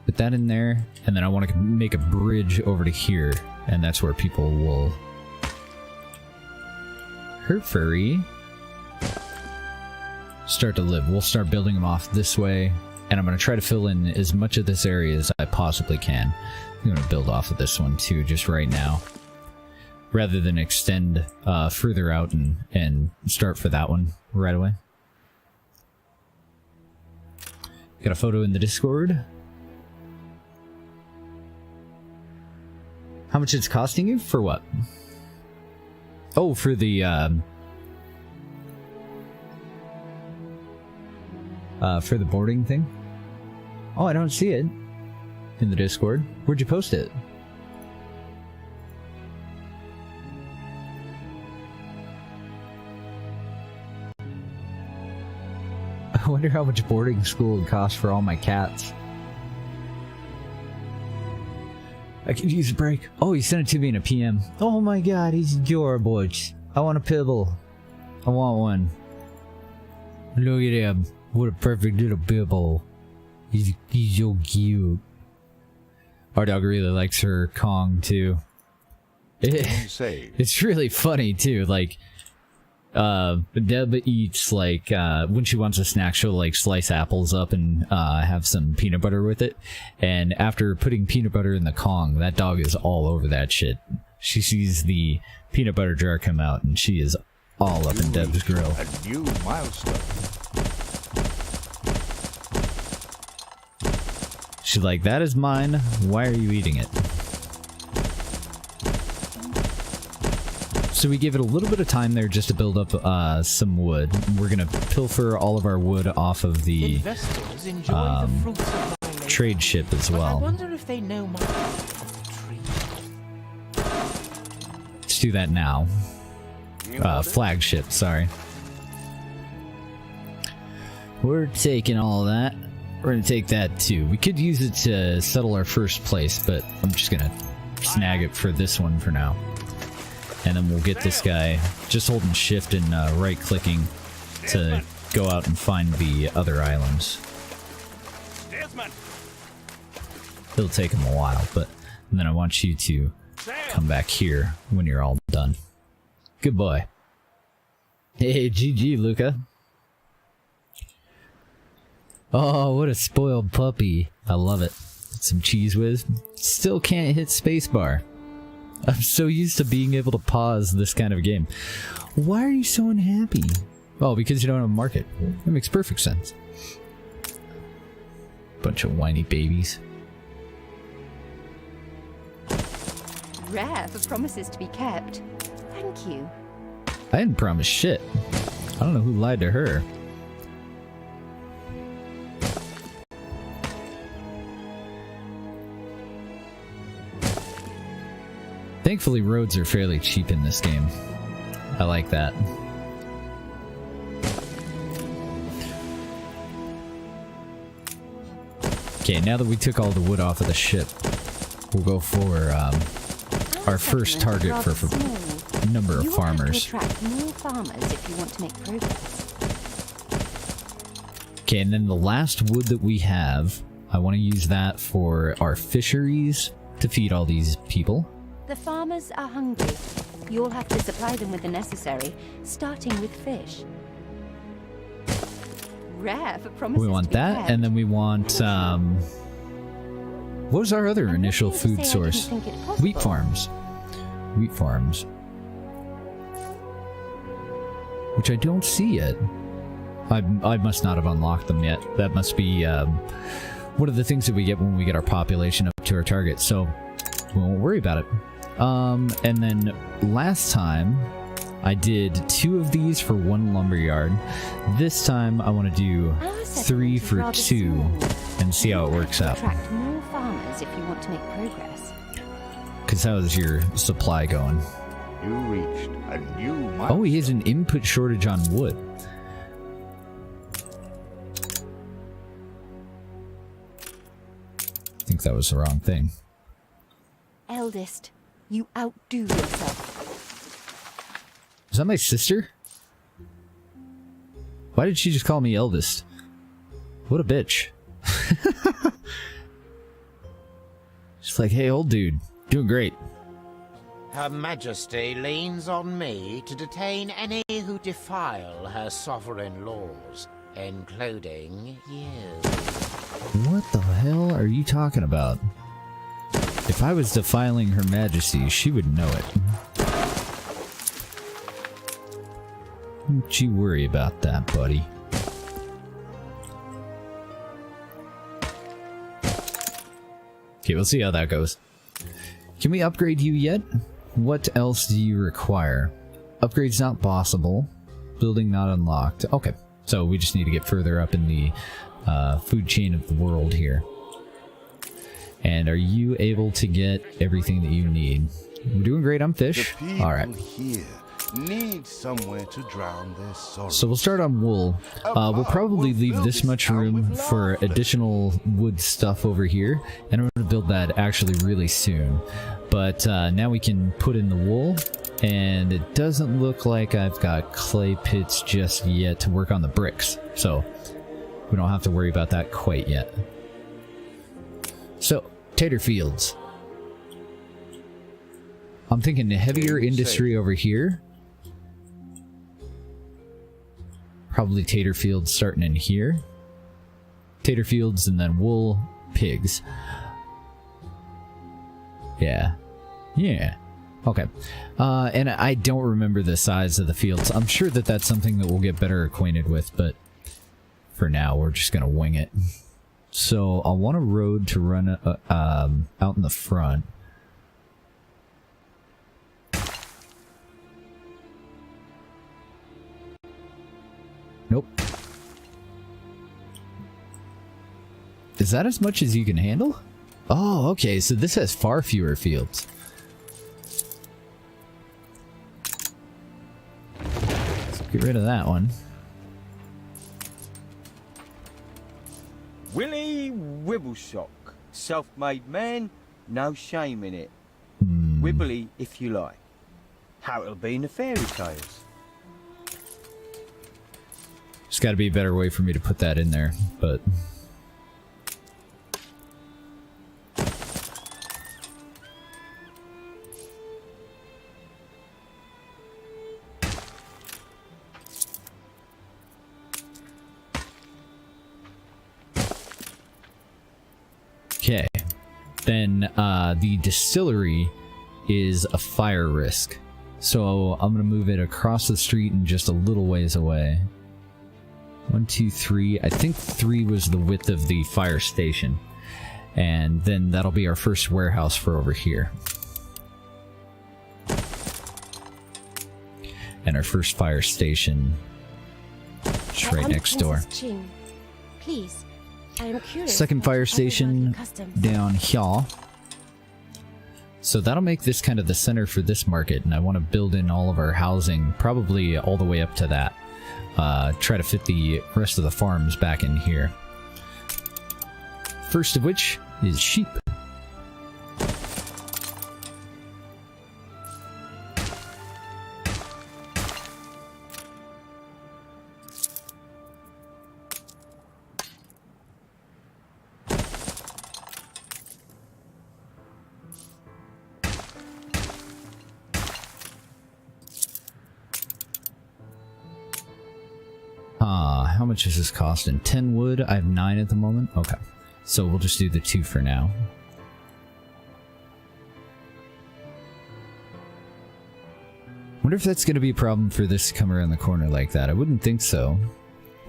Put that in there, and then I want to make a bridge over to here, and that's where people will... Herfurry start to live. We'll start building them off this way, and I'm going to try to fill in as much of this area as I possibly can. I'm going to build off of this one too, just right now, rather than extend further out and start for that one right away. Got a photo in the Discord. How much it's costing you? For what? Oh, for the boarding thing? Oh, I don't see it in the Discord. Where'd you post it? I wonder how much boarding school would cost for all my cats. I could use a break. Oh, he sent it to me in a PM. Oh my god, he's adorable. I want a pibble. I want one. Look at him. What a perfect little pibble. He's so cute. Our dog really likes her Kong too. It's really funny too. Like, Deb eats like when she wants a snack, she'll like slice apples up and have some peanut butter with it. And after putting peanut butter in the Kong, that dog is all over that shit. She sees the peanut butter jar come out, and she is all up in Deb's grill. A new milestone. She's like, that is mine. Why are you eating it? So we gave it a little bit of time there just to build up some wood. We're going to pilfer all of our wood off of the trade ship as well. I wonder if they know my of the tree. Let's do that now. Flagship, sorry. We're taking all that. We're going to take that too. We could use it to settle our first place, but I'm just going to snag it for this one for now. And then we'll get this guy just holding shift and right-clicking to go out and find the other islands. It'll take him a while, but then I want you to come back here when you're all done. Good boy. Hey, GG, Luca. Oh, what a spoiled puppy. I love it. Some cheese whiz. Still can't hit spacebar. I'm so used to being able to pause this kind of game. Why are you so unhappy? Oh, because you don't have a market. That makes perfect sense. Bunch of whiny babies. Rare for promises to be kept. Thank you. I didn't promise shit. I don't know who lied to her. Thankfully, roads are fairly cheap in this game. I like that. Okay, now that we took all the wood off of the ship, we'll go for our first target for number of farmers. You will have to attract more farmers if you want to make progress. Okay, and then the last wood that we have, I want to use that for our fisheries to feed all these people. The farmers are hungry. You'll have to supply them with the necessary, starting with fish. Rare for promises. We want that, and then we want what was our other initial food source? Wheat farms. Wheat farms. Which I don't see yet. I must not have unlocked them yet. That must be one of the things that we get when we get our population up to our target, so we won't worry about it. And then last time I did 2 of these for 1 lumberyard. This time I want to do 3 for 2 and see how it works out. Attract more farmers if you want to make progress. Because how is your supply going? You reached a new milestone. Oh, he has an input shortage on wood. I think that was the wrong thing. Eldest, you outdo yourself. Is that my sister? Why did she just call me eldest? What a bitch. She's like, hey, old dude, doing great. Her Majesty leans on me to detain any who defile her sovereign laws, including you. What the hell are you talking about? If I was defiling Her Majesty, she would know it. Don't you worry about that, buddy. Okay, we'll see how that goes. Can we upgrade you yet? What else do you require? Upgrade's not possible. Building not unlocked. Okay, so we just need to get further up in the food chain of the world here. And are you able to get everything that you need? We're doing great on fish. The people All right. here need somewhere to drown their sorrow. So we'll start on wool. We'll probably leave this much room for additional wood stuff over here, and I'm going to build that actually really soon. But now we can put in the wool, and it doesn't look like I've got clay pits just yet to work on the bricks, so we don't have to worry about that quite yet. So, tater fields. I'm thinking heavier industry over here. Probably tater fields starting in here. Tater fields and then wool, pigs. Yeah. Yeah. Okay. And I don't remember the size of the fields. I'm sure that that's something that we'll get better acquainted with, but for now we're just gonna wing it. So I want a road to run out in the front. Nope. Is that as much as you can handle? Oh, okay, so this has far fewer fields. Let's get rid of that one. Willie Wibblesock, self-made man, no shame in it. Wibbly if you like. How it'll be in the fairy tales. There's got to be a better way for me to put that in there, but... Okay, then the distillery is a fire risk, so I'm going to move it across the street and just a little ways away. 1, 2, 3. I think 3 was the width of the fire station, and then that'll be our first warehouse for over here. And our first fire station just right next door. Please. I am curious. Second fire station down here. So that'll make this kind of the center for this market, and I want to build in all of our housing, probably all the way up to that. Try to fit the rest of the farms back in here. First of which is sheep. How much is this costing? 10 wood. I have 9 at the moment. Okay. So we'll just do the 2 for now. Wonder if that's going to be a problem for this to come around the corner like that. I wouldn't think so.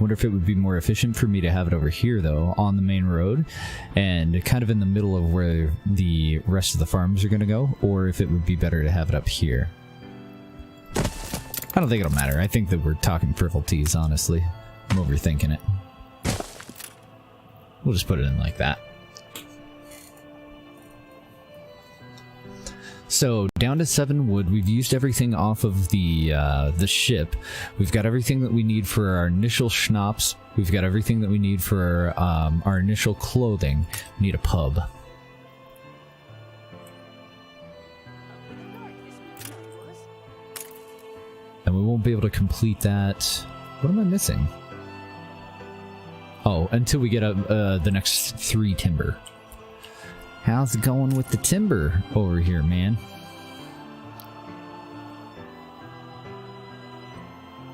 Wonder if it would be more efficient for me to have it over here, though, on the main road, and kind of in the middle of where the rest of the farms are going to go, or if it would be better to have it up here. I don't think it'll matter. I think that we're talking frivolities, honestly. I'm overthinking it. We'll just put it in like that. So, down to 7 wood. We've used everything off of the ship. We've got everything that we need for our initial schnapps. We've got everything that we need for our initial clothing. We need a pub. And we won't be able to complete that. What am I missing? Oh, until we get the next 3 timber. How's it going with the timber over here, man?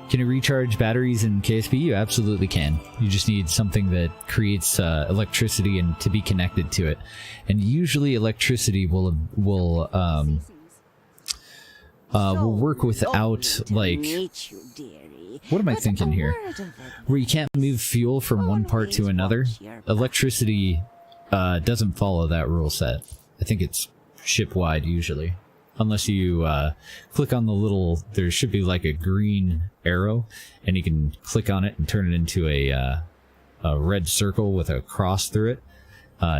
Can you recharge batteries in KSP? You absolutely can. You just need something that creates electricity and to be connected to it. And usually electricity will work without, like... What am I thinking here? Where you can't move fuel from one part to another. Electricity doesn't follow that rule set. I think it's ship-wide usually. Unless you click on the little... There should be like a green arrow, and you can click on it and turn it into a red circle with a cross through it.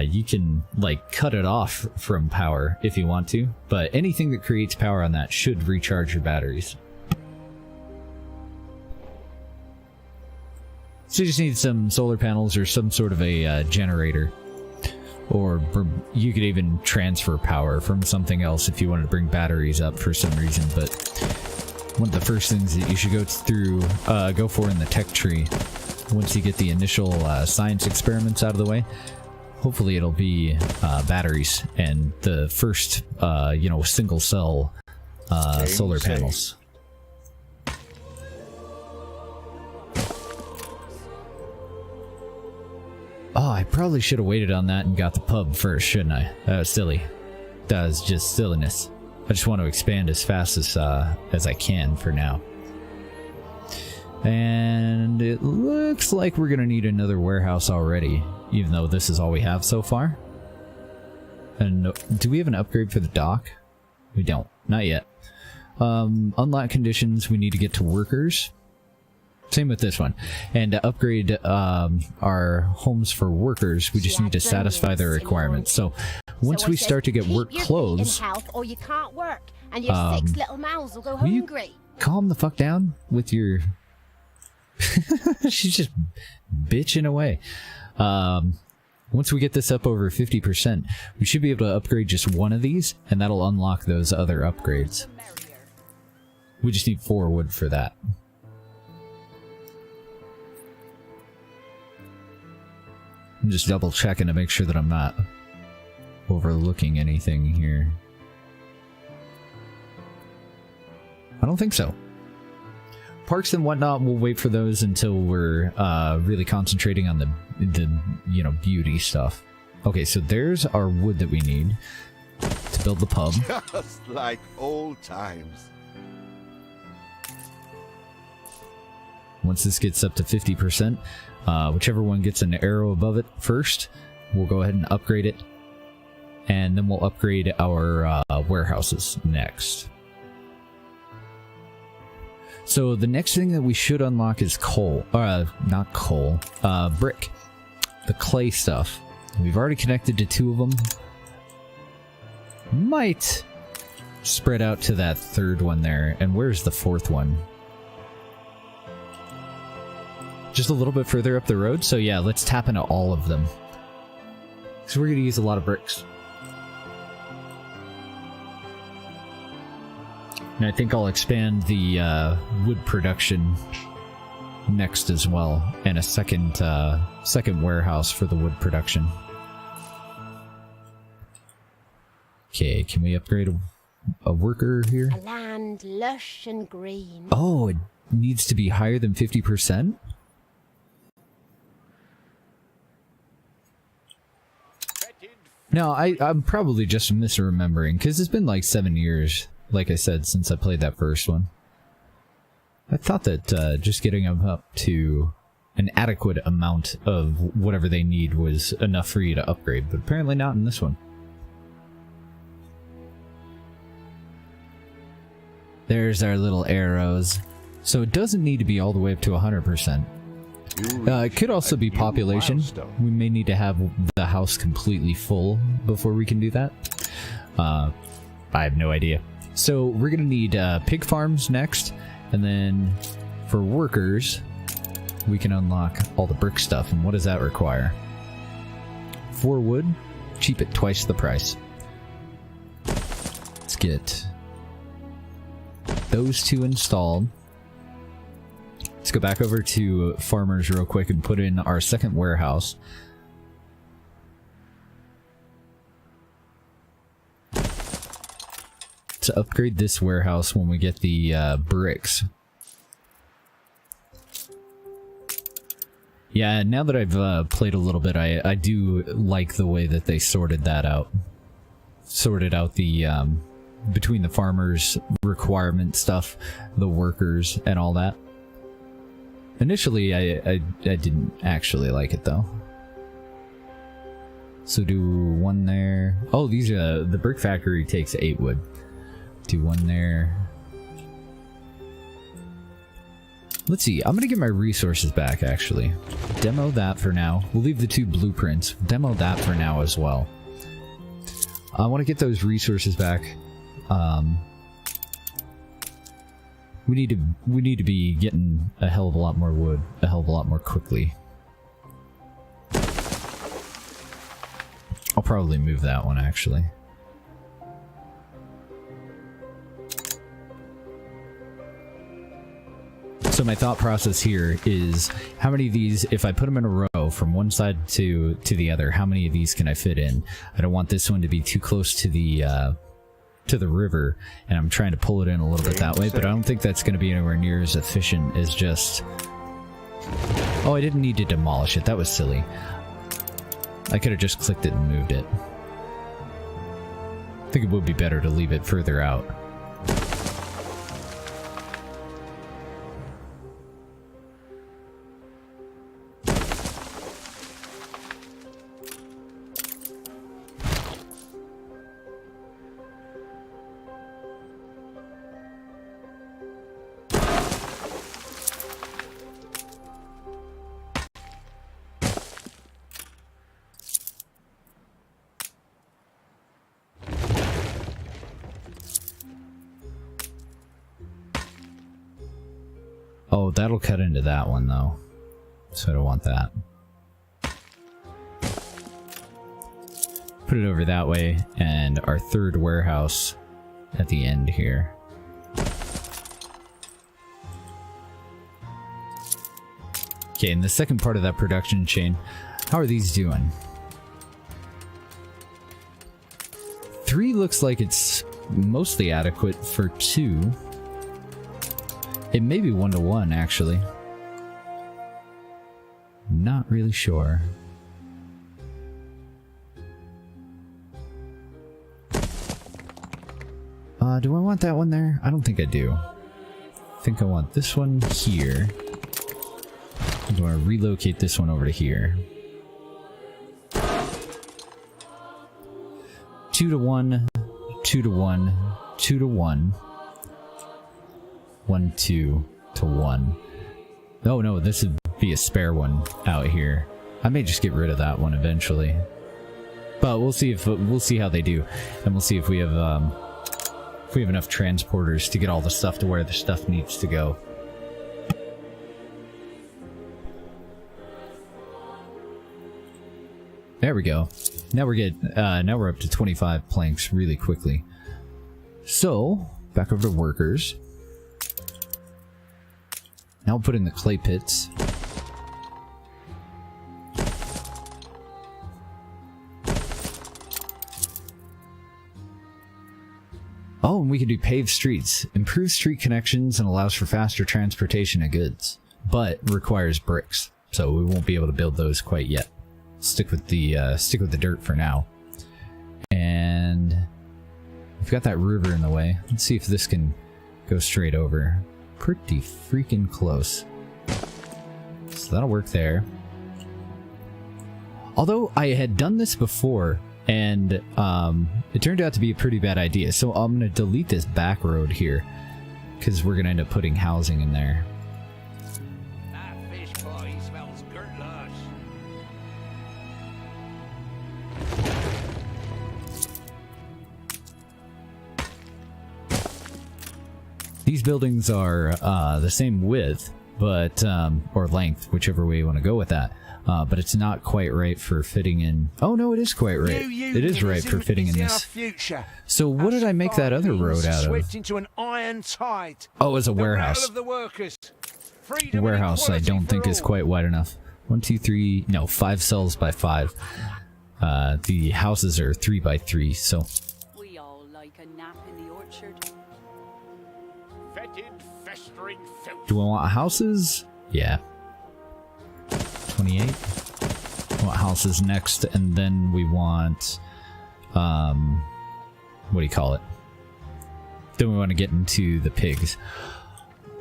You can like cut it off from power if you want to, but anything that creates power on that should recharge your batteries. So you just need some solar panels or some sort of a generator. Or you could even transfer power from something else if you wanted to bring batteries up for some reason. But one of the first things that you should go for in the tech tree, once you get the initial science experiments out of the way, hopefully it'll be batteries and the first, single cell solar panels. Oh, I probably should have waited on that and got the pub first, shouldn't I? That was silly. That was just silliness. I just want to expand as fast as I can for now. And it looks like we're going to need another warehouse already, even though this is all we have so far. And do we have an upgrade for the dock? We don't. Not yet. Unlock conditions, we need to get to workers. Same with this one. And to upgrade our homes for workers, we just need to satisfy their requirements. So once we start to get work clothes... or you can't work, and your 6 little mouths will go will you hungry. Calm the fuck down with your... She's just bitching away. Once we get this up over 50%, we should be able to upgrade just one of these, and that'll unlock those other upgrades. We just need 4 wood for that. I'm just double checking to make sure that I'm not overlooking anything here. I don't think so. Parks and whatnot, we'll wait for those until we're really concentrating on the beauty stuff. Okay, so there's our wood that we need to build the pub. Just like old times. Once this gets up to 50%, whichever one gets an arrow above it first, we'll go ahead and upgrade it. And then we'll upgrade our warehouses next. So the next thing that we should unlock is coal. Not coal. Brick. The clay stuff. We've already connected to 2 of them. Might spread out to that 3rd one there. And where's the 4th one? Just a little bit further up the road. So yeah, let's tap into all of them. So we're going to use a lot of bricks. And I think I'll expand the wood production next as well, and a second warehouse for the wood production. Okay, can we upgrade a worker here? A land lush and green. Oh, it needs to be higher than 50%? No, I'm probably just misremembering, because it's been like 7 years. Like I said, since I played that first one. I thought that just getting them up to an adequate amount of whatever they need was enough for you to upgrade, but apparently not in this one. There's our little arrows. So it doesn't need to be all the way up to 100%. It could also be population. We may need to have the house completely full before we can do that. I have no idea. So we're going to need pig farms next, and then for workers, we can unlock all the brick stuff. And what does that require? 4 wood, cheap at twice the price. Let's get those 2 installed. Let's go back over to farmers real quick and put in our 2nd warehouse. To upgrade this warehouse when we get the bricks. Yeah, now that I've played a little bit, I do like the way that they sorted that out. Sorted out the between the farmers' requirement stuff, the workers, and all that. Initially, I didn't actually like it though. So do 1 there. Oh, these the brick factory takes 8 wood. Do 1 there. Let's see, I'm gonna get my resources back actually. Demo that for now. We'll leave the 2 blueprints. Demo that for now as well. I want to get those resources back. We need to be getting a hell of a lot more wood, a hell of a lot more quickly. I'll probably move that one actually. So my thought process here is how many of these, if I put them in a row from one side to the other, how many of these can I fit in? I don't want this one to be too close to the river, and I'm trying to pull it in a little bit that way, but I don't think that's going to be anywhere near as efficient as just... Oh, I didn't need to demolish it. That was silly. I could have just clicked it and moved it. I think it would be better to leave it further out. Oh, that'll cut into that one though, so I don't want that. Put it over that way, and our third warehouse at the end here. Okay, in the second part of that production chain, how are these doing? 3 looks like it's mostly adequate for 2. It may be 1-to-1, actually. Not really sure. Do I want that one there? I don't think I do. I think I want this one here. I'm going to relocate this one over to here. 2-to-1, 2-to-1, 2-to-1. 1-2-to-1. Oh no, this would be a spare one out here. I may just get rid of that one eventually, but we'll see how they do, and we'll see if we have enough transporters to get all the stuff to where the stuff needs to go. There we go. Now we're good. Now we're up to 25 planks really quickly. So back over to workers. Now we'll put in the clay pits. Oh, and we can do paved streets. Improves street connections and allows for faster transportation of goods, but requires bricks, so we won't be able to build those quite yet. Stick with the dirt for now. And we've got that river in the way. Let's see if this can go straight over. Pretty freaking close. So that'll work there. Although I had done this before, and it turned out to be a pretty bad idea. So I'm going to delete this back road here, because we're going to end up putting housing in there. That fish pie smells gurtlush. These buildings are the same width, but or length, whichever way you want to go with that. But it's not quite right for fitting in. Oh no, it is quite right. It is right for fitting in this. So what did I make that other road out of? Into an iron tide. Oh, as a warehouse. Of the workers. The warehouse I don't think is quite wide enough. 1, 2, 3. No, 5 cells by 5. The houses are 3 by 3. So. We all like a nap in the orchard. Fetid, festering filth. Do we want houses? Yeah. 28. We want houses next, and then we want, what do you call it? Then we want to get into the pigs.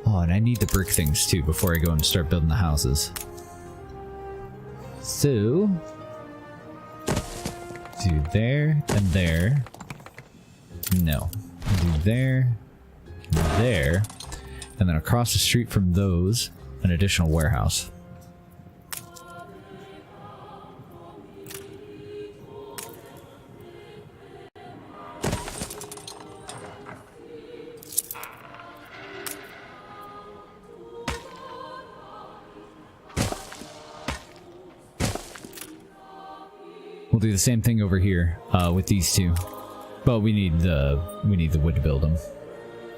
Oh, and I need the brick things too before I go and start building the houses. So, do there and there. No. Do there, and there, and then across the street from those, an additional warehouse. We'll do the same thing over here with these two. But we need the wood to build them.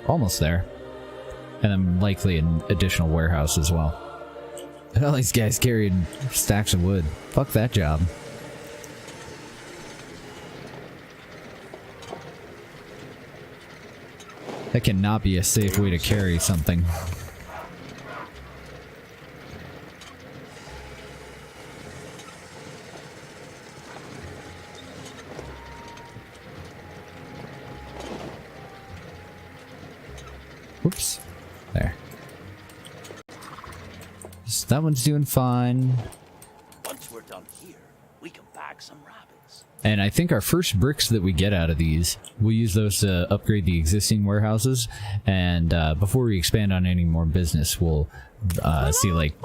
Almost there. And then likely an additional warehouse as well. All these guys carried stacks of wood. Fuck that job. That cannot be a safe way to carry something. Whoops. There. So that one's doing fine. Once we're done here, we can bag some rabbits. And I think our first bricks that we get out of these, we'll use those to upgrade the existing warehouses. And before we expand on any more business, we'll see like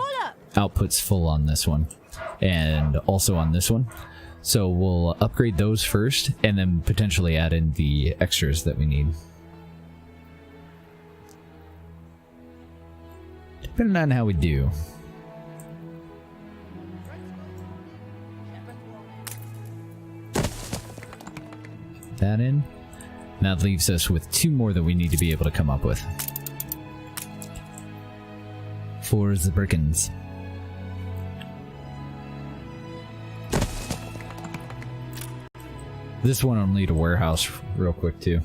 outputs full on this one. And also on this one. So we'll upgrade those first and then potentially add in the extras that we need. Depending on how we do. That in. And that leaves us with 2 more that we need to be able to come up with. For the Brickens. This one will need a warehouse real quick too.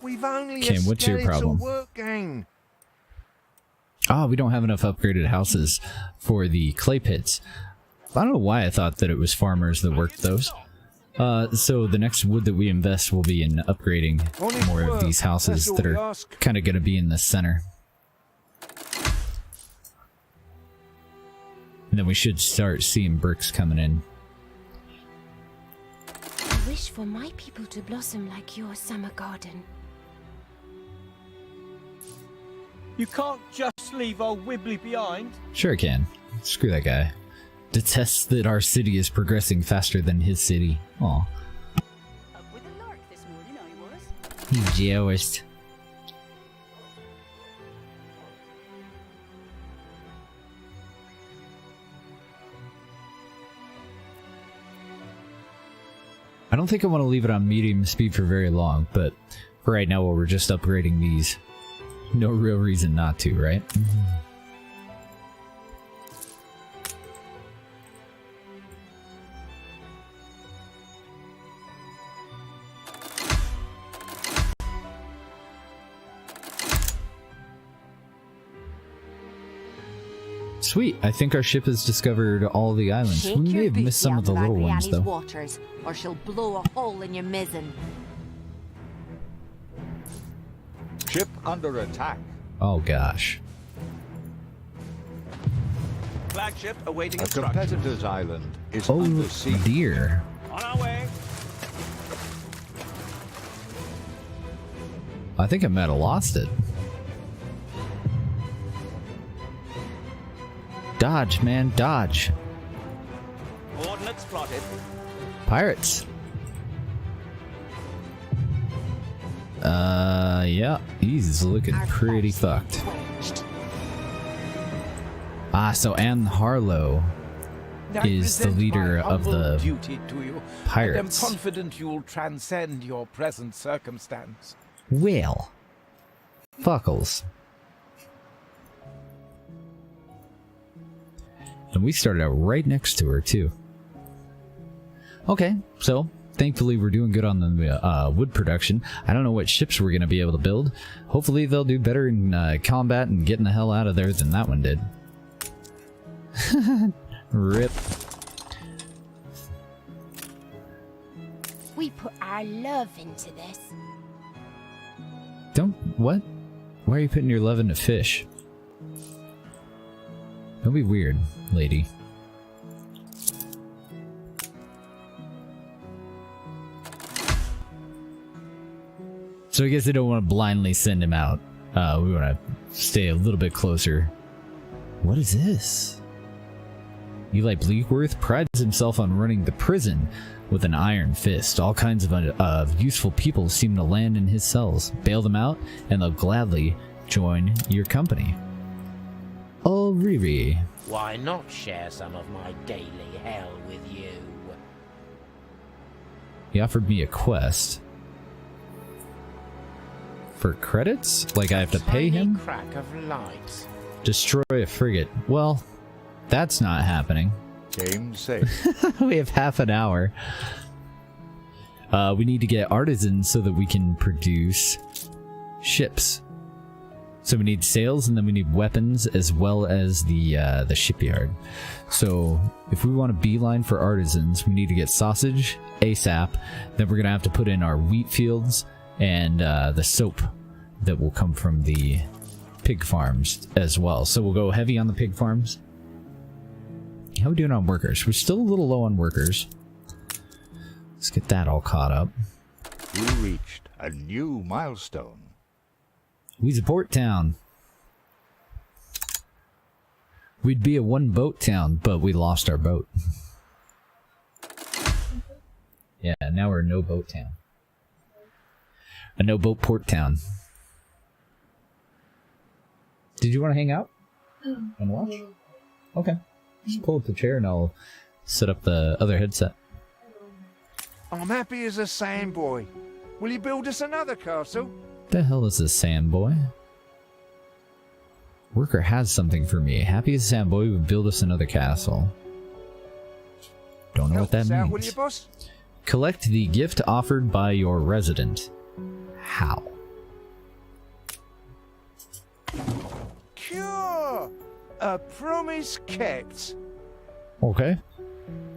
We've only Kim, a what's your problem? work gang. Ah, we don't have enough upgraded houses for the clay pits. I don't know why I thought that it was farmers that worked those. So the next wood that we invest will be in upgrading more of these houses that are kind of going to be in the center. And then we should start seeing bricks coming in. I wish for my people to blossom like your summer garden. You can't just leave old Wibbly behind. Sure I can. Screw that guy. Detests that our city is progressing faster than his city. Aw. Up with a lark this morning, I was. He's jealous. I don't think I want to leave it on medium speed for very long, but for right now, while we're just upgrading these, no real reason not to, right? Sweet, I think our ship has discovered all the islands. Shake We may your have missed some of the boot little down to ones, Brianny's though. waters, or she'll blow a hole in your mizzen. Ship under attack. Oh gosh. Flagship awaiting A instructions. competitor's island is Oh under siege. dear. On our way. I think I might have lost it. Dodge, man, dodge. Coordinates plotted. Pirates. Yeah, he's looking pretty fucked. Ah, so Anne Harlow is the leader of the duty to you. pirates. I am confident you'll transcend your present circumstance. Well, fuckles. And we started out right next to her, too. Okay, so thankfully we're doing good on the wood production. I don't know what ships we're going to be able to build. Hopefully they'll do better in combat and getting the hell out of there than that one did. Rip. We put our love into this. Don't... What? Why are you putting your love into fish? Don't be weird, lady. So I guess I don't want to blindly send him out. We want to stay a little bit closer. What is this? Eli Bleakworth prides himself on running the prison with an iron fist. All kinds of useful people seem to land in his cells. Bail them out, and they'll gladly join your company. Oh, Riri. Why not share some of my daily hell with you? He offered me a quest. For credits? Like I have to pay him? Crack of light. Destroy a frigate. Well, that's not happening. Game safe. We have half an hour. We need to get artisans so that we can produce ships. So we need sails, and then we need weapons, as well as the shipyard. So if we want a beeline for artisans, we need to get sausage ASAP. Then we're gonna have to put in our wheat fields and the soap that will come from the pig farms as well. So we'll go heavy on the pig farms. How are we doing on workers? We're still a little low on workers. Let's get that all caught up. You reached a new milestone. We's a port town. We'd be a one-boat town, but we lost our boat. Yeah, now we're a no-boat town. A no-boat port town. Did you want to hang out and watch? Okay. Just pull up the chair and I'll set up the other headset. I'm happy as a sand boy. Will you build us another castle? The hell is this sand boy? Worker has something for me. Happy as a sand boy would build us another castle. Don't know what that means. Will you, boss? Collect the gift offered by your resident. How? Cure! A promise kept. Okay.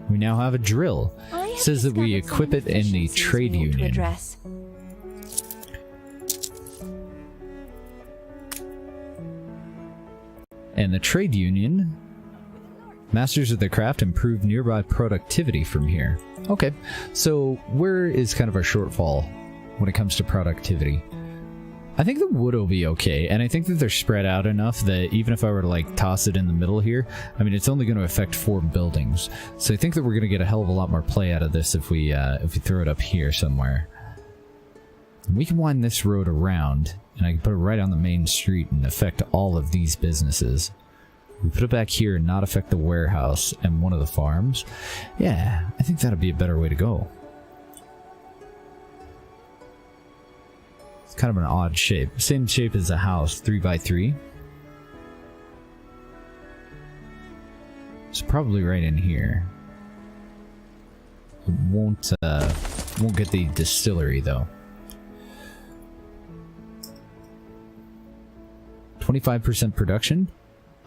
We now have a drill. It says that we equip it in the trade union. And the trade union, masters of the craft improve nearby productivity from here. Okay, so where is kind of our shortfall when it comes to productivity? I think the wood will be okay, and I think that they're spread out enough that even if I were to like toss it in the middle here, I mean it's only going to affect 4 buildings. So I think that we're going to get a hell of a lot more play out of this if we throw it up here somewhere. We can wind this road around, and I can put it right on the main street and affect all of these businesses. We put it back here and not affect the warehouse and one of the farms. Yeah, I think that'll be a better way to go. It's kind of an odd shape. Same shape as a house, 3x3. It's probably right in here. It won't get the distillery though. 25% production?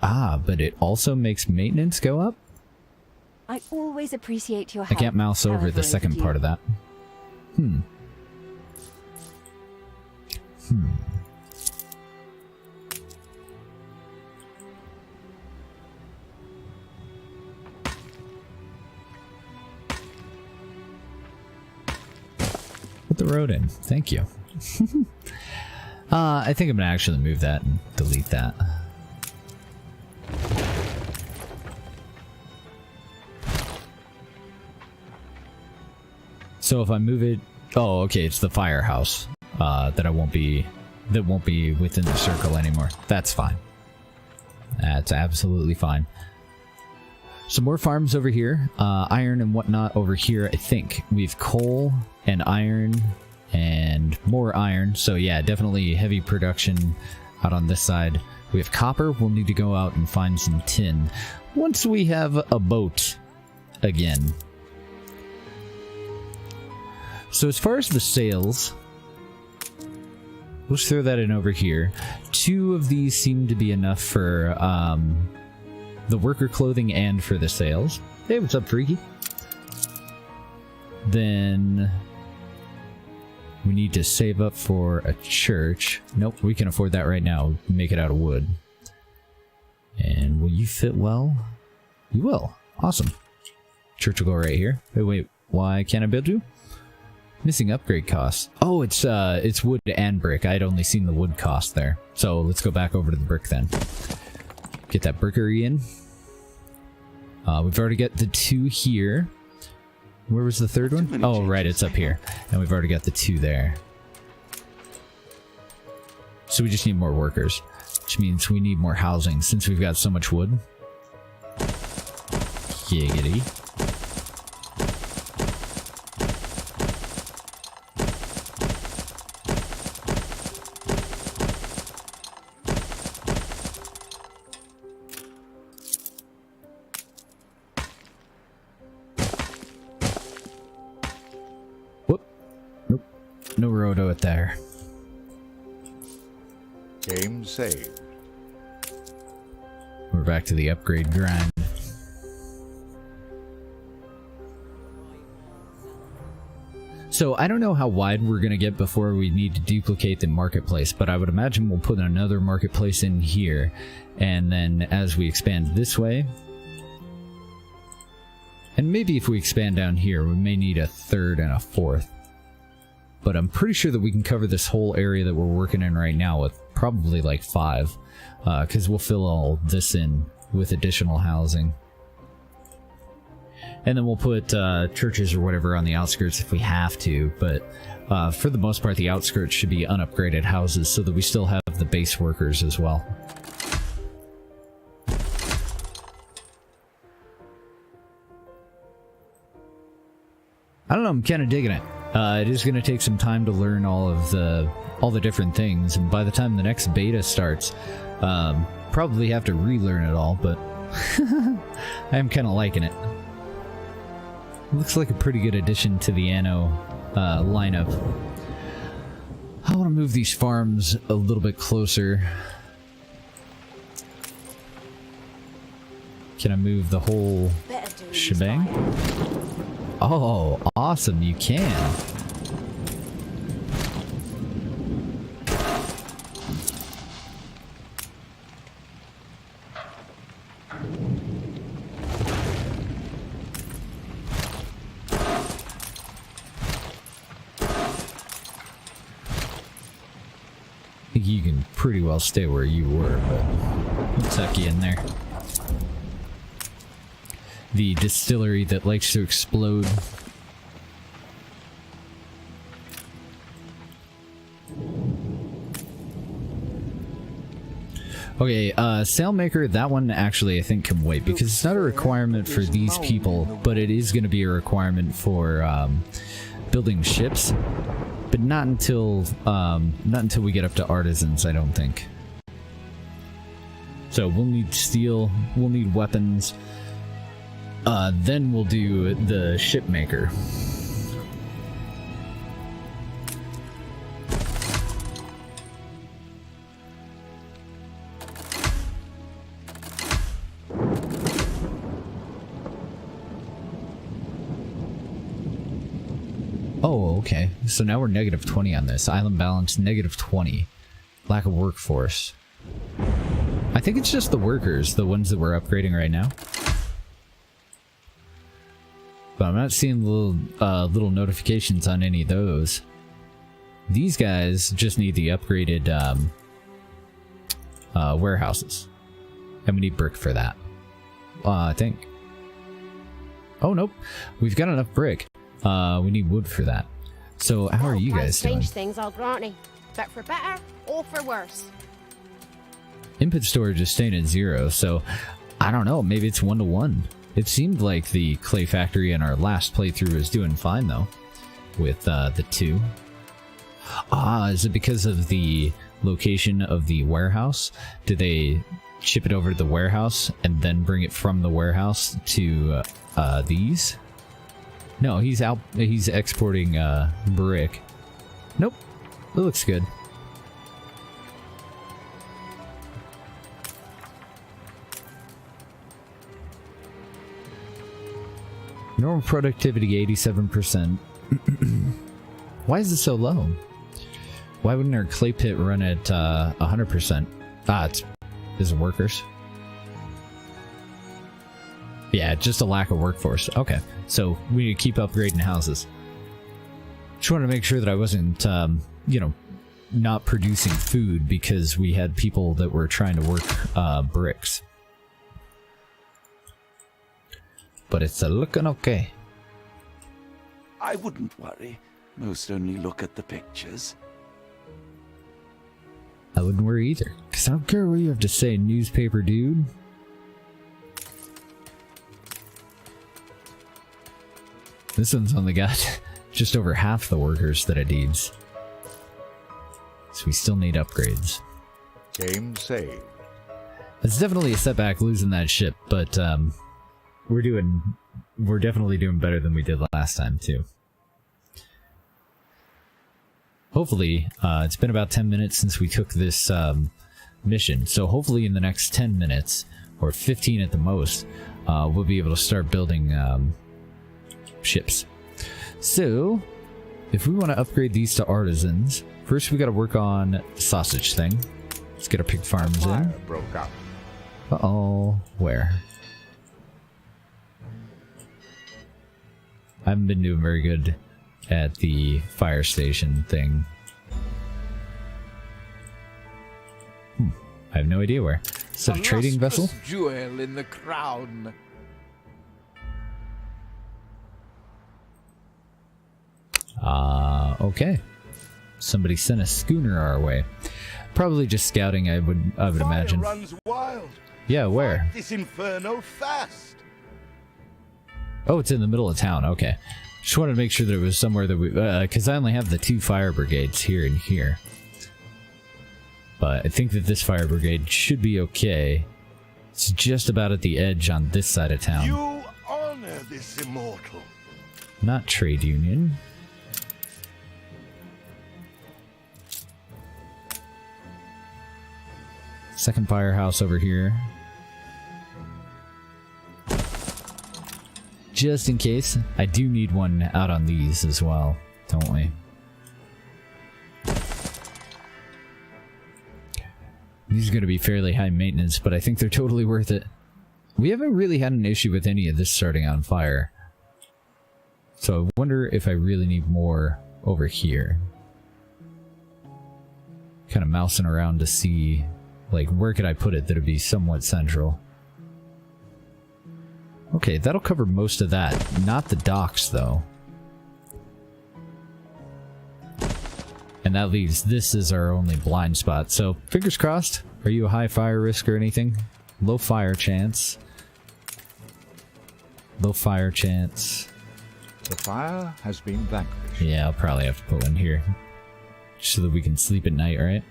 Ah, but it also makes maintenance go up? I always appreciate your help. I can't mouse over the second part of that. Put the road in. Thank you. I think I'm gonna actually move that and delete that. So if I move it, oh, okay, it's the firehouse that won't be within the circle anymore. That's fine. That's absolutely fine. Some more farms over here, iron and whatnot over here. I think we've coal and iron and more iron. So yeah, definitely heavy production out on this side. We have copper. We'll need to go out and find some tin once we have a boat again. So as far as the sails, let's throw that in over here. 2 of these seem to be enough for the worker clothing and for the sails. Hey, what's up, Freaky? Then we need to save up for a church. Nope, we can afford that right now. Make it out of wood. And will you fit well? You will. Awesome. Church will go right here. Wait, why can't I build you? Missing upgrade costs. Oh, it's wood and brick. I'd only seen the wood cost there. So let's go back over to the brick then. Get that brickery in. We've already got the 2 here. Where was the third one? Oh, right, it's up here. And we've already got the 2 there. So we just need more workers, which means we need more housing since we've got so much wood. Giggity. Whoop. Nope. No roto it there. Game saved. We're back to the upgrade grind. So I don't know how wide we're going to get before we need to duplicate the marketplace, but I would imagine we'll put another marketplace in here, and then as we expand this way, and maybe if we expand down here, we may need a 3rd and a 4th. But I'm pretty sure that we can cover this whole area that we're working in right now with probably like 5, because we'll fill all this in with additional housing. And then we'll put churches or whatever on the outskirts if we have to, but for the most part the outskirts should be unupgraded houses so that we still have the base workers as well. I don't know, I'm kind of digging it. It is going to take some time to learn all the different things, and by the time the next beta starts, probably have to relearn it all, but I am kind of liking it. Looks like a pretty good addition to the Anno lineup. I want to move these farms a little bit closer. Can I move the whole shebang? Oh, awesome, you can. I think you can pretty well stay where you were, but we'll tuck you in there. The distillery that likes to explode. Okay, Sailmaker, that one actually I think can wait, because it's not a requirement for these people, but it is going to be a requirement for building ships, but not until we get up to artisans, I don't think. So we'll need steel, we'll need weapons, then we'll do the ship maker. Oh, okay. So now we're negative 20 on this. Island balance, negative 20. Lack of workforce. I think it's just the workers, the ones that we're upgrading right now. But I'm not seeing little notifications on any of those. These guys just need the upgraded warehouses. And we need brick for that. I think. Oh, nope. We've got enough brick. We need wood for that. So how are you guys doing? Strange things, I'll grant you, but for better or for worse. Input storage is staying at 0, so I don't know, maybe it's 1 to 1. It seemed like the clay factory in our last playthrough was doing fine though, with the 2. Ah, is it because of the location of the warehouse? Did they ship it over to the warehouse and then bring it from the warehouse to these? No, he's exporting brick. Nope. It looks good. Normal productivity 87%. Why is it so low? Why wouldn't our clay pit run at 100%? Ah, it's his workers. Yeah, just a lack of workforce. Okay, so we need to keep upgrading houses. Just wanted to make sure that I wasn't, you know, not producing food because we had people that were trying to work bricks. but it's looking okay. I wouldn't worry. Most only look at the pictures. I wouldn't worry either, because I don't care what you have to say, newspaper dude. This one's only got just over half the workers that it needs. So we still need upgrades. Game saved. It's definitely a setback losing that ship, but we're definitely doing better than we did last time too. Hopefully, it's been about 10 minutes since we took this mission, so hopefully in the next 10 minutes, or 15 at the most, we'll be able to start building ships. So, if we want to upgrade these to artisans, first we got to work on the sausage thing. Let's get our pig farms in. Broke up. Uh-oh. Where? I haven't been doing very good at the fire station thing. I have no idea where. Is that a trading vessel? Jewel in the crown. Okay. Somebody sent a schooner our way. Probably just scouting, I would imagine. Fire runs wild. Yeah, where? Fight this inferno fast. Oh, it's in the middle of town. Okay. Just wanted to make sure that it was somewhere that we... because I only have the 2 fire brigades here and here. But I think that this fire brigade should be okay. It's just about at the edge on this side of town. You honor this immortal. Not trade union. Second firehouse over here. Just in case. I do need one out on these as well, don't we? These are going to be fairly high maintenance, but I think they're totally worth it. We haven't really had an issue with any of this starting on fire. So I wonder if I really need more over here. Kind of mousing around to see, like, where could I put it that would be somewhat central. Okay, that'll cover most of that. Not the docks, though. And that leaves this as our only blind spot. So, fingers crossed. Are you a high fire risk or anything? Low fire chance. Low fire chance. The fire has been vanquished. Yeah, I'll probably have to put one here. Just so that we can sleep at night, right?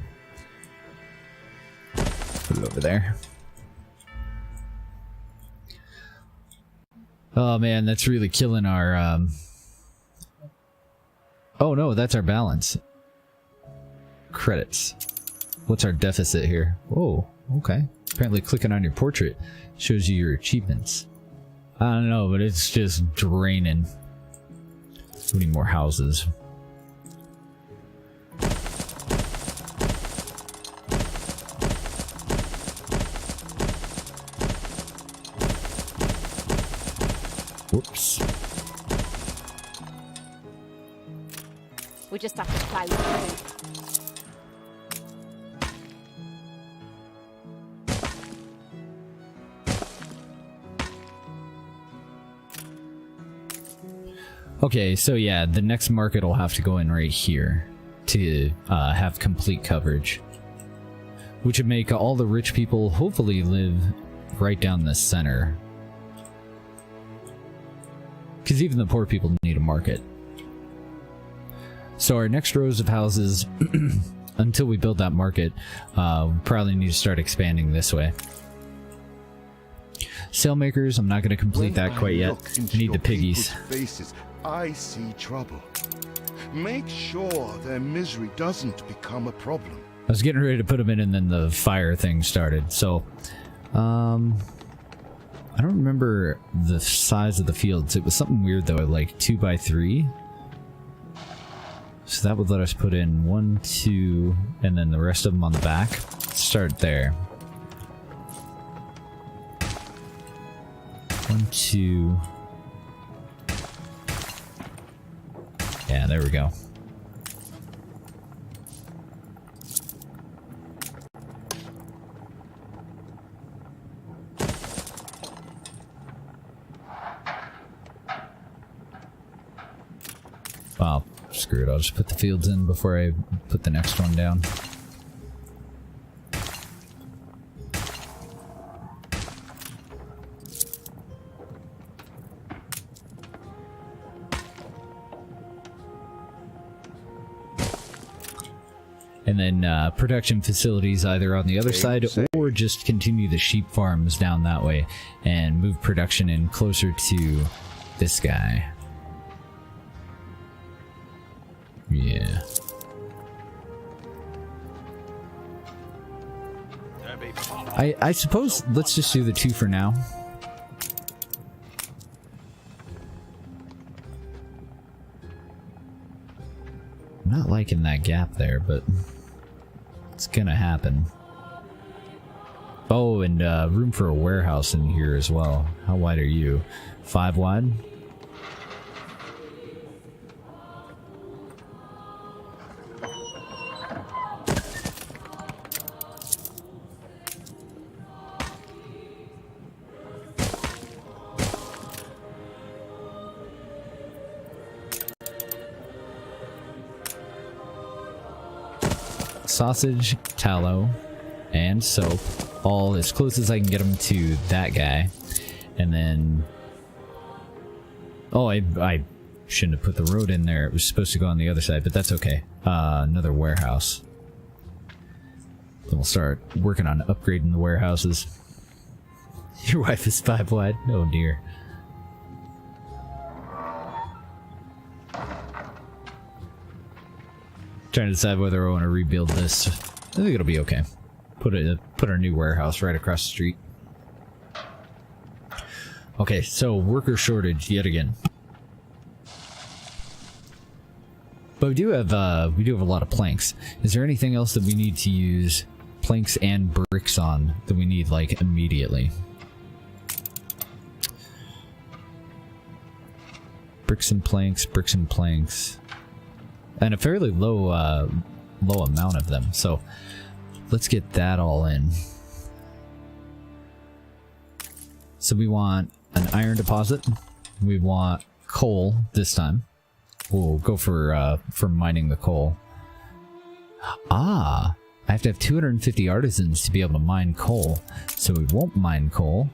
Put it over there. Oh man, that's really killing our, Oh no, that's our balance. Credits. What's our deficit here? Oh, okay. Apparently clicking on your portrait shows you your achievements. I don't know, but it's just draining. We need more houses. Whoops. We just have to plow through. Okay, so yeah, the next market will have to go in right here to have complete coverage. Which would make all the rich people hopefully live right down the center. Because even the poor people need a market. So our next rows of houses, until we build that market, we probably need to start expanding this way. Sailmakers, I'm not going to complete that quite yet. I need the piggies. Faces, I see trouble. Make sure their misery doesn't become a problem. I was getting ready to put them in and then the fire thing started. So, I don't remember the size of the fields. It was something weird though, like 2x3. So that would let us put in 1, 2, and then the rest of them on the back. Start there. 1, 2. Yeah, there we go. Well, screw it, I'll just put the fields in before I put the next one down. And then production facilities either on the other side or just continue the sheep farms down that way and move production in closer to this guy. Yeah. I suppose let's just do the 2 for now. I'm not liking that gap there, but it's gonna happen. Oh, and room for a warehouse in here as well. How wide are you? 5 wide? Sausage, tallow, and soap, all as close as I can get them to that guy. And then... oh, I shouldn't have put the road in there. It was supposed to go on the other side, but that's okay. Another warehouse. Then we'll start working on upgrading the warehouses. Your wife is 5 wide? Oh dear. Trying to decide whether I want to rebuild this. I think it'll be okay. Put our new warehouse right across the street. Okay, so worker shortage yet again. But we do have a lot of planks. Is there anything else that we need to use planks and bricks on that we need like immediately? Bricks and planks, bricks and planks. And a fairly low amount of them, so let's get that all in. So we want an iron deposit. We want coal this time. We'll go for mining the coal. Ah, I have to have 250 artisans to be able to mine coal, so we won't mine coal.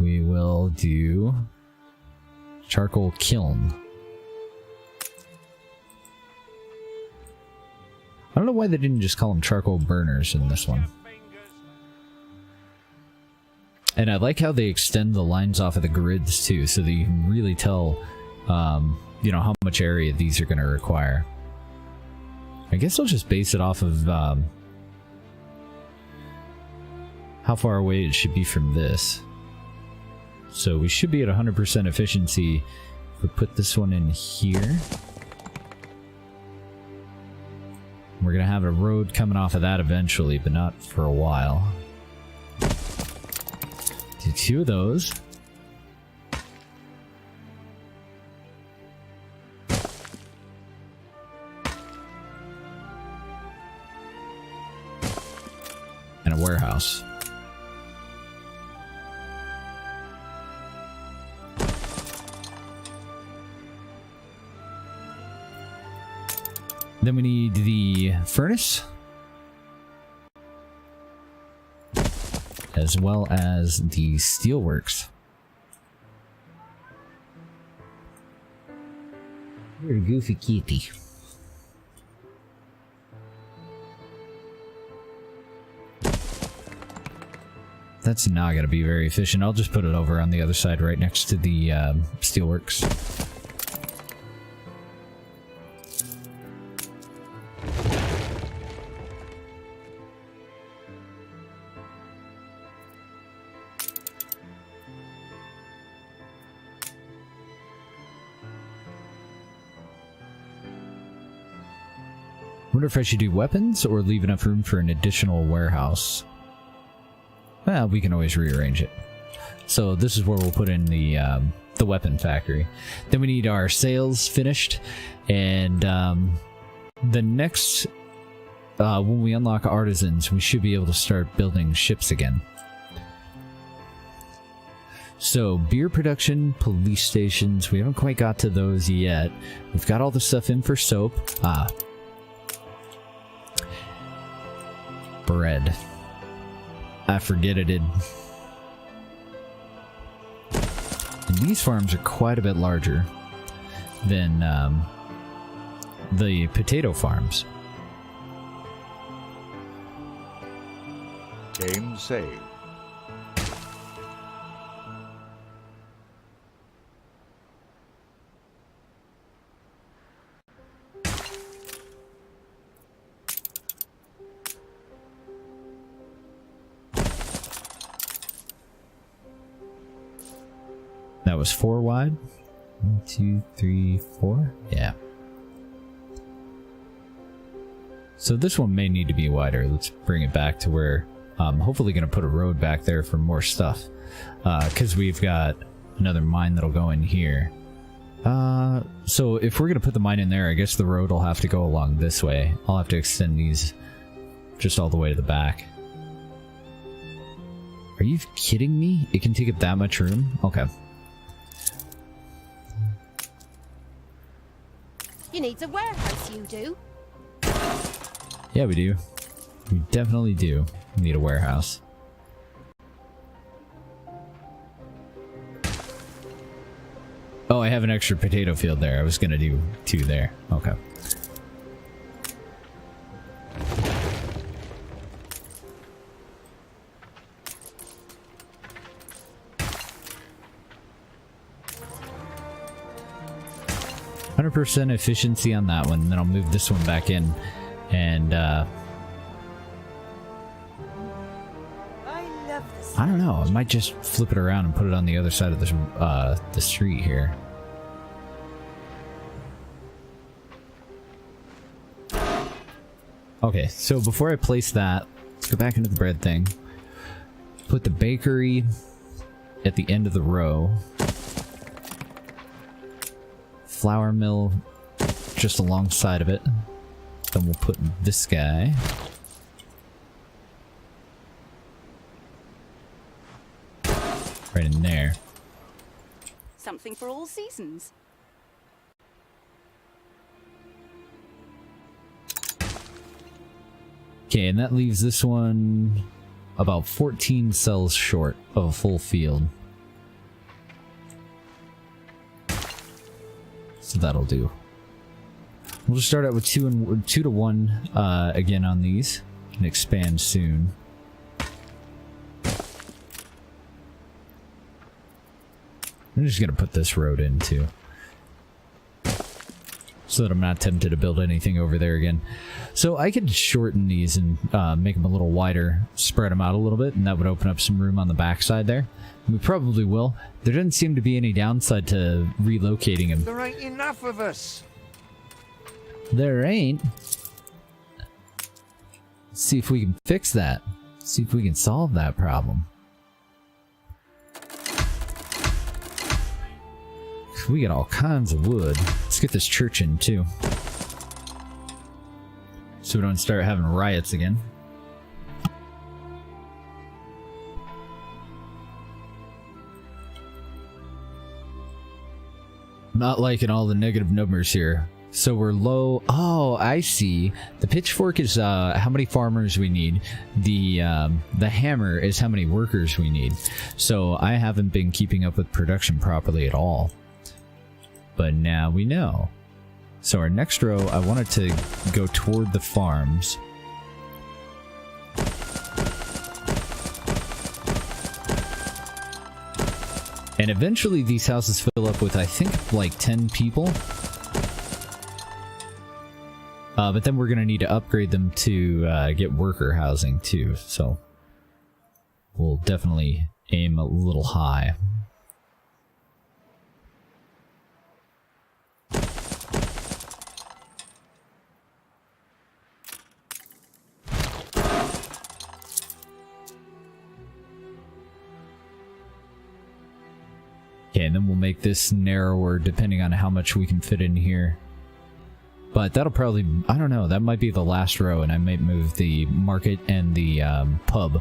We will do charcoal kiln. I don't know why they didn't just call them charcoal burners in this one. And I like how they extend the lines off of the grids too, so that you can really tell, you know, how much area these are going to require. I guess I'll just base it off of how far away it should be from this. So we should be at 100% efficiency if we put this one in here. We're gonna have a road coming off of that eventually, but not for a while. Do 2 of those. And a warehouse. Then we need the furnace, as well as the steelworks. You're a goofy kitty. That's not going to be very efficient. I'll just put it over on the other side right next to the steelworks. Wonder if I should do weapons or leave enough room for an additional warehouse. Well, we can always rearrange it. So this is where we'll put in the weapon factory. Then we need our sails finished, and the next when we unlock artisans, we should be able to start building ships again. So, beer production, police stations, we haven't quite got to those yet. We've got all the stuff in for soap. Bread. I forget it. And these farms are quite a bit larger than the potato farms. Game saved. That was 4 wide. 1, 2, 3, 4. Yeah. So this one may need to be wider. Let's bring it back to where I'm hopefully going to put a road back there for more stuff. Because we've got another mine that'll go in here. So if we're going to put the mine in there, I guess the road will have to go along this way. I'll have to extend these just all the way to the back. Are you kidding me? It can take up that much room? Okay. You need a warehouse, you do. Yeah, we do. We definitely do need a warehouse. Oh, I have an extra potato field there. I was gonna do 2 there. Okay. %, efficiency on that one, and then I'll move this one back in, and I don't know, I might just flip it around and put it on the other side of the street here. Okay, so before I place that, let's go back into the bread thing. Put the bakery at the end of the row. Flour mill just alongside of it. Then we'll put this guy. Right in there. Something for all seasons. Okay, and that leaves this one about 14 cells short of a full field. So that'll do. We'll just start out with 2 to 1 again on these and expand soon. I'm just gonna put this road in too, so that I'm not tempted to build anything over there again. So I could shorten these and make them a little wider, spread them out a little bit, and that would open up some room on the backside there. We probably will. There doesn't seem to be any downside to relocating them. There ain't enough of us. There ain't. Let's see if we can fix that. See if we can solve that problem. We got all kinds of wood. Let's get this church in too, so we don't start having riots again. Not liking all the negative numbers here. So we're low. Oh, I see. The pitchfork is how many farmers we need. The hammer is how many workers we need. So I haven't been keeping up with production properly at all. But now we know. So our next row, I wanted to go toward the farms. And eventually these houses fill up with, I think, like 10 people. But then we're going to need to upgrade them to get worker housing too. So we'll definitely aim a little high. Okay, and then we'll make this narrower depending on how much we can fit in here. But that'll probably, I don't know, that might be the last row, and I might move the market and the pub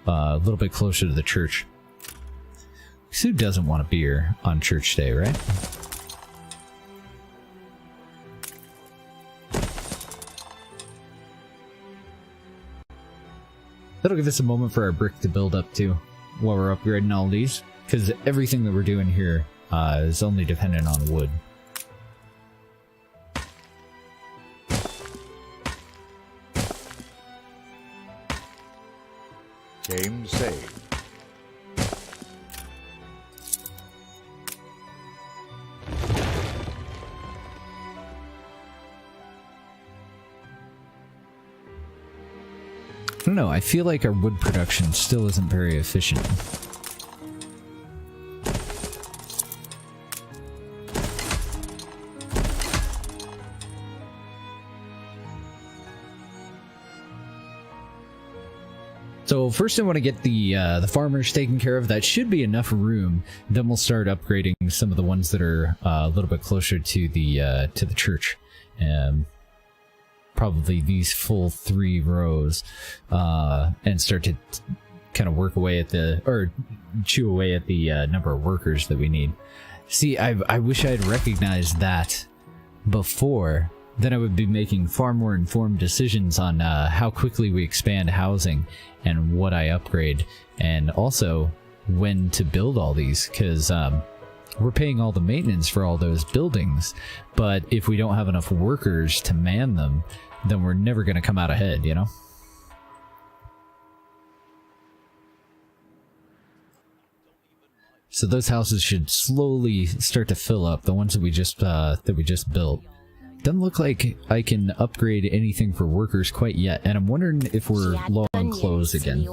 a little bit closer to the church. Who doesn't want a beer on church day, right? That'll give us a moment for our brick to build up too, while we're upgrading all these, because everything that we're doing here is only dependent on wood. Game saved. I don't know, I feel like our wood production still isn't very efficient. So first I want to get the farmers taken care of. That should be enough room. Then we'll start upgrading some of the ones that are a little bit closer to the church. Probably these full 3 rows, and start to kind of work away at chew away at the number of workers that we need. See, I wish I had recognized that before. Then I would be making far more informed decisions on how quickly we expand housing and what I upgrade, and also when to build all these, because we're paying all the maintenance for all those buildings, but if we don't have enough workers to man them, then we're never going to come out ahead, you know? So those houses should slowly start to fill up, the ones that we just built. Doesn't look like I can upgrade anything for workers quite yet, and I'm wondering if we're low on clothes again.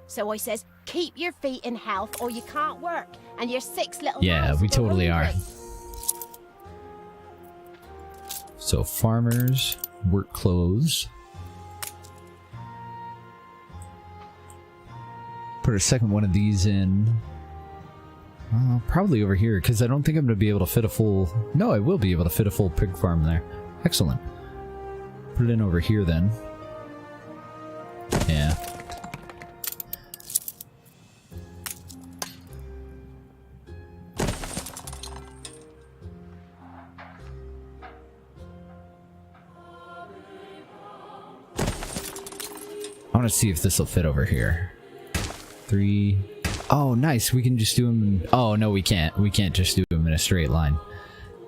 So I says, keep your feet in health or you can't work, and your 6 little Yeah, we totally are. So farmers, work clothes. Put a second one of these in. Probably over here, because I don't think I'm going to be able to fit a full... No, I will be able to fit a full pig farm there. Excellent. Put it in over here then. Yeah. I want to see if this will fit over here. 3... Oh, nice. We can just do them... Oh, no, we can't. We can't just do them in a straight line.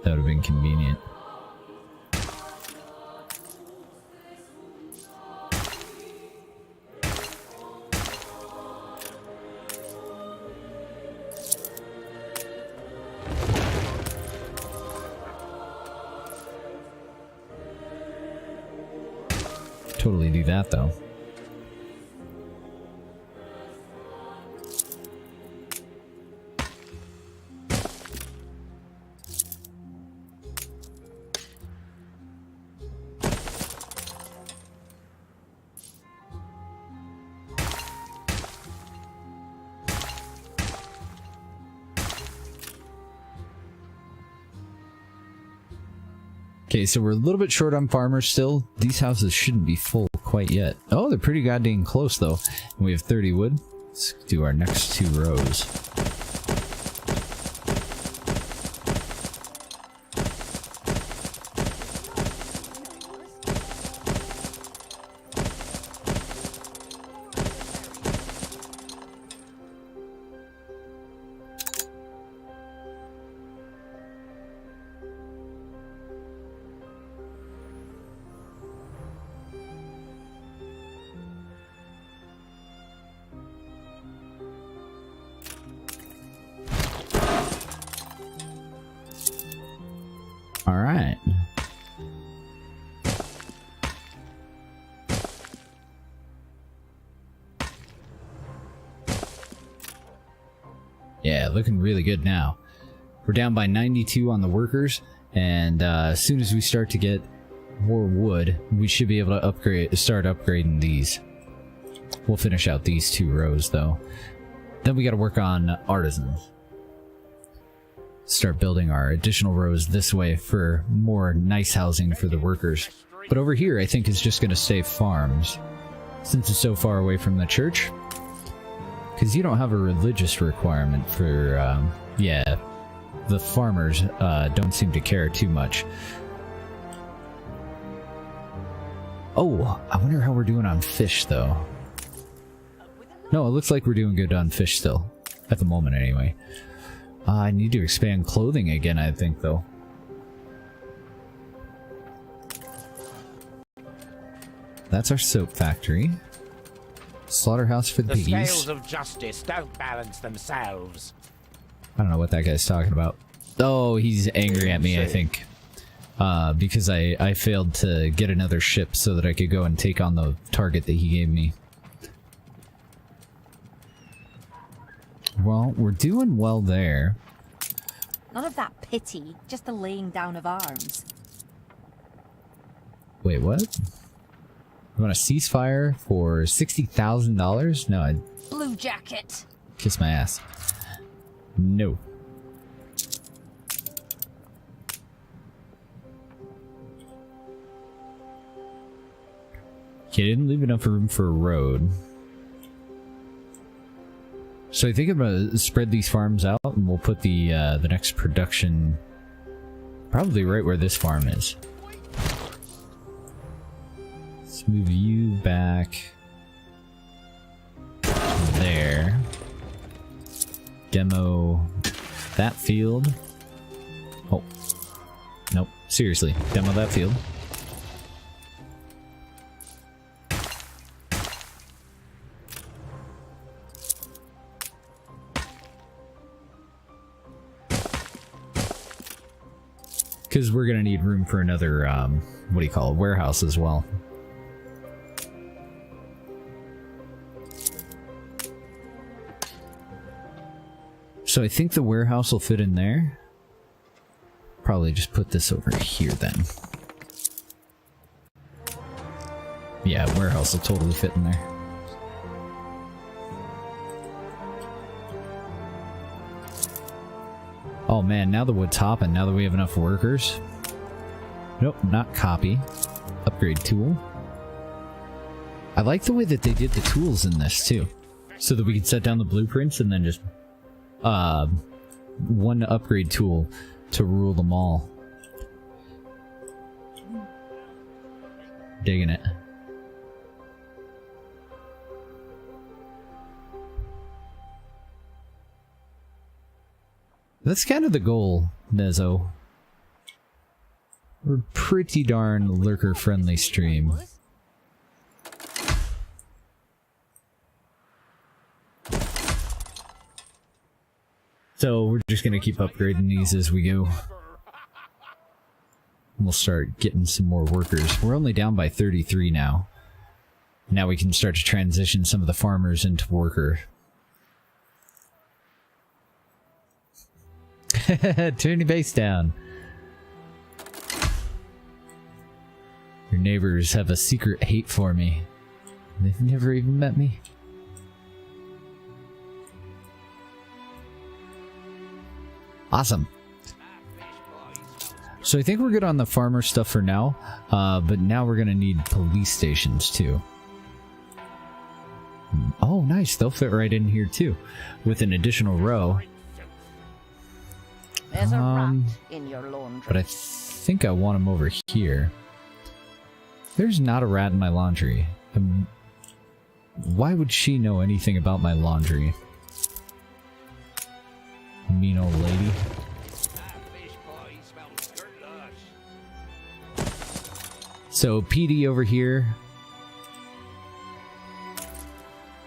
That would have been convenient. Totally do that, though. Okay, so we're a little bit short on farmers still. These houses shouldn't be full quite yet. Oh, they're pretty goddamn close though. And we have 30 wood. Let's do our next 2 rows. Alright. Yeah, looking really good now. We're down by 92 on the workers, and as soon as we start to get more wood, we should be able to start upgrading these. We'll finish out these 2 rows though. Then we gotta work on artisans. Start building our additional rows this way for more nice housing for the workers. But over here I think is just going to stay farms. Since it's so far away from the church, Because you don't have a religious requirement for, yeah, the farmers don't seem to care too much. Oh, I wonder how we're doing on fish, though. No, it looks like we're doing good on fish still. At the moment, anyway. I need to expand clothing again, I think, though. That's our soap factory. Slaughterhouse for the piggies. The scales of justice don't balance themselves. I don't know what that guy's talking about. Oh, he's angry at me, I think. Because I failed to get another ship so that I could go and take on the target that he gave me. Well, we're doing well there. None of that pity, just the laying down of arms. Wait, what? You want a ceasefire for $60,000? No, I'd Blue jacket. kiss my ass. No. Okay, didn't leave enough room for a road. So I think I'm gonna spread these farms out, and we'll put the next production probably right where this farm is. Let's move you back there. Demo that field. Oh, nope. Seriously, demo that field. Because we're gonna need room for another, what do you call it, warehouse as well. So I think the warehouse will fit in there. Probably just put this over here then. Yeah, warehouse will totally fit in there. Oh man, now the wood's hopping, now that we have enough workers. Nope, not copy. Upgrade tool. I like the way that they did the tools in this too. So that we can set down the blueprints and then just one upgrade tool to rule them all. Digging it. That's kind of the goal, Nezo. We're pretty darn lurker-friendly stream. So we're just gonna keep upgrading these as we go. We'll start getting some more workers. We're only down by 33 now. Now we can start to transition some of the farmers into worker. Turn your base down. Your neighbors have a secret hate for me. They've never even met me. Awesome. So I think we're good on the farmer stuff for now, but now we're gonna need police stations too. Oh, nice. They'll fit right in here too, with an additional row. There's a rat in your laundry. But I think I want them over here. There's not a rat in my laundry. Why would she know anything about my laundry? Mean old lady. So PD over here.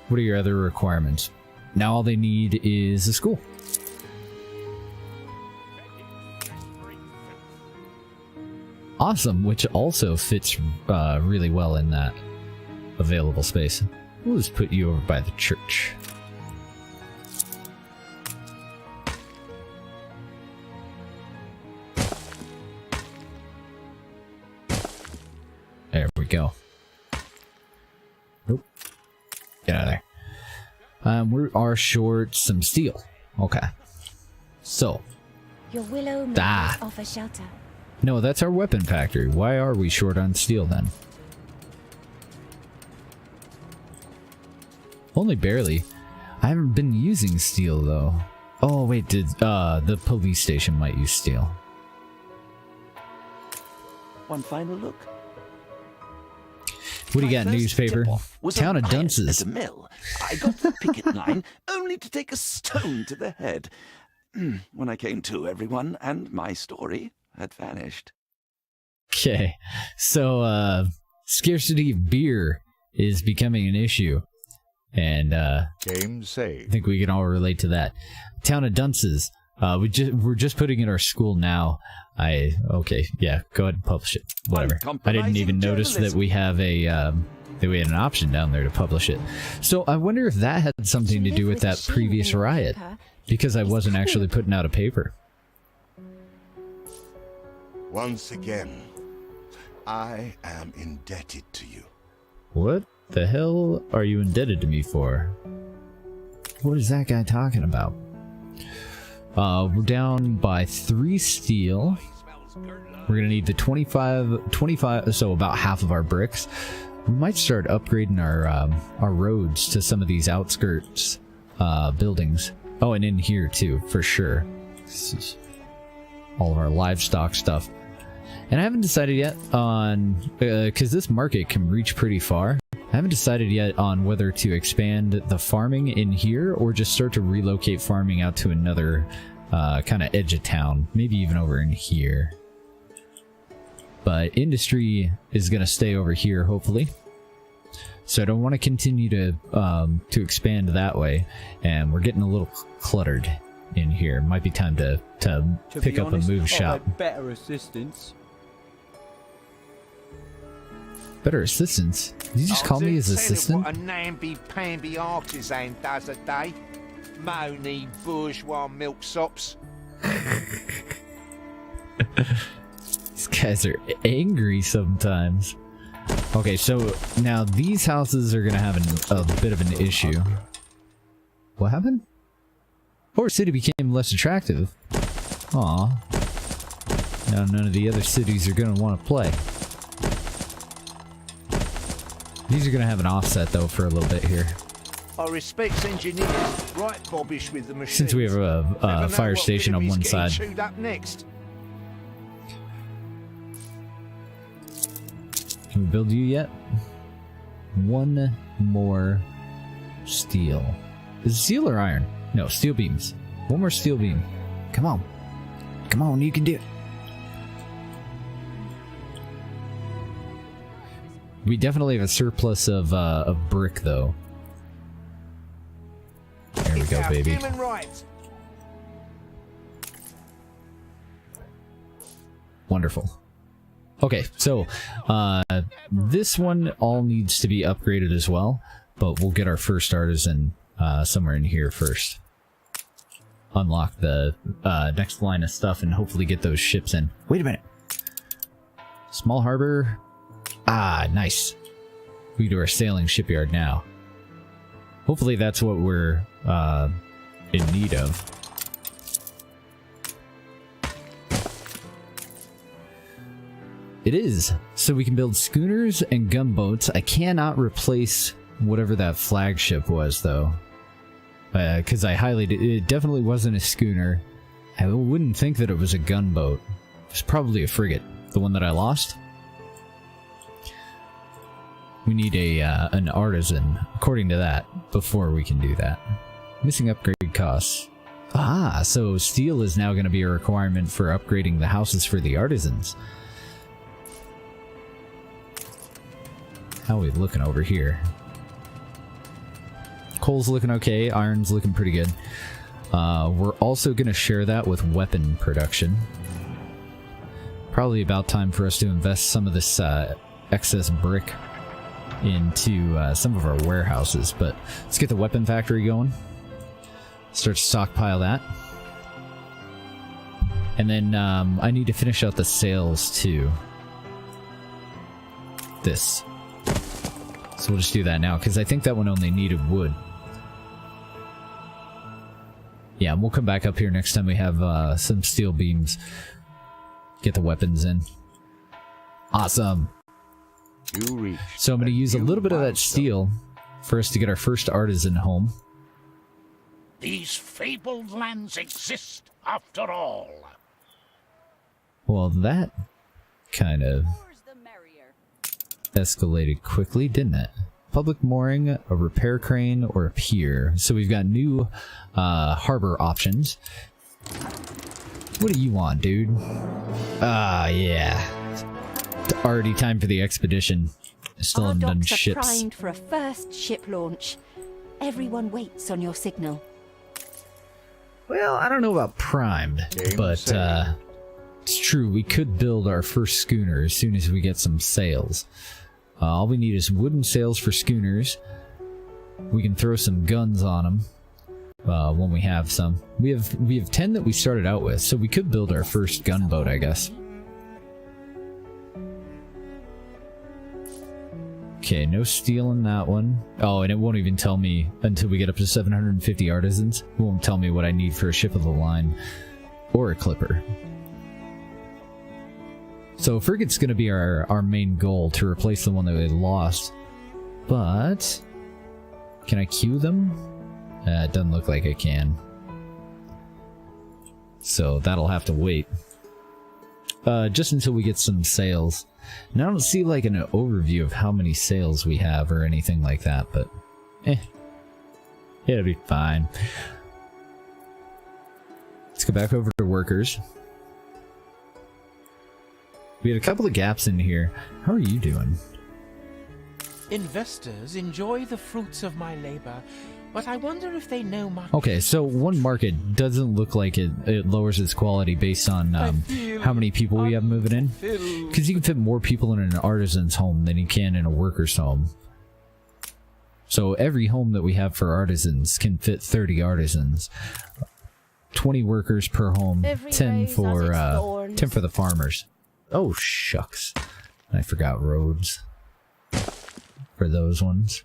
What are your other requirements? Now all they need is a school. Awesome, which also fits really well in that available space. We'll just put you over by the church. There we go. Nope. Get out of there. We are short some steel. Okay. So. Your willow may offer shelter. No, that's our weapon factory. Why are we short on steel then? Only barely. I haven't been using steel though. Oh wait, the police station might use steel. One final look. What do you got, My first newspaper? tip-off was Town an of iron Dunces. at a mill. I got to the picket line only to take a stone to the head. When I came to, everyone and my story had vanished. Okay, so scarcity of beer is becoming an issue, and Game I saved. think we can all relate to that. Town of Dunces. We're just putting in our school now. Okay, yeah, go ahead and publish it. Whatever. I didn't even notice that we have that we had an option down there to publish it. So I wonder if that had something to do with that previous riot, because I wasn't actually putting out a paper. Once again, I am indebted to you. What the hell are you indebted to me for? What is that guy talking about? We're down by 3 steel. We're gonna need the 25, so about half of our bricks. We might start upgrading our roads to some of these outskirts buildings. Oh, and in here too, for sure. This is all of our livestock stuff. And I haven't decided yet on, because this market can reach pretty far. I haven't decided yet on whether to expand the farming in here or just start to relocate farming out to another kind of edge of town. Maybe even over in here. But industry is going to stay over here, hopefully. So I don't want to continue to expand that way. And we're getting a little cluttered in here. Might be time to pick up a move shop. Better assistance. Better assistance? Did you just call me his assistant? What a namby-pamby artisan does a day. Moany bourgeois milksops. These guys are angry sometimes. Okay, so now these houses are gonna have a bit of an issue. What happened? Forest City became less attractive. Aw. Now none of the other cities are gonna want to play. These are gonna have an offset though for a little bit here. I respect engineers, right bobbish with the machines. Since we have a fire station on one side. Chewed up next. Can we build you yet? One more steel. Is it steel or iron? No, steel beams. One more steel beam. Come on. Come on, you can do it. We definitely have a surplus of brick, though. There we go, baby. Human rights. Wonderful. Okay, so this one all needs to be upgraded as well, but we'll get our first artisan somewhere in here first. Unlock the next line of stuff and hopefully get those ships in. Wait a minute. Small harbor. Ah, nice. We can do our sailing shipyard now. Hopefully that's what we're in need of. It is. So we can build schooners and gunboats. I cannot replace whatever that flagship was, though. Because it definitely wasn't a schooner. I wouldn't think that it was a gunboat. It was probably a frigate. The one that I lost. We need an artisan, according to that, before we can do that. Missing upgrade costs. Ah, so steel is now going to be a requirement for upgrading the houses for the artisans. How are we looking over here? Coal's looking okay, iron's looking pretty good. We're also going to share that with weapon production. Probably about time for us to invest some of this excess brick into some of our warehouses, but let's get the weapon factory going. Start to stockpile that. And then I need to finish out the sales too. This. So we'll just do that now, because I think that one only needed wood. Yeah, and we'll come back up here next time we have some steel beams. Get the weapons in. Awesome. You reach. So I'm going to use a little bit of that steel for us to get our first artisan home. These fabled lands exist after all. Well, that kind of escalated quickly, didn't it? Public mooring, a repair crane, or a pier. So we've got new harbor options. What do you want, dude? Yeah. It's already time for the expedition. Still haven't done docks are ships. primed for a first ship launch. Everyone waits on your signal. Well, I don't know about primed, but it's true. We could build our first schooner as soon as we get some sails. All we need is wooden sails for schooners. We can throw some guns on them when we have some. We have 10 that we started out with, so we could build our first gunboat, I guess. Okay, no steel in that one. Oh, and it won't even tell me until we get up to 750 artisans. It won't tell me what I need for a ship of the line or a clipper. So frigate's going to be our main goal, to replace the one that we lost. But can I queue them? It doesn't look like I can. So that'll have to wait. Just until we get some sails. And I don't see like an overview of how many sails we have or anything like that, but it'll be fine. Let's go back over to workers. We had a couple of gaps in here. How are you doing? Investors enjoy the fruits of my labor, but I wonder if they know much. Okay, so one market doesn't look like it lowers its quality based on how many people we have moving in. Because you can fit more people in an artisan's home than you can in a worker's home. So every home that we have for artisans can fit 30 artisans. 20 workers per home, 10 for the farmers. Oh, shucks. I forgot roads for those ones.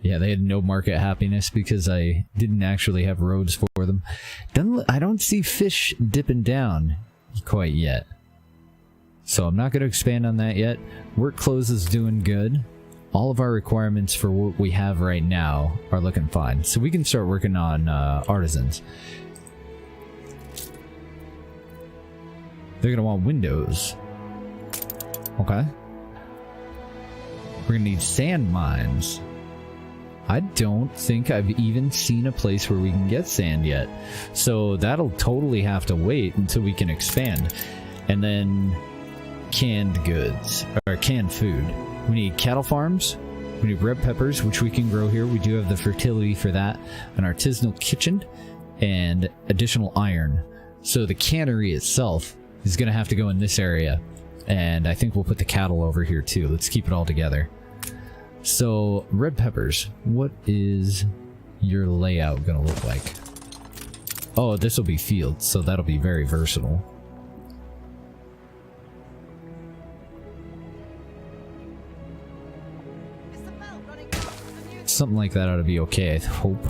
Yeah, they had no market happiness because I didn't actually have roads for them. I don't see fish dipping down quite yet. So I'm not going to expand on that yet. Work clothes is doing good. All of our requirements for what we have right now are looking fine. So we can start working on artisans. They're going to want windows. Okay. We're going to need sand mines. I don't think I've even seen a place where we can get sand yet. So that'll totally have to wait until we can expand. And then canned goods, or canned food. We need cattle farms. We need red peppers, which we can grow here. We do have the fertility for that. An artisanal kitchen and additional iron. So the cannery itself is going to have to go in this area. And I think we'll put the cattle over here too. Let's keep it all together. So, red peppers, what is your layout going to look like? Oh, this will be fields, so that'll be very versatile. Something like that ought to be okay, I hope.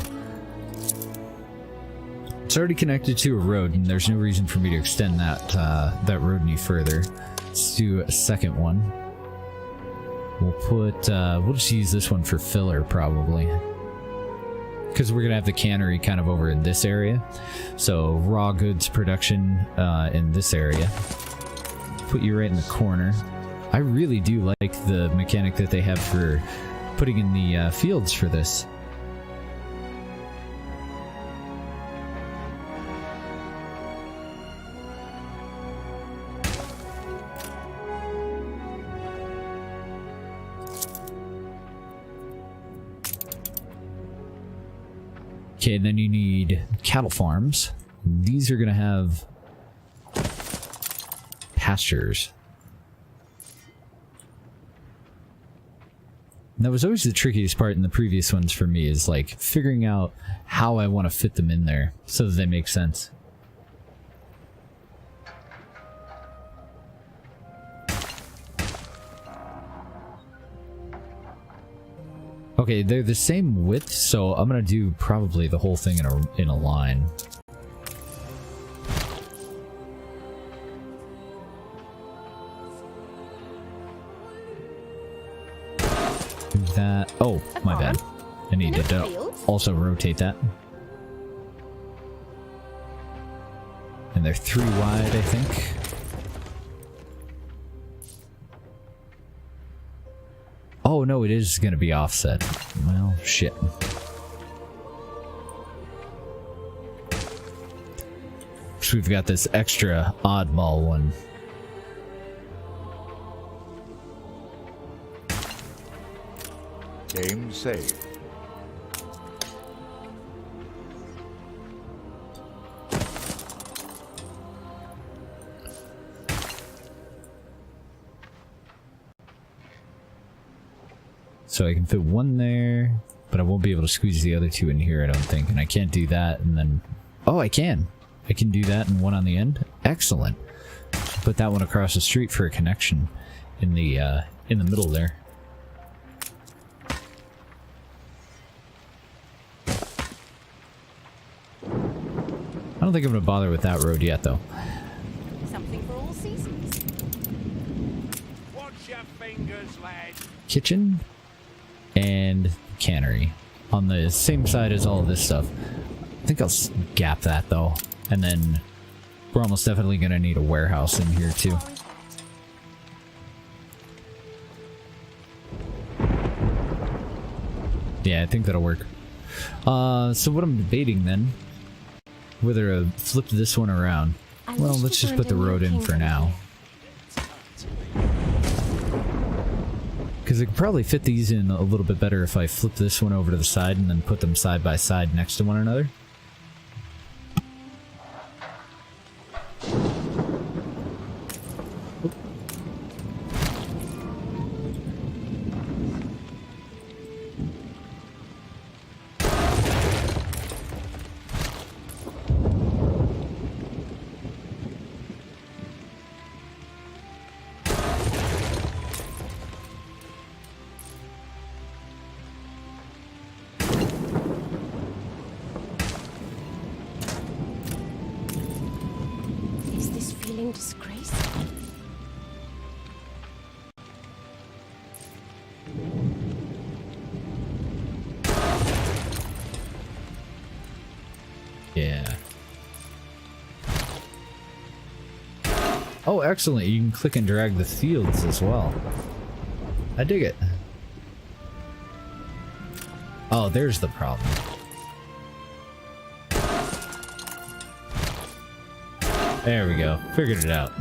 It's already connected to a road, and there's no reason for me to extend that road any further. Let's do a second one. We'll put, we'll just use this one for filler, probably. Because we're going to have the cannery kind of over in this area. So, raw goods production in this area. Put you right in the corner. I really do like the mechanic that they have for putting in the fields for this. Okay, then you need cattle farms. These are going to have pastures. And that was always the trickiest part in the previous ones for me, is like figuring out how I want to fit them in there so that they make sense. Okay, they're the same width, so I'm gonna do probably the whole thing in a line. Do that. Oh, my bad. I need to also rotate that. And they're 3 wide, I think. Oh no, it is going to be offset. Well, shit. So we've got this extra oddball one. Game saved. So I can fit one there, but I won't be able to squeeze the other 2 in here, I don't think. And I can't do that and then... Oh, I can! I can do that and one on the end. Excellent. Put that one across the street for a connection in the middle there. I don't think I'm gonna bother with that road yet, though. Something for all seasons. Watch your fingers, lad. Kitchen and cannery on the same side as all of this stuff. I think I'll gap that though, and then we're almost definitely gonna need a warehouse in here too. Yeah, I think that'll work. So what I'm debating then, whether to flip this one around. Well, let's just put the road in for now. Because I could probably fit these in a little bit better if I flip this one over to the side and then put them side by side next to one another. Is this feeling disgraceful? Yeah. Oh, excellent. You can click and drag the fields as well. I dig it. Oh, there's the problem. There we go. Figured it out.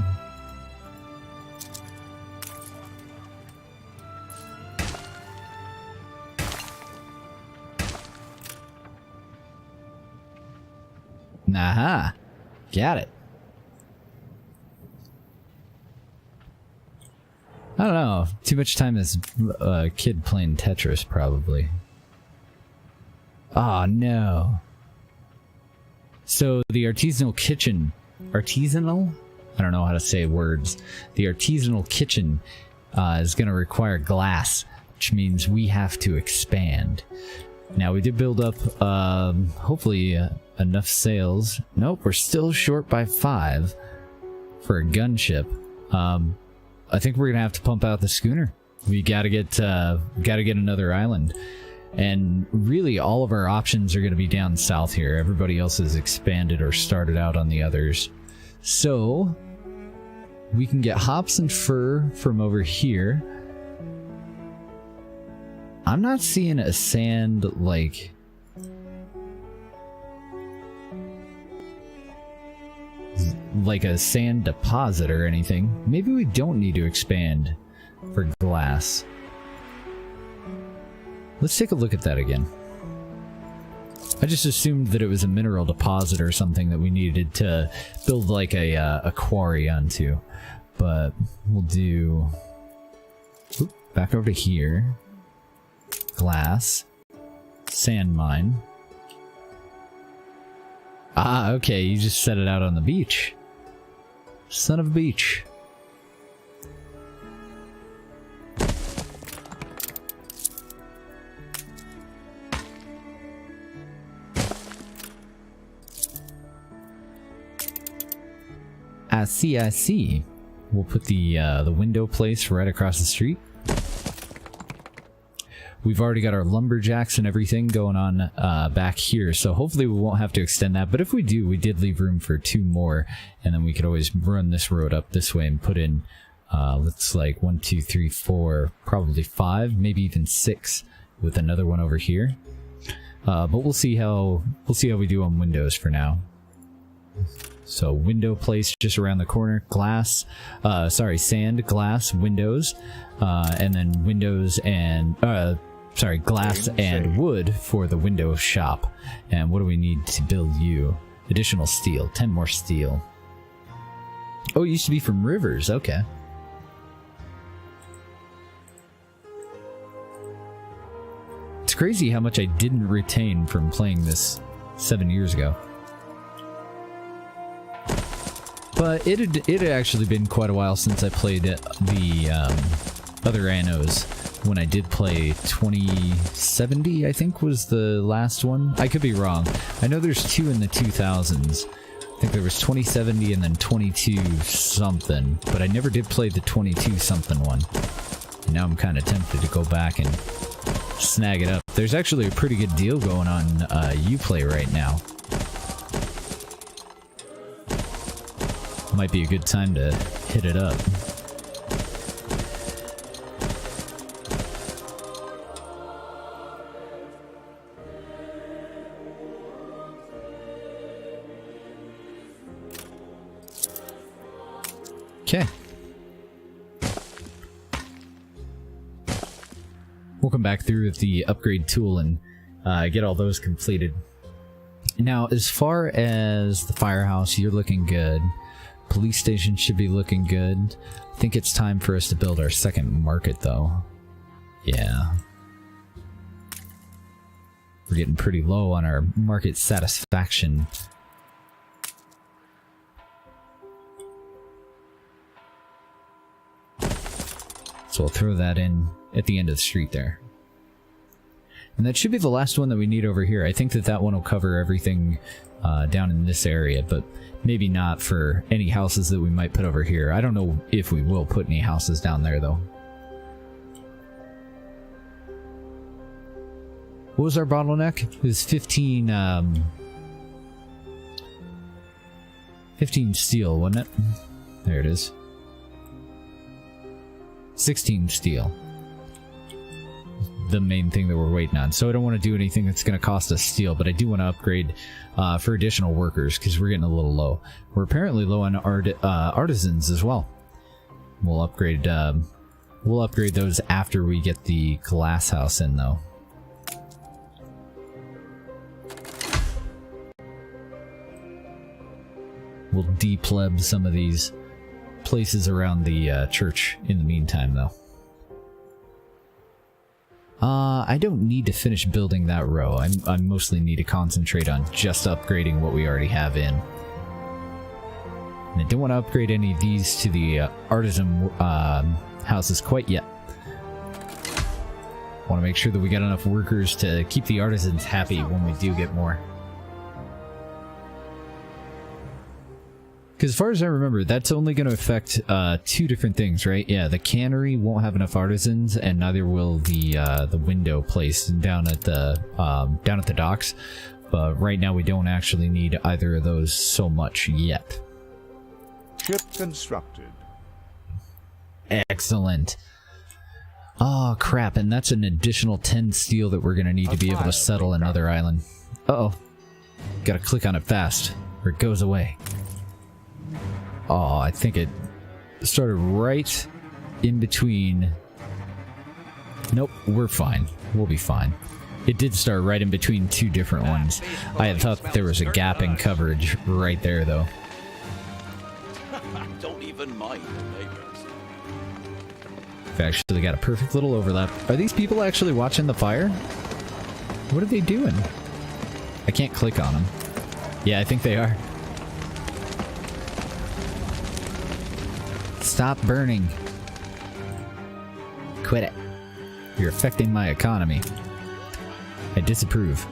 Aha! Got it. I don't know. Too much time as a kid playing Tetris, probably. Oh, no. So, the artisanal kitchen... Artisanal? I don't know how to say words. The artisanal kitchen is going to require glass, which means we have to expand. Now, we did build up, hopefully, enough sales. Nope, we're still short by 5 for a gunship. I think we're gonna have to pump out the schooner. We gotta get another island. And really, all of our options are gonna be down south here. Everybody else has expanded or started out on the others. So, we can get hops and fur from over here. I'm not seeing a sand, like... like a sand deposit or anything. Maybe we don't need to expand for glass. Let's take a look at that again. I just assumed that it was a mineral deposit or something that we needed to build like a quarry onto. But we'll do... Oop, back over to here. Glass. Sand mine. Ah, okay, you just set it out on the beach. Son of a beach. I see, I see. We'll put the window place right across the street. we've already got our lumberjacks and everything going on back here, so hopefully we won't have to extend that. But if we do, we did leave room for 2 more, and then we could always run this road up this way and put in, let's like 1, 2, 3, 4, probably 5, maybe even 6 with another one over here. But we'll see how we do on windows for now. So window place just around the corner, glass, sand, glass, windows, and then windows and, glass and wood for the window shop. And what do we need to build you? Additional steel, 10 more steel. Oh, it used to be from rivers, okay. It's crazy how much I didn't retain from playing this 7 years ago. But it had actually been quite a while since I played the other Annos. When I did play 2070, I think was the last one. I could be wrong. I know there's 2 in the 2000s. I think there was 2070 and then 22 something. But I never did play the 22 something one. And now I'm kind of tempted to go back and snag it up. There's actually a pretty good deal going on Uplay right now. Might be a good time to hit it up. Okay. We'll come back through with the upgrade tool and get all those completed. Now, as far as the firehouse, you're looking good. Police station should be looking good. I think it's time for us to build our second market, though. Yeah. We're getting pretty low on our market satisfaction. So we'll throw that in at the end of the street there. And that should be the last one that we need over here. I think that one will cover everything down in this area, but maybe not for any houses that we might put over here. I don't know if we will put any houses down there, though. What was our bottleneck? It was 15 steel, wasn't it? There it is. 16 steel. The main thing that we're waiting on. So I don't want to do anything that's going to cost us steel, but I do want to upgrade for additional workers because we're getting a little low. We're apparently low on artisans as well. We'll upgrade those after we get the glass house in, though. We'll depleb some of these places around the church in the meantime, though. I don't need to finish building that row. I mostly need to concentrate on just upgrading what we already have in. And I don't want to upgrade any of these to the artisan houses quite yet. I want to make sure that we got enough workers to keep the artisans happy when we do get more. Because as far as I remember, that's only going to affect 2 different things, right? Yeah, the cannery won't have enough artisans, and neither will the window place down at the docks. But right now, we don't actually need either of those so much yet. Ship constructed. Excellent. Oh crap! And that's an additional 10 steel that we're going to need to be able to settle another island. Uh-oh. Got to click on it fast, or it goes away. Oh, I think it started right in between. Nope, we're fine. We'll be fine. It did start right in between 2 different ones. I had thought that there was a gap in coverage right there, though. Don't even mind the neighbors. We've actually got a perfect little overlap. Are these people actually watching the fire? What are they doing? I can't click on them. Yeah, I think they are. Stop burning. Quit it. You're affecting my economy. I disapprove.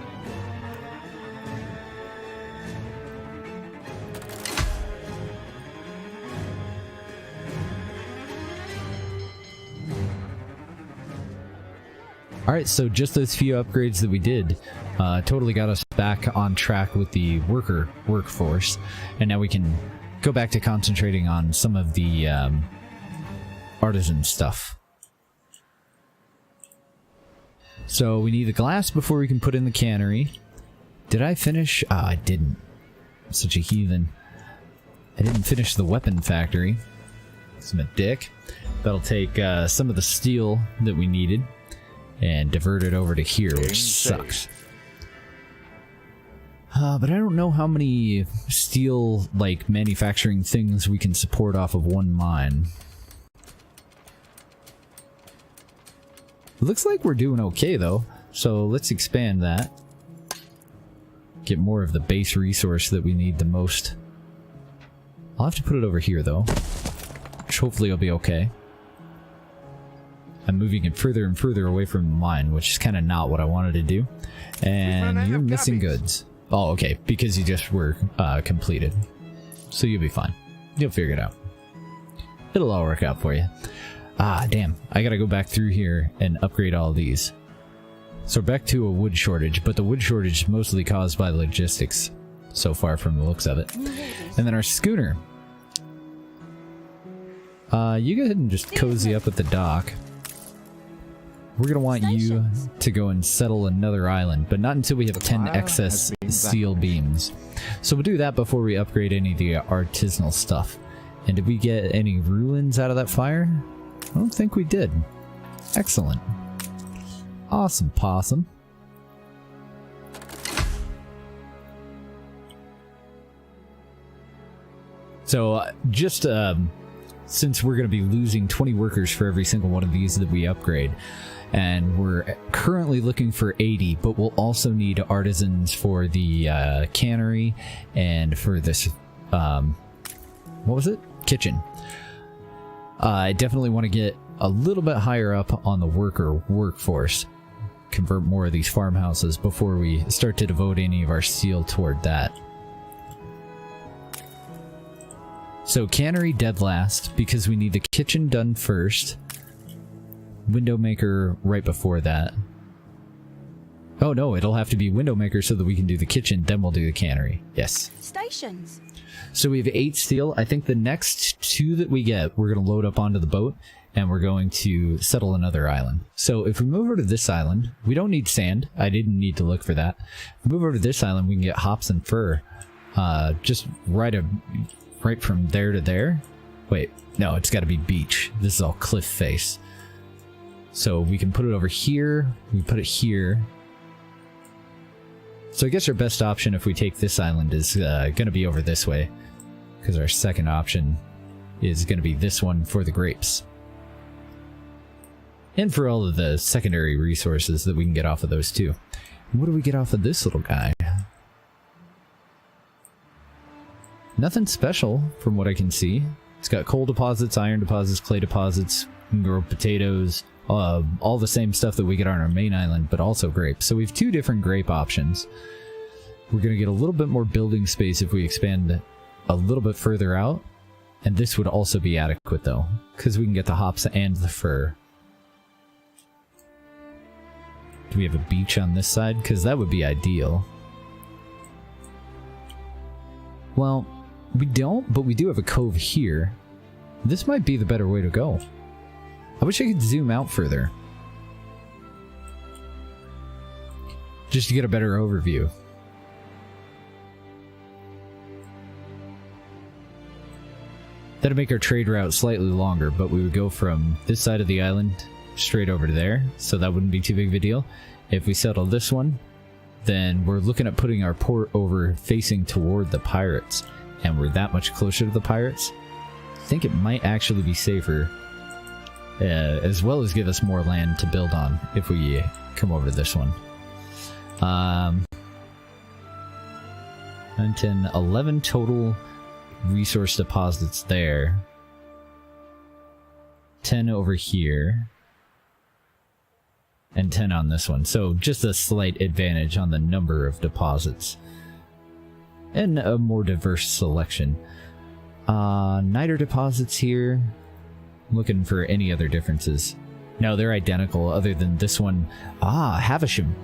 Alright, so just those few upgrades that we did totally got us back on track with the workforce, and now we can go back to concentrating on some of the artisan stuff. So we need the glass before we can put in the cannery. Did I finish? I didn't. I'm such a heathen. I didn't finish the weapon factory. I'm a dick. That'll take some of the steel that we needed and divert it over to here, which sucks. But I don't know how many steel, like, manufacturing things we can support off of one mine. Looks like we're doing okay, though, so let's expand that. Get more of the base resource that we need the most. I'll have to put it over here, though, which hopefully will be okay. I'm moving it further and further away from the mine, which is kind of not what I wanted to do. And you're missing goods. Oh, okay, because you just were completed. So you'll be fine. You'll figure it out. It'll all work out for you. Ah, damn. I gotta go back through here and upgrade all these. So back to a wood shortage, but the wood shortage is mostly caused by logistics so far from the looks of it. And then our schooner. You go ahead and just cozy up at the dock. We're gonna want you to go and settle another island, but not until we have 10 excess steel beams. So we'll do that before we upgrade any of the artisanal stuff. And did we get any ruins out of that fire? I don't think we did. Excellent. Awesome possum. So just since we're going to be losing 20 workers for every single one of these that we upgrade, and we're currently looking for 80, but we'll also need artisans for the cannery and for this, what was it? Kitchen. I definitely want to get a little bit higher up on the workforce. Convert more of these farmhouses before we start to devote any of our steel toward that. So cannery dead last because we need the kitchen done first. Window maker right before that. Oh no, it'll have to be window maker so that we can do the kitchen, then we'll do the cannery. Yes. Stations. So we have 8 steel. I think the next 2 that we get, we're going to load up onto the boat and we're going to settle another island. So if we move over to this island, we don't need sand. I didn't need to look for that. If we move over to this island, we can get hops and fur. Just right from there to there. Wait, no, it's got to be beach. This is all cliff face. So we can put it over here. We put it here. So I guess our best option if we take this island is going to be over this way. Because our second option is going to be this one for the grapes. And for all of the secondary resources that we can get off of those too. What do we get off of this little guy? Nothing special from what I can see. It's got coal deposits, iron deposits, clay deposits. We can grow potatoes. All the same stuff that we get on our main island, but also grapes. So we have 2 different grape options. We're going to get a little bit more building space if we expand a little bit further out. And this would also be adequate though, because we can get the hops and the fur. Do we have a beach on this side? Because that would be ideal. Well, we don't, but we do have a cove here. This might be the better way to go. I wish I could zoom out further. Just to get a better overview. That'd make our trade route slightly longer, but we would go from this side of the island straight over to there, so that wouldn't be too big of a deal. If we settle this one, then we're looking at putting our port over facing toward the pirates, and we're that much closer to the pirates. I think it might actually be safer, as well as give us more land to build on if we come over to this one. 9, 10, 11 total resource deposits there. 10 over here. And 10 on this one. So just a slight advantage on the number of deposits. And a more diverse selection. Niter deposits here. Looking for any other differences. No, they're identical, other than this one. Havisham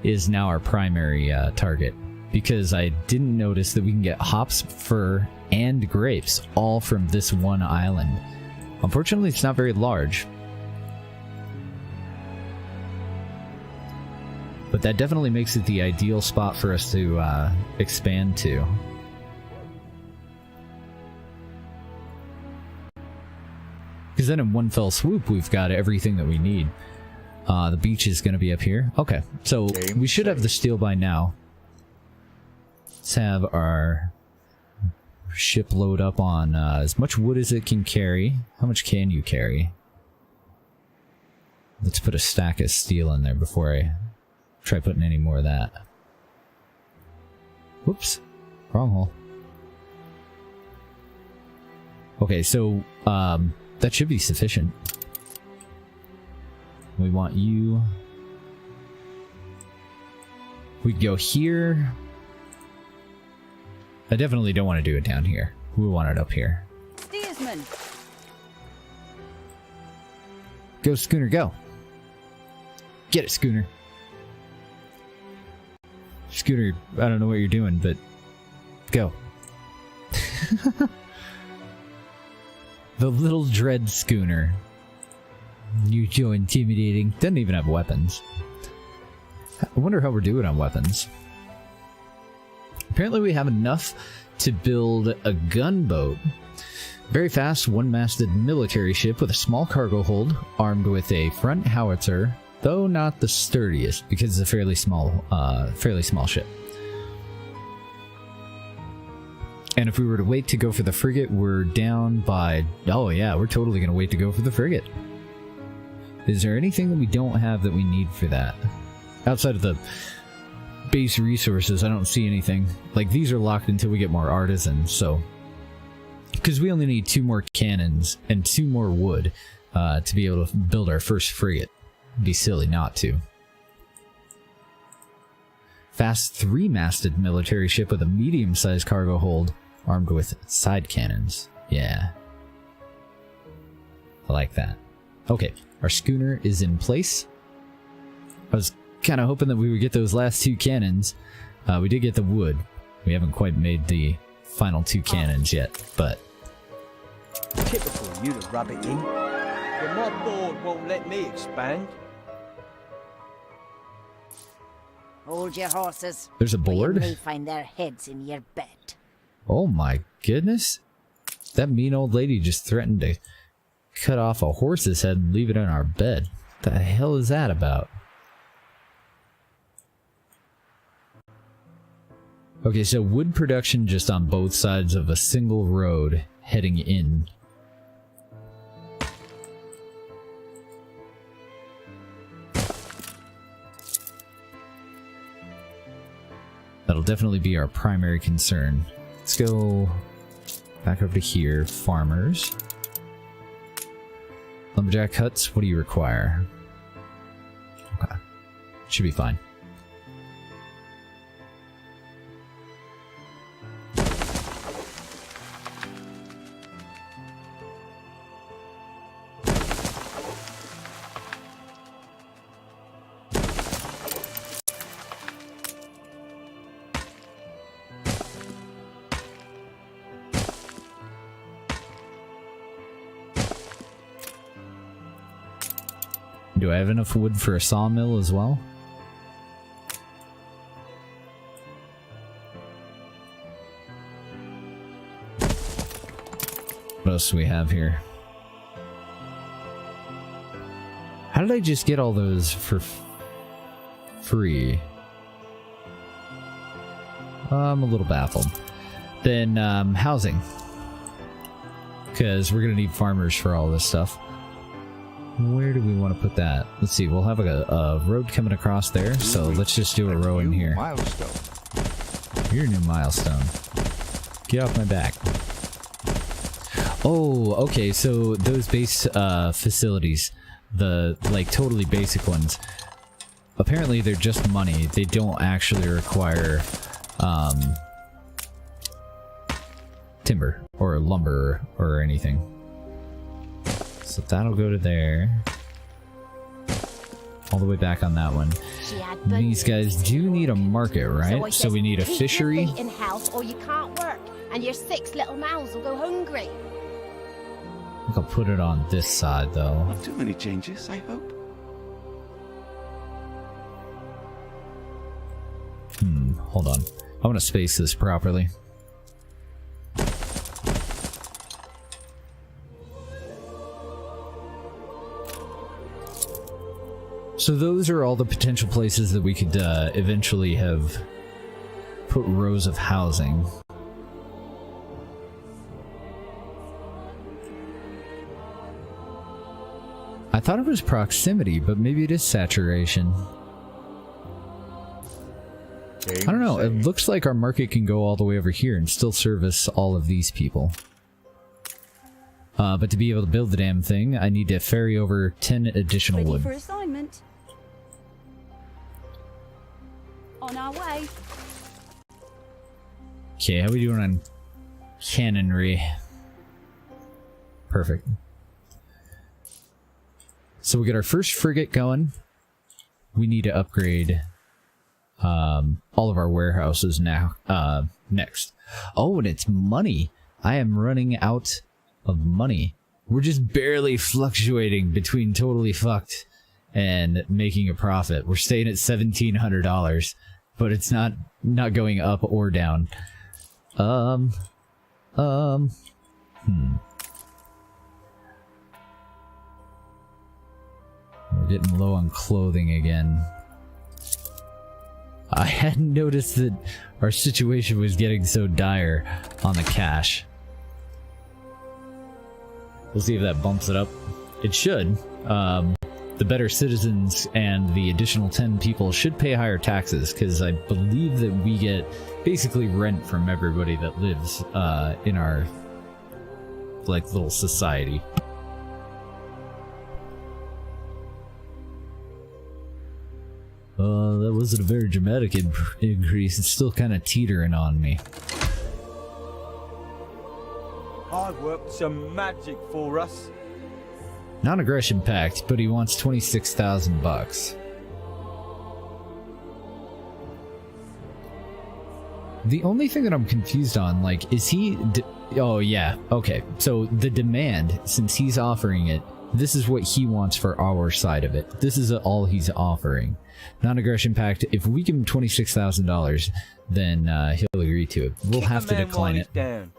is now our primary target, because I didn't notice that we can get hops, fur, and grapes all from this one island. Unfortunately, it's not very large. But that definitely makes it the ideal spot for us to expand to. Because then in one fell swoop, we've got everything that we need. The beach is going to be up here. Okay, so we should have the steel by now. Let's have our ship load up on as much wood as it can carry. How much can you carry? Let's put a stack of steel in there before I try putting any more of that. Whoops. Wrong hole. Okay, so that should be sufficient. We want you. We'd go here. I definitely don't want to do it down here. We want it up here. Steersman. Go, Schooner, go. Get it, Schooner. Scooter, I don't know what you're doing, but go. The little dread schooner. You so intimidating. Doesn't even have weapons. I wonder how we're doing on weapons. Apparently we have enough to build a gunboat. Very fast, one-masted military ship with a small cargo hold, armed with a front howitzer, though not the sturdiest, because it's a fairly small ship. And if we were to wait to go for the frigate, we're down by... Oh yeah, we're totally going to wait to go for the frigate. Is there anything that we don't have that we need for that? Outside of the base resources, I don't see anything. Like, these are locked until we get more artisans, so... Because we only need 2 more cannons and 2 more wood to be able to build our first frigate. It'd be silly not to. Fast 3-masted military ship with a medium-sized cargo hold, armed with side cannons. Yeah. I like that. Okay, our schooner is in place. I was kind of hoping that we would get those last 2 cannons. We did get the wood. We haven't quite made the final 2 cannons yet, but... Typical you to rub it in. But my board won't let me expand. Hold your horses. There's a board? You may find their heads in your bed. Oh my goodness. That mean old lady just threatened to cut off a horse's head and leave it in our bed. What the hell is that about? Okay, so wood production just on both sides of a single road heading in. That'll definitely be our primary concern. Let's go back over to here. Farmers. Lumberjack huts, what do you require? Okay. Should be fine. Do I have enough wood for a sawmill as well? What else do we have here? How did I just get all those for free? I'm a little baffled. Then, housing. Because we're going to need farmers for all this stuff. Where do we want to put that? Let's see, we'll have a road coming across there, so let's just do a row in here. Your new milestone. Get off my back. Oh, okay, so those base facilities, the, like, totally basic ones, apparently they're just money. They don't actually require, timber or lumber or anything. So that'll go to there. all the way back on that one. These guys do need a market, right? So we need a fishery. Keep your feet in health or you can't work, and your 6 little mouths will go hungry. I think I'll put it on this side, though. Not too many changes, I hope. Hold on. I want to space this properly. So those are all the potential places that we could eventually have put rows of housing. I thought it was proximity, but maybe it is saturation. I don't know, it looks like our market can go all the way over here and still service all of these people. But to be able to build the damn thing, I need to ferry over 10 additional wood. For assignment. On our way. Okay, how we doing on cannonry? Perfect. So we get our first frigate going. We need to upgrade all of our warehouses now. Next. Oh, and it's money. I am running out of money. We're just barely fluctuating between totally fucked and making a profit. We're staying at $1,700, but it's not going up or down. We're getting low on clothing again. I hadn't noticed that our situation was getting so dire on the cash. We'll see if that bumps it up. It should. The better citizens and the additional 10 people should pay higher taxes, because I believe that we get basically rent from everybody that lives in our like little society. That wasn't a very dramatic increase. It's still kind of teetering on me. I worked some magic for us. Non-aggression pact, but he wants 26,000 bucks. The only thing that I'm confused on, like, is he... oh, yeah. Okay. So the demand, since he's offering it, this is what he wants for our side of it. This is all he's offering. Non-aggression pact, if we give him $26,000, then he'll agree to it. We'll have to decline it. Down.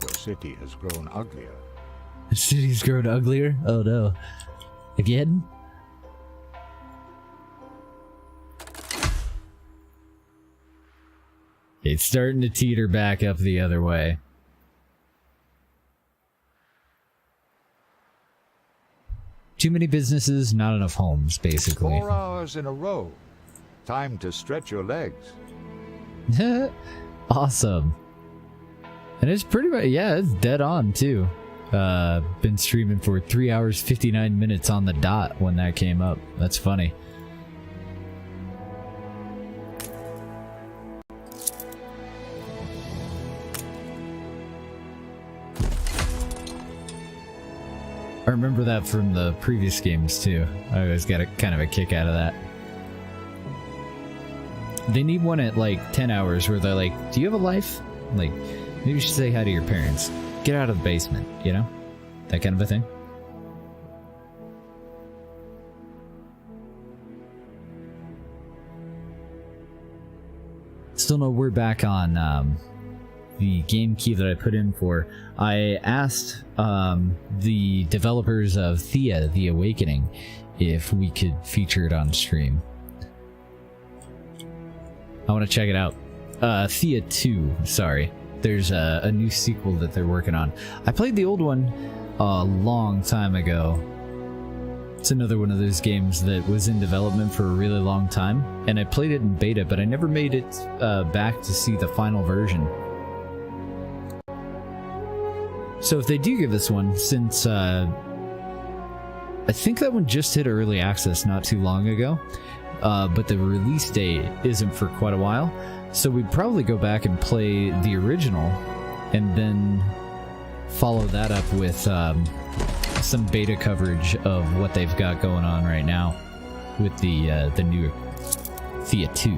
Your city has grown uglier. The city's grown uglier? Oh no. Again? It's starting to teeter back up the other way. Too many businesses, not enough homes, basically. 4 hours in a row. Time to stretch your legs. Awesome. And it's pretty much, yeah, it's dead on, too. Been streaming for 3 hours, 59 minutes on the dot when that came up. That's funny. I remember that from the previous games too. I always got kind of a kick out of that. They need one at like 10 hours where they're like, do you have a life? Like, maybe you should say hi to your parents. Get out of the basement, you know? That kind of a thing. Still no word back on the game key that I put in for. I asked the developers of Thea, The Awakening, if we could feature it on stream. I want to check it out. Thea 2, sorry. There's a new sequel that they're working on. I played the old one a long time ago. It's another one of those games that was in development for a really long time, and I played it in beta, but I never made it back to see the final version. So if they do give this one, since I think that one just hit early access not too long ago, but the release date isn't for quite a while, so we'd probably go back and play the original, and then follow that up with some beta coverage of what they've got going on right now with the new Thea 2.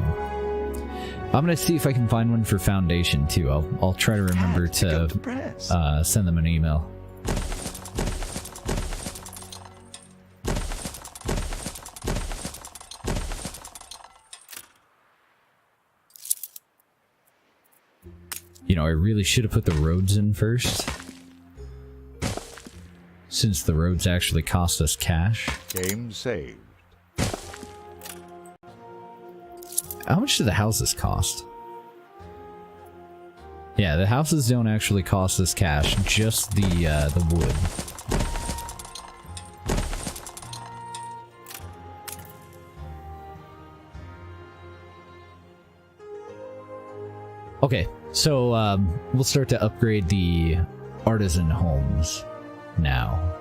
I'm gonna see if I can find one for Foundation too. I'll try to remember to send them an email. You know, I really should have put the roads in first, since the roads actually cost us cash. Game saved. How much do the houses cost? Yeah, the houses don't actually cost us cash, just the wood. Okay, so we'll start to upgrade the artisan homes now.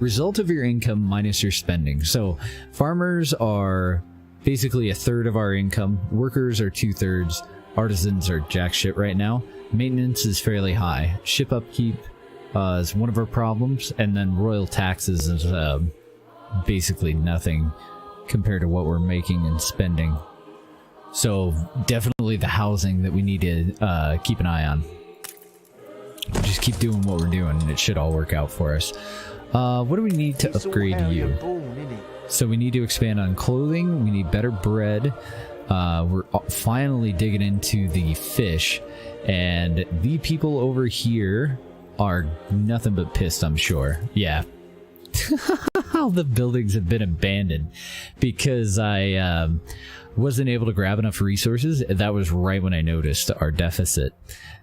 Result of your income minus your spending. So farmers are basically 1/3 of our income, workers are 2/3, artisans are jack shit right now. Maintenance is fairly high. Ship upkeep is one of our problems, and then royal taxes is basically nothing compared to what we're making and spending. So definitely the housing that we need to keep an eye on. Just keep doing what we're doing and it should all work out for us. What do we need to upgrade you? So we need to expand on clothing, we need better bread, we're finally digging into the fish, and the people over here are nothing but pissed, I'm sure. Yeah. All the buildings have been abandoned because I wasn't able to grab enough resources. That was right when I noticed our deficit.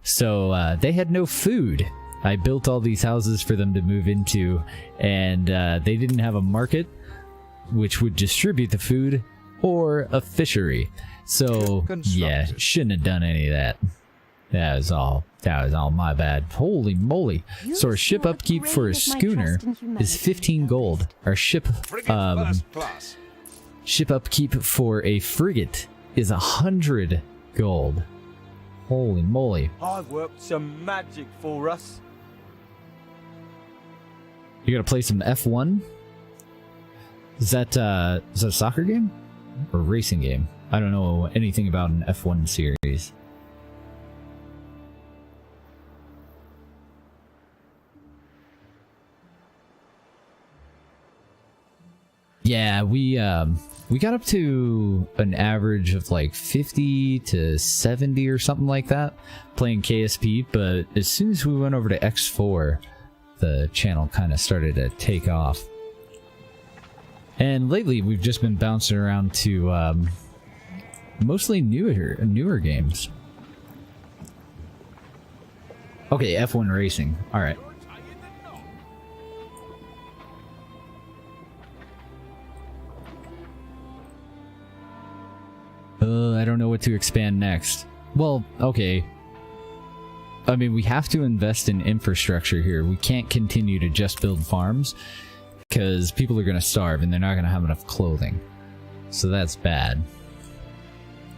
So they had no food. I built all these houses for them to move into, and they didn't have a market which would distribute the food or a fishery. So yeah, shouldn't have done any of that. That was all my bad. Holy moly. So our ship upkeep for a schooner is 15 gold. Our ship upkeep for a frigate is 100 gold. Holy moly. I've worked some magic for us. You gotta play some F1? Is that a soccer game? Or a racing game? I don't know anything about an F1 series. Yeah, we got up to an average of like 50 to 70 or something like that playing KSP, but as soon as we went over to X4, the channel kind of started to take off. And lately we've just been bouncing around to mostly newer games. Okay, F1 racing. All right. I don't know what to expand next. Well, okay. I mean, we have to invest in infrastructure here. We can't continue to just build farms because people are going to starve and they're not going to have enough clothing. So that's bad.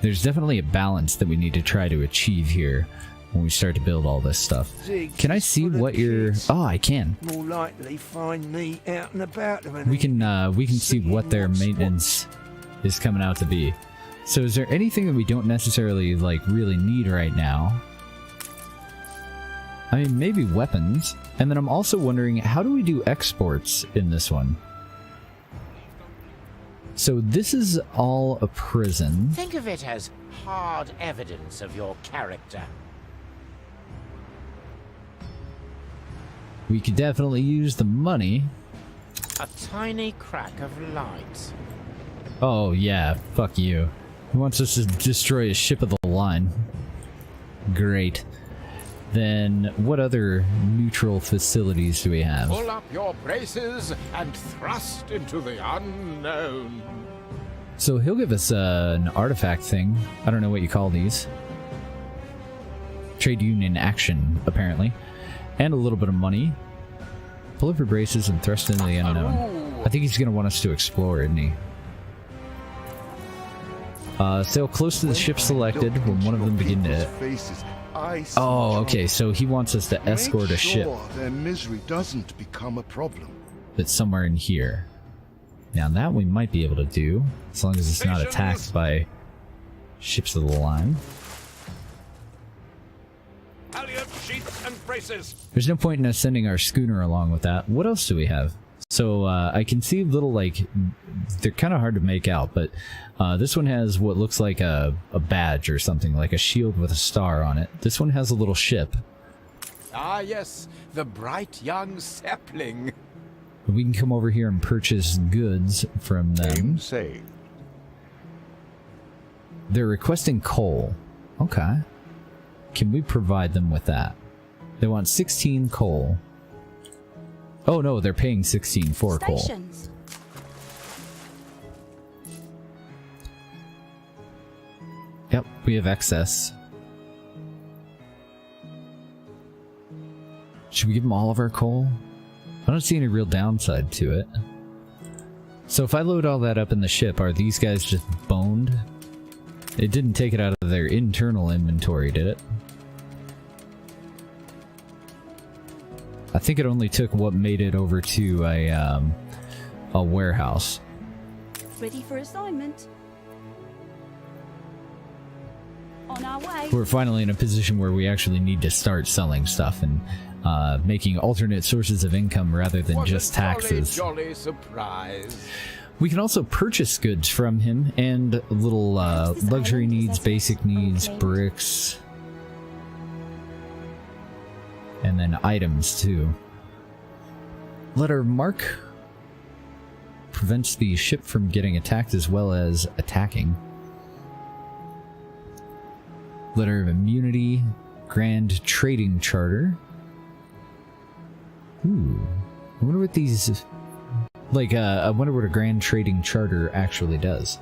There's definitely a balance that we need to try to achieve here when we start to build all this stuff. Can I see what your... Oh, I can. More likely find me out and about. We can see what their maintenance is coming out to be. So is there anything that we don't necessarily, like, really need right now? I mean, maybe weapons. And then I'm also wondering, how do we do exports in this one? So this is all a prison. Think of it as hard evidence of your character. We could definitely use the money. A tiny crack of light. Oh, yeah. Fuck you. He wants us to destroy a ship of the line. Great. Then, what other neutral facilities do we have? Pull up your braces and thrust into the unknown. So he'll give us an artifact thing. I don't know what you call these. Trade union action, apparently. And a little bit of money. Pull up your braces and thrust into the unknown. I think he's going to want us to explore, isn't he? Sail close to the ship selected when one of them begin to... Faces, I see Oh, okay, so he wants us to escort a ship their misery doesn't become a problem. that's somewhere in here. Now that we might be able to do, as long as it's not attacked by ships of the line. Halyard, sheets, and braces. There's no point in us sending our schooner along with that. What else do we have? So I can see little, like, they're kind of hard to make out, but this one has what looks like a badge or something, like a shield with a star on it. This one has a little ship. Ah, yes, the bright young sapling. We can come over here and purchase goods from them. They're requesting coal. Okay. Can we provide them with that? They want 16 coal. Oh no, they're paying 16 for coal. Yep, we have excess. Should we give them all of our coal? I don't see any real downside to it. So if I load all that up in the ship, are these guys just boned? It didn't take it out of their internal inventory, did it? I think it only took what made it over to a warehouse. Ready for assignment. On our way. We're finally in a position where we actually need to start selling stuff and making alternate sources of income rather than just taxes. Jolly surprise. We can also purchase goods from him and little luxury needs, basic needs, bricks, and then items too. Letter of mark prevents the ship from getting attacked as well as attacking. Letter of immunity, grand trading charter. Ooh, I wonder what these... Like, I wonder what a grand trading charter actually does.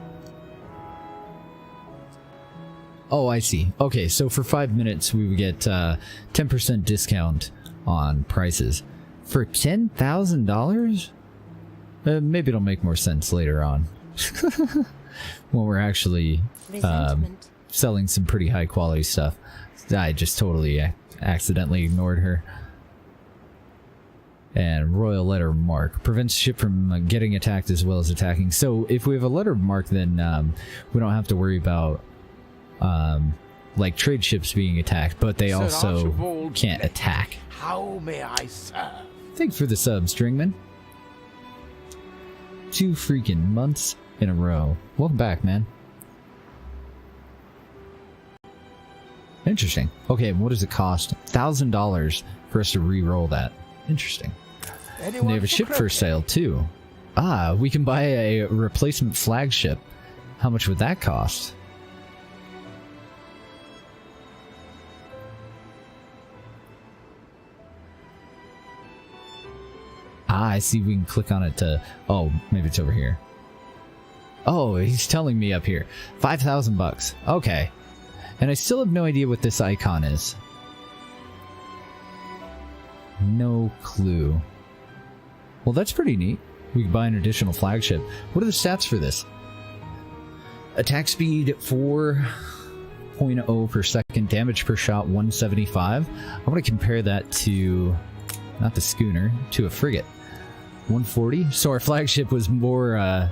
Oh, I see. Okay, so for 5 minutes we would get 10% discount on prices. For $10,000? Maybe it'll make more sense later on. When we're actually selling some pretty high quality stuff. I just totally accidentally ignored her. And royal letter of mark prevents ship from getting attacked as well as attacking. So if we have a letter of mark, then we don't have to worry about like trade ships being attacked, but they also can't attack. How may I serve? Thanks for the sub, Stringman. 2 freaking months in a row. Welcome back, man. Interesting. Okay, what does it cost? $1,000 for us to re-roll that. Interesting. And they have a ship for sale too. Ah, we can buy a replacement flagship. How much would that cost? Ah, I see we can click on it to... Oh, maybe it's over here. Oh, he's telling me up here. 5,000 bucks. Okay. And I still have no idea what this icon is. No clue. Well, that's pretty neat. We can buy an additional flagship. What are the stats for this? Attack speed 4.0 per second. Damage per shot 175. I want to compare that to... Not the schooner. To a frigate. 140. So our flagship was more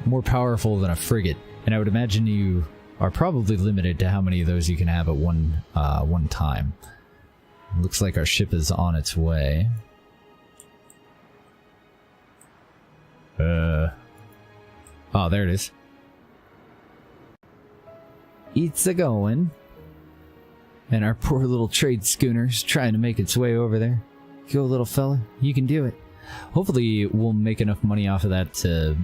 more powerful than a frigate. And I would imagine you are probably limited to how many of those you can have at one time. Looks like our ship is on its way. Oh, there it is. It's a-going. And our poor little trade schooner's trying to make its way over there. Go, little fella. You can do it. Hopefully, we'll make enough money off of that to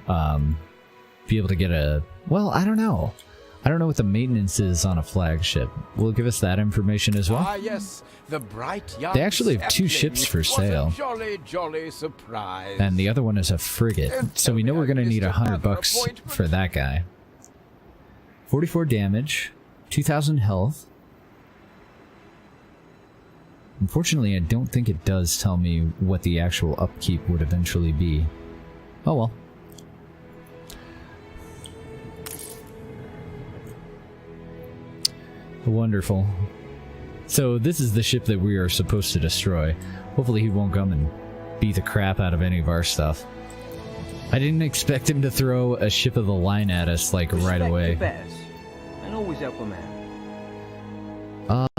be able to get a... Well, I don't know. I don't know what the maintenance is on a flagship. Will it give us that information as well? Ah, yes, the bright young They actually have 2 ships for sale. Jolly surprise. And the other one is a frigate. So we know we're going to need $100 for that guy. 44 damage. 2,000 health. Unfortunately, I don't think it does tell me what the actual upkeep would eventually be. Oh well. Wonderful. So this is the ship that we are supposed to destroy. Hopefully he won't come and beat the crap out of any of our stuff. I didn't expect him to throw a ship of the line at us, like, right away. And always help them out.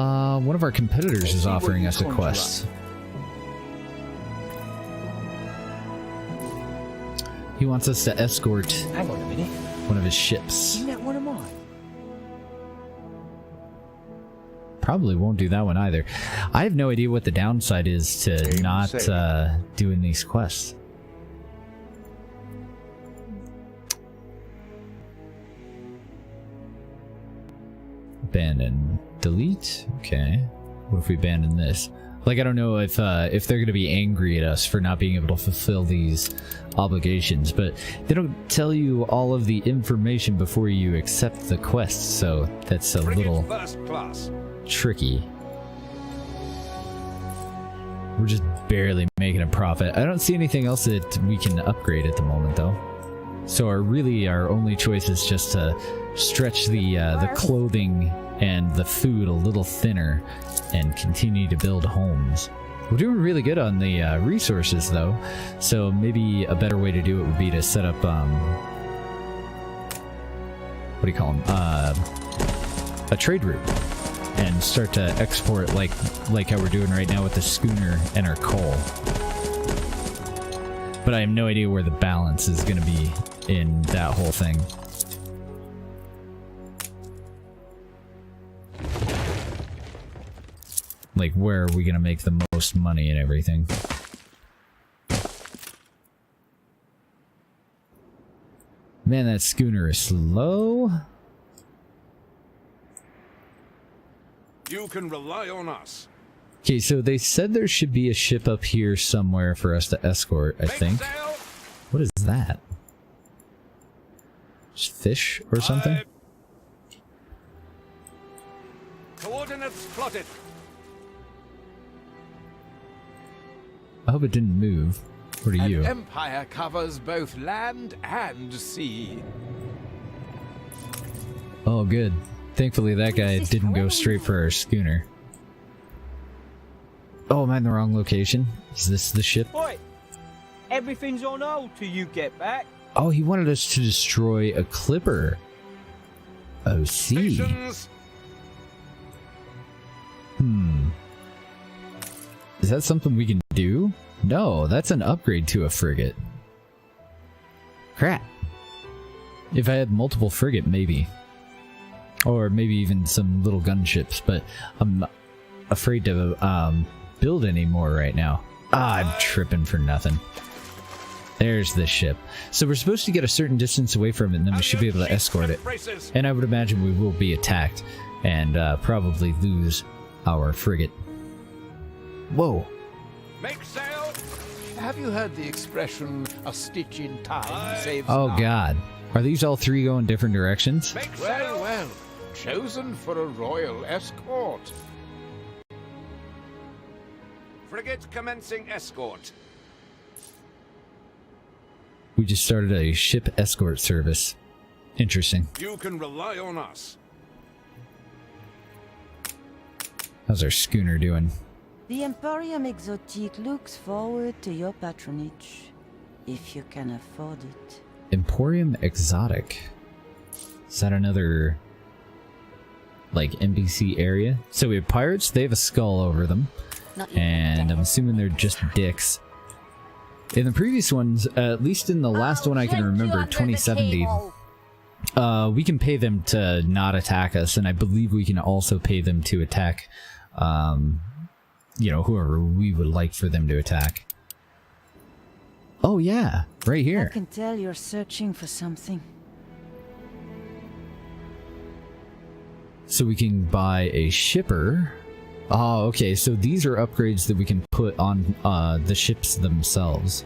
One of our competitors is offering us a quest. He wants us to escort Hang on a minute. one of his ships. Isn't that one of mine? Probably won't do that one either. I have no idea what the downside is to not doing these quests. Abandon. Delete? Okay. What if we abandon this? Like, I don't know if they're going to be angry at us for not being able to fulfill these obligations, but they don't tell you all of the information before you accept the quest, so that's a little tricky. We're just barely making a profit. I don't see anything else that we can upgrade at the moment, though. So our only choice is just to stretch the clothing and the food a little thinner and continue to build homes. We're doing really good on the resources, though, so maybe a better way to do it would be to set up what do you call them? A trade route and start to export like how we're doing right now with the schooner and our coal. But I have no idea where the balance is going to be in that whole thing. Like, where are we going to make the most money and everything? Man, that schooner is slow. You can rely on us. Okay, so they said there should be a ship up here somewhere for us to escort, I think. What is that? Just fish or something? Coordinates plotted. I hope it didn't move. What are you? An empire covers both land and sea. Oh, good. Thankfully, that guy didn't go straight for our schooner. Oh, am I in the wrong location? Is this the ship? Boy, everything's on hold till you get back. Oh, he wanted us to destroy a clipper. Oh, see. Is that something we can do? No, that's an upgrade to a frigate. Crap. If I had multiple frigate, maybe. Or maybe even some little gunships, but I'm afraid to build any more right now. I'm tripping for nothing. There's the ship. So we're supposed to get a certain distance away from it, and then we should be able to escort it. And I would imagine we will be attacked, and probably lose our frigate. Whoa. Make sail! Have you heard the expression, a stitch in time saves Oh none? god. Are these all three going different directions? Well, well. Chosen for a royal escort. Frigate commencing escort. We just started a ship escort service. Interesting. You can rely on us. How's our schooner doing? The Emporium Exotique looks forward to your patronage, if you can afford it. Emporium Exotic. Is that another, like, NPC area? So we have pirates, they have a skull over them. And I'm assuming they're just dicks. In the previous ones, at least in the last one I can remember, 2070, we can pay them to not attack us, and I believe we can also pay them to attack, you know, whoever we would like for them to attack. Oh yeah, right here. I can tell you're searching for something. So we can buy a shipper. Oh, okay, so these are upgrades that we can put on the ships themselves.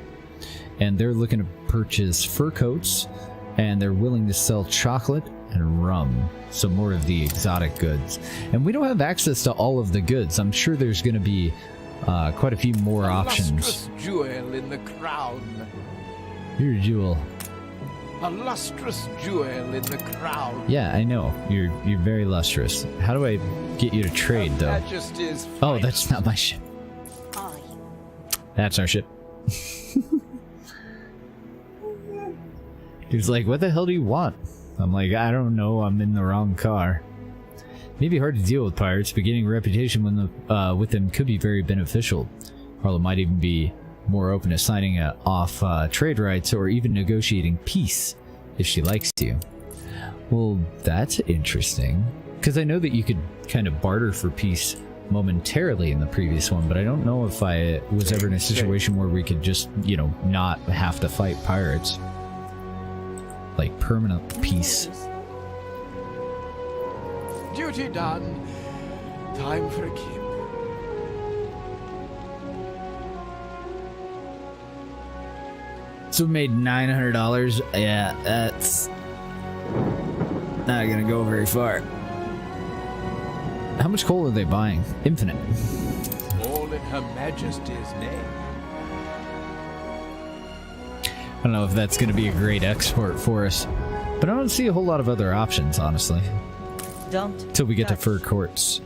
And they're looking to purchase fur coats, and they're willing to sell chocolate and rum. So more of the exotic goods. And we don't have access to all of the goods. I'm sure there's going to be quite a few more options. Lustrous jewel in the crown. Here, jewel. A lustrous jewel in the crown. Yeah, I know. You're very lustrous. How do I get you to trade, though? Majesty's Oh, that's not my ship. That's our ship. He's like, what the hell do you want? I'm like, I don't know, I'm in the wrong car. Maybe hard to deal with pirates, but getting a reputation with them could be very beneficial. Harlow might even be more open to signing off trade rights or even negotiating peace if she likes you. Well, that's interesting. Because I know that you could kind of barter for peace momentarily in the previous one, but I don't know if I was ever in a situation where we could just, you know, not have to fight pirates. Like permanent peace. Duty done. Time for a kip. So we made $900. Yeah, that's not gonna go very far. How much coal are they buying? Infinite. All in Her Majesty's name. I don't know if that's gonna be a great export for us, but I don't see a whole lot of other options, honestly. Don't. Till we get to fur coats,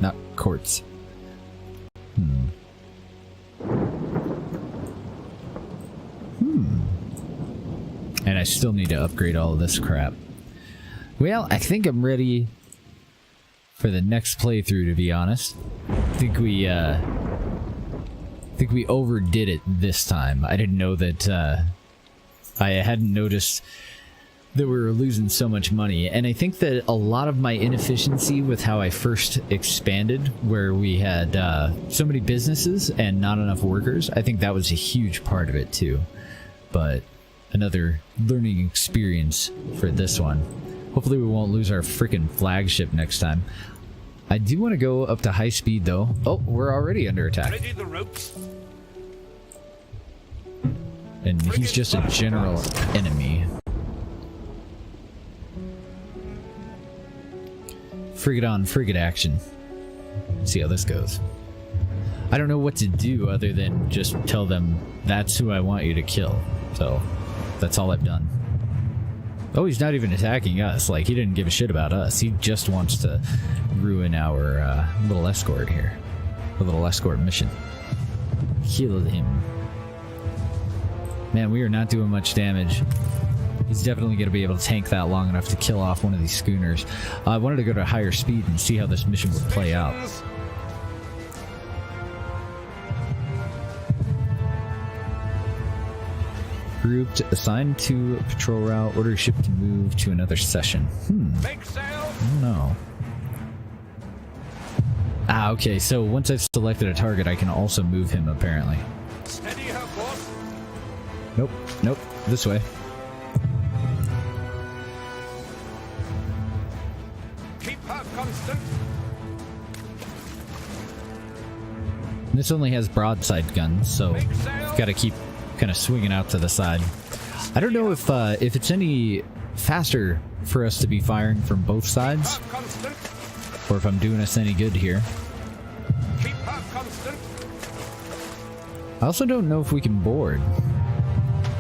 not courts. And I still need to upgrade all of this crap. Well, I think I'm ready for the next playthrough, to be honest. I think we overdid it this time. I didn't know that, I hadn't noticed that we were losing so much money. And I think that a lot of my inefficiency with how I first expanded, where we had so many businesses and not enough workers, I think that was a huge part of it too. But another learning experience for this one. Hopefully we won't lose our freaking flagship next time. I do want to go up to high speed though. Oh, we're already under attack. Ready the ropes. And he's just a general enemy. Frigate on frigate action. See how this goes. I don't know what to do other than just tell them that's who I want you to kill. So that's all I've done. Oh, he's not even attacking us. Like, he didn't give a shit about us. He just wants to ruin our little escort here. A little escort mission. Kill him. Man, we are not doing much damage. He's definitely going to be able to tank that long enough to kill off one of these schooners. I wanted to go to higher speed and see how this mission would play out. Grouped, assigned to a patrol route, order ship to move to another session. I don't know. Ah, okay, so once I've selected a target, I can also move him, apparently. Steady her course. Nope, nope, this way. Keep her constant. This only has broadside guns, so got to keep kind of swinging out to the side. I don't know if it's any faster for us to be firing from both sides, or if I'm doing us any good here. Keep her constant. I also don't know if we can board,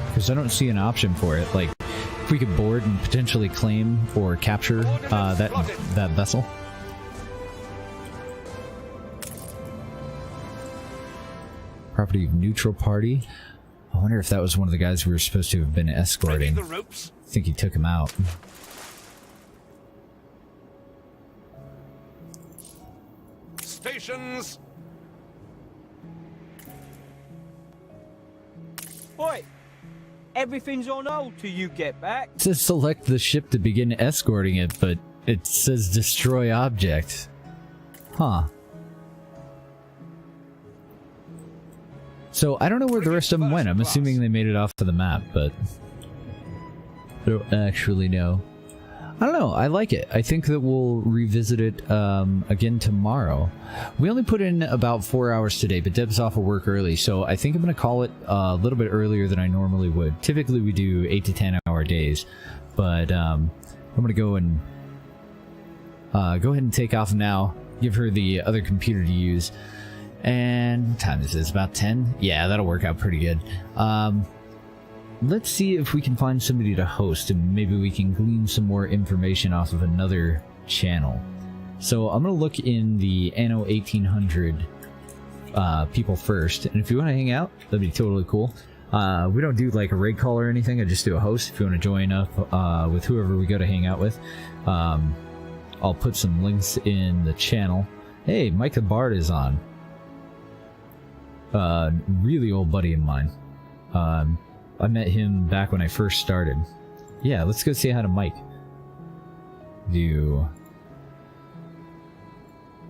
because I don't see an option for it. Like, if we could board and potentially claim or capture that vessel. Property of neutral party. I wonder if that was one of the guys we were supposed to have been escorting. The ropes. I think he took him out. Stations. Oi! Everything's on hold till you get back. It says select the ship to begin escorting it, but it says destroy object. Huh. So I don't know where the rest of them went. I'm assuming they made it off of the map, but I don't actually know. I don't know. I like it. I think that we'll revisit it again tomorrow. We only put in about 4 hours today, but Deb's off of work early, so I think I'm going to call it a little bit earlier than I normally would. Typically we do 8 to 10 hour days, but I'm going to go and go ahead and take off now. Give her the other computer to use. And what time is this? About 10? Yeah, that'll work out pretty good. let's see if we can find somebody to host, and maybe we can glean some more information off of another channel. So I'm gonna look in the Anno 1800 people first, and if you want to hang out, that'd be totally cool. We don't do like a raid call or anything. I just do a host. If you want to join up with whoever we go to hang out with, I'll put some links in the channel. Hey, Mike the Bard is on. Really old buddy of mine. I met him back when I first started. Yeah, let's go say hi to Mike. He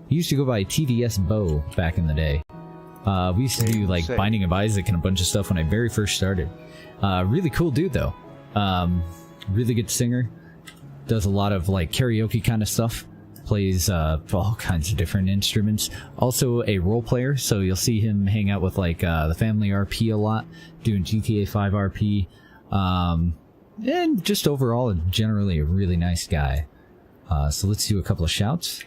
used to go by TDS Bow back in the day. We used to do like Binding of Isaac and a bunch of stuff when I very first started. Really cool dude though. Really good singer. Does a lot of like karaoke kind of stuff. Plays all kinds of different instruments. Also a role player, so you'll see him hang out with like the Family RP a lot, doing GTA 5 RP, and just overall generally a really nice guy. So let's do a couple of shouts.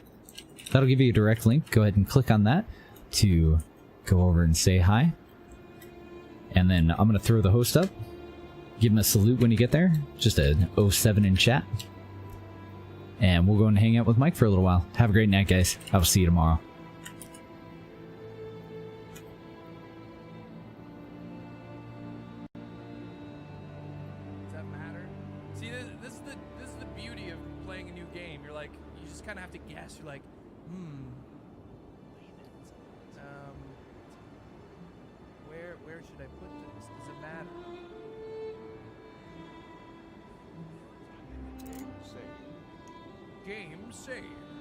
That'll give you a direct link. Go ahead and click on that to go over and say hi. And then I'm going to throw the host up. Give him a salute when you get there. Just a 07 in chat. And we'll go and hang out with Mike for a little while. Have a great night, guys. I will see you tomorrow. Does that matter? See, this is the beauty of playing a new game. You're like, you just kind of have to guess. You're like, where should I put this? Does it matter? Game saved.